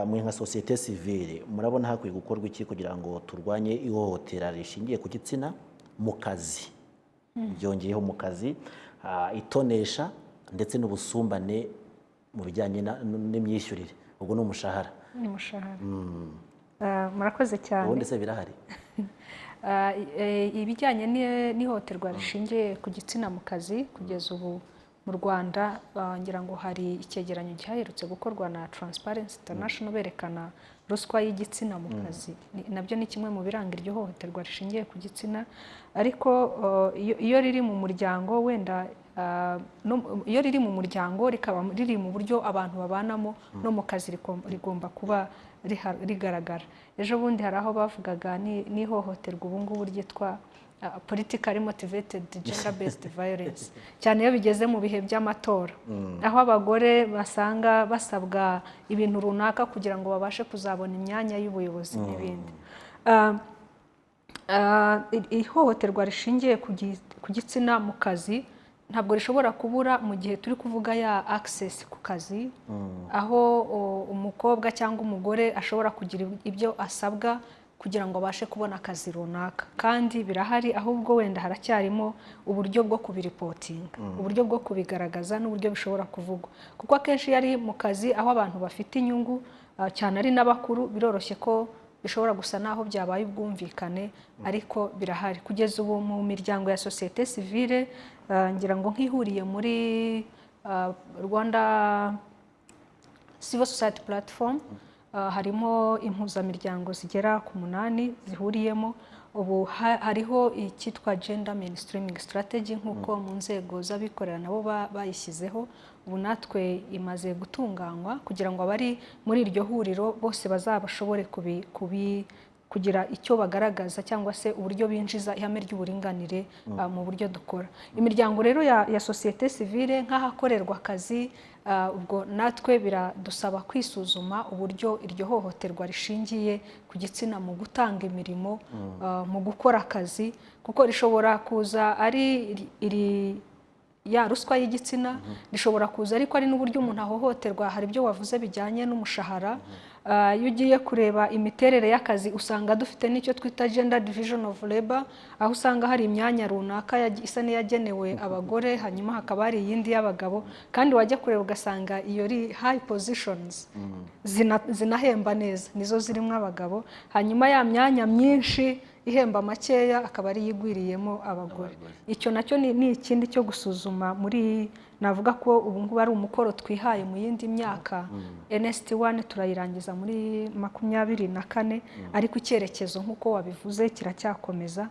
muri nka sosiyete sivile, murabona hakwiye gukorwa iki kugira ngo turwanye ihohotera rishingiye ku gitsina mu kazi, byongeyeho mu kazi, itonesha ndetse n'ubusumbane mu bijyanye n'imyishyurire, ubwo ni umushahara? Murakoze cyane. Ubundi se birahari? Ibijyanye n'ihohoterwa rishingiye ku gitsina mu kazi, kugeza ubu mu Rwanda ngira ngo hari icyegeranyo giherutse gukorwa na Transparency International berekana ruswa y'igitsina mu kazi. Nabyo ni kimwe mu biranga iryo hohoterwa rishingiye ku gitsina, ariko iyo riri mu muryango wenda iyo riri mu muryango rikaba riri mu buryo abantu babanamo no mu kazi rigomba kuba rigaragara. Ejo bundi hari aho bavugaga n'ihohoterwa ubu ngubu ryitwa politically motivated gender based violence, cyane iyo bigeze mu bihe by'amatora, aho abagore basanga basabwa ibintu runaka kugira ngo babashe kuzabona imyanya y'ubuyobozi n'ibindi. Ihohoterwa rishingiye ku gitsina mu kazi ntabwo rishobora kubura mu gihe turi kuvuga ya access ku kazi, aho umukobwa cyangwa umugore ashobora kugira ibyo asabwa kugira ngo abashe kubona akazi runaka, kandi birahari, ahubwo wenda haracyarimo uburyo bwo kubiripotinga, uburyo bwo kubigaragaza n'uburyo bishobora kuvugwa, kuko akenshi yari mu kazi aho abantu bafite inyungu cyane ari n'abakuru, biroroshye ko bishobora gusa naho byabaye ubwumvikane, ariko birahari. Kugeza ubu mu miryango ya societe civile ngira ngo nk'ihuriye muri Rwanda Civil Society Platform, harimo impuzamiryango zigera ku 8 zihuriyemo. Ubu hariho icyitwa gender mainstreaming strategy nk'uko mu nzego z'abikorera nabo bayishyizeho. Ubu natwe imaze gutunganywa kugira ngo abari muri iryo huriro bose bazabashobore kugira icyo bagaragaza cyangwa se uburyo binjiza ihame ry'uburinganire mu buryo dukora. Imiryango rero ya societe civile nk'ahakorerwa akazi, ubwo natwe biradusaba kwisuzuma uburyo iryo hohoterwa rishingiye ku gitsina mu gutanga imirimo, mu gukora akazi, kuko rishobora kuza ari ya ruswa y'igitsina, rishobora kuza ariko ari n'uburyo umuntu ahohoterwa. Hari ibyo wavuze bijyanye n'umushahara. Iyo ugiye kureba imiterere y'akazi usanga dufite n'icyo twita gender division of labor, aho usanga hari imyanya runaka isa n'iyagenewe abagore, hanyuma hakaba hari iyindi y'abagabo, kandi wajya kureba ugasanga iyo high positions zinahemba neza nizo zirimo abagabo, hanyuma ya myanya myinshi ihemba makeya akaba ari yigwiriyemo abagore. Icyo nacyo ni ikindi cyo gusuzuma. Muri navuga ko ubu ngubu ari umukoro twihaye mu yindi myaka. NST1 turayirangiza muri 24, ariko icyerekezo nk'uko wabivuze kiracyakomeza.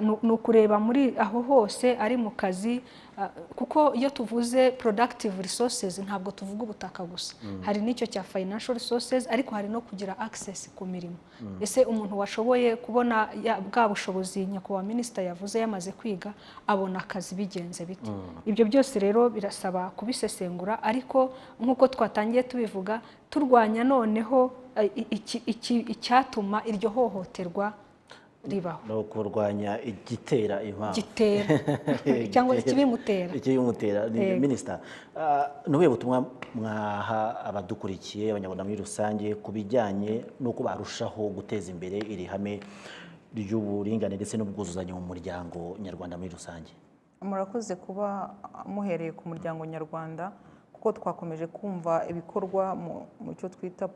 Ni ukureba muri aho hose ari mu kazi, kuko iyo tuvuze productive resources ntabwo tuvuga ubutaka gusa, hari n'icyo cya financial resources, ariko hari no kugira access ku mirimo. Ese umuntu washoboye kubona bwa bushobozi nyakubahwa minisitiri yavuze yamaze kwiga abona akazi bigenze bite? Ibyo byose rero birasaba kubisesengura, ariko nk'uko twatangiye tubivuga turwanya noneho icyatuma iryo hohoterwa ribaho, no kurwanya igitera impamvu cyangwa ikibimutera. Minisita, nubuye butumwa mwaha abadukurikiye abanyarwanda muri rusange ku bijyanye n'uko barushaho guteza imbere iri hame ry'uburinganire ndetse n'ubwuzuzanye mu muryango nyarwanda muri rusange? Murakoze kuba muhereye ku muryango nyarwanda, kuko twakomeje kumva ibikorwa mu cyo twita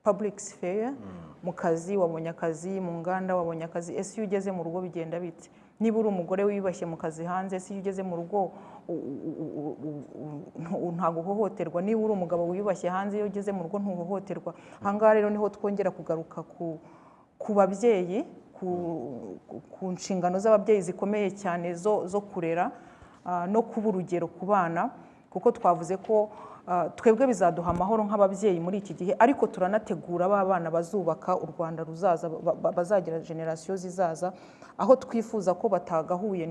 public sphere. Mu kazi wabonye akazi, mu nganda wabonye akazi. Ese iyo ugeze mu rugo bigenda bite? Niba uri umugore wiyubashye mu kazi hanze, ese iyo ugeze mu rugo ntago uhohoterwa? Niba uri umugabo wiyubashye hanze, iyo ugeze mu rugo ntuhohoterwa? Ahangaha rero niho twongera kugaruka ku babyeyi, ku nshingano z'ababyeyi zikomeye cyane zo kurera no kuba urugero ku bana, kuko twavuze ko twebwe bizaduha amahoro nk'ababyeyi muri iki gihe, ariko turanategura ba bana bazubaka u Rwanda ruzaza, bazagira generasiyo zizaza, aho twifuza ko batagahuye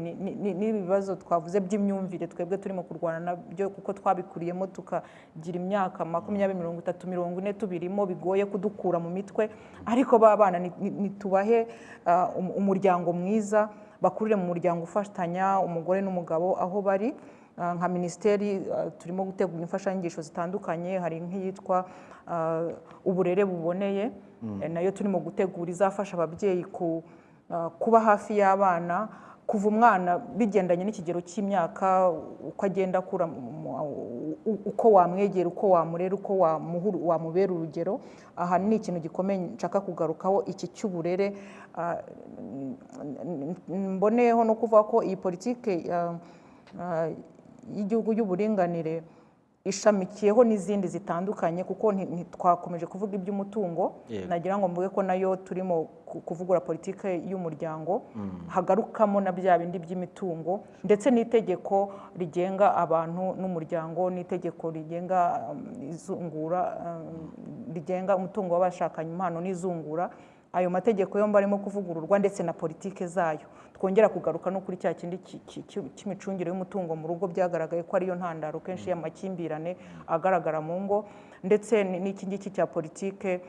n'ibibazo twavuze by'imyumvire twebwe turimo kurwana nabyo, kuko twabikuriyemo tukagira imyaka 20, 30, 40 tubirimo, bigoye kudukura mu mitwe. Ariko ba bana nitubahe umuryango mwiza, bakurire mu muryango ufatanya umugore n'umugabo aho bari. Nka minisiteri turimo gutegura imfashanyigisho zitandukanye, hari nk'iyitwa uburere buboneye, nayo turimo gutegura, izafasha ababyeyi kuba hafi y'abana kuva umwana bigendanye n'ikigero cy'imyaka, uko agenda akura, uko wamwegera, uko wamurera, uko wamubera urugero. Aha ni ikintu gikomeye nshaka kugarukaho, iki cy'uburere. Mboneyeho no kuvuga ko iyi politike y'igihugu y'uburinganire ishamikiyeho n'izindi zitandukanye kuko ntitwakomeje kuvuga iby'umutungo nagira ngo mvuge ko nayo turimo kuvugura politike y'umuryango hagarukamo na bya bindi by'imitungo ndetse n'itegeko rigenga abantu n'umuryango n'itegeko rigenga izungura rigenga umutungo w'abashakanye impano n'izungura ayo mategeko yombi arimo kuvugururwa ndetse na politike zayo twongera kugaruka no kuri cya kindi cy'imicungire y'umutungo mu rugo byagaragaye ko ariyo ntandaro kenshi y'amakimbirane agaragara mu ngo ndetse n'iki ngiki cya politike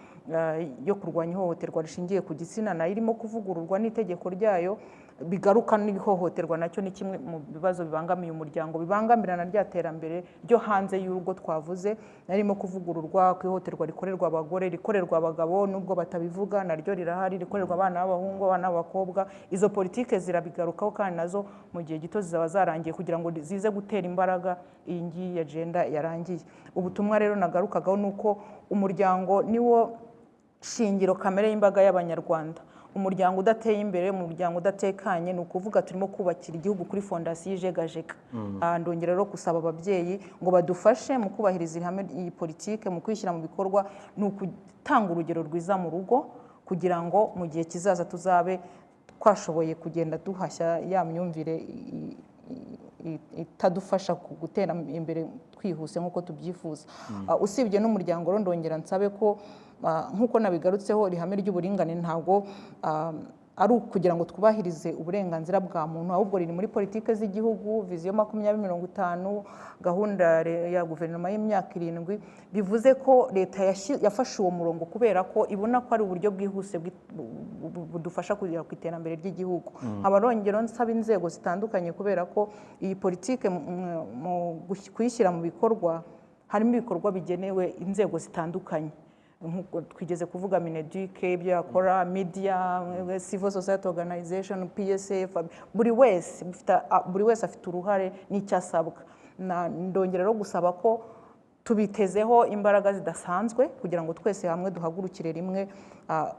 yo kurwanya ihohoterwa rishingiye ku gitsina nayo irimo kuvugururwa n'itegeko ryayo bigaruka n'ihohoterwa nacyo ni kimwe mu bibazo bibangamiye umuryango bibangamirana rya terambere ryo hanze y'urugo twavuze narimo kuvugururwa ku ihohoterwa rikorerwa abagore rikorerwa abagabo nubwo batabivuga naryo rirahari rikorerwa abana b'abahungu abana b'abakobwa izo politike zirabigarukaho kandi nazo mu gihe gito zizaba zarangiye kugira ngo zize gutera imbaraga iyi ngiyi ya agenda yarangiye ubutumwa rero nagarukagaho nuko umuryango niwo shingiro kamere y'imbaga y'abanyarwanda umuryango udateye imbere umuryango udatekanye ni ukuvuga turimo kubakira igihugu kuri fondasiyo ijegajega ndongera rero gusaba ababyeyi ngo badufashe mu kubahiriza ihame iyi politike mu kwishyira mu bikorwa ni ukutanga urugero rwiza mu rugo kugira ngo mu gihe kizaza tuzabe twashoboye kugenda duhashya ya myumvire itadufasha gutera imbere twihuse nk'uko tubyifuza usibye n'umuryango ndongera nsabe ko nk'uko nabigarutseho ihame ry'uburinganire ntabwo ari ukugira ngo twubahirize uburenganzira bwa muntu ahubwo riri muri politike z'igihugu viziyo 2050 gahunda ya guverinoma y'imyaka 7 bivuze ko leta yafashe uwo murongo kubera ko ibona ko ari uburyo bwihuse budufasha kugera ku iterambere ry'igihugu abarongero nsaba inzego zitandukanye kubera ko iyi politike mu kuyishyira mu bikorwa harimo ibikorwa bigenewe inzego zitandukanye twigeze kuvuga Mineduke ibyo yakora media civil society organization PSF buri wese afite uruhare n'icyasabwa ndongera rero gusaba ko tubitezeho imbaraga zidasanzwe kugira ngo twese hamwe duhagurukire rimwe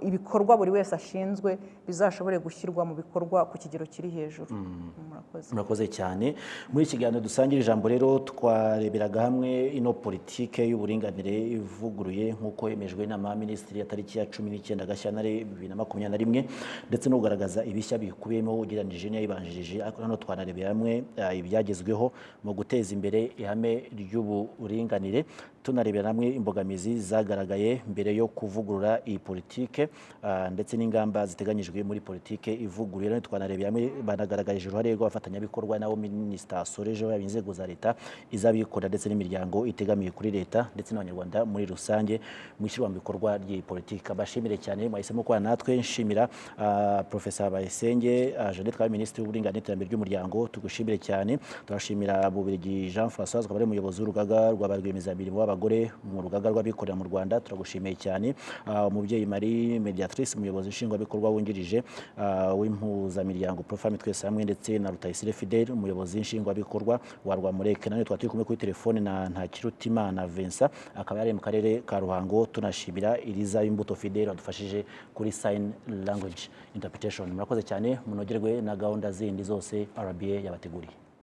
ibikorwa buri wese ashinzwe bizashobore gushyirwa mu bikorwa ku kigero kiri hejuru murakoze cyane muri kiganiro dusangira ijambo rero twareberaga hamwe ino politike y'uburinganire ivuguruye nk'uko yemejwe n'inama minisitiri ya tariki ya 19 Gashyantare 2021 ndetse no kugaragaza ibishya bikubiyemo ugereranije n'iyayibanjirije hano twanarebera hamwe ibyagezweho mu guteza imbere ihame ry'uburinganire tunarebera hamwe imbogamizi zagaragaye mbere yo kuvugurura iyi politike ndetse n'ingamba ziteganyijwe muri politike ivuguruye twanarebera hamwe banagaragarije uruhare rw'abafatanyabikorwa nabo minisita asoreje inzego za leta izabikora ndetse n'imiryango itegamiye kuri leta ndetse n'abanyarwanda muri rusange mu ishyirwa mu bikorwa ry'iyi politike bashimire cyane mwahisemo kuba natwe nshimira Prof Bayisenge Jeannette Minisitiri w'uburinganire n'iterambere ry'umuryango tugushimire cyane turashimira MUBILIGI Jeanne Françoise akaba ari umuyobozi w'urugaga rwa Rwiyemezamirimo w'abagore mu rugaga rw'abikorera mu Rwanda turagushimiye cyane umubyeyi Marie-Médiatrice-Umuyobozi nshingwabikorwa wungirije w'Impuzamiryango Prof twese hamwe ndetse na RUTAYISIRE Fidèle-Umuyobozi nshingwabikorwa wa RWAMREC nawe twari kumwe kuri telefone na NTAKIRUTIMANA Vincent akaba yari mu karere ka Ruhango tunashimira Iriza Imbuto Fidèle wadufashije kuri sign language interpretation murakoze cyane munogerwe na gahunda zindi zose RBA yabateguriye.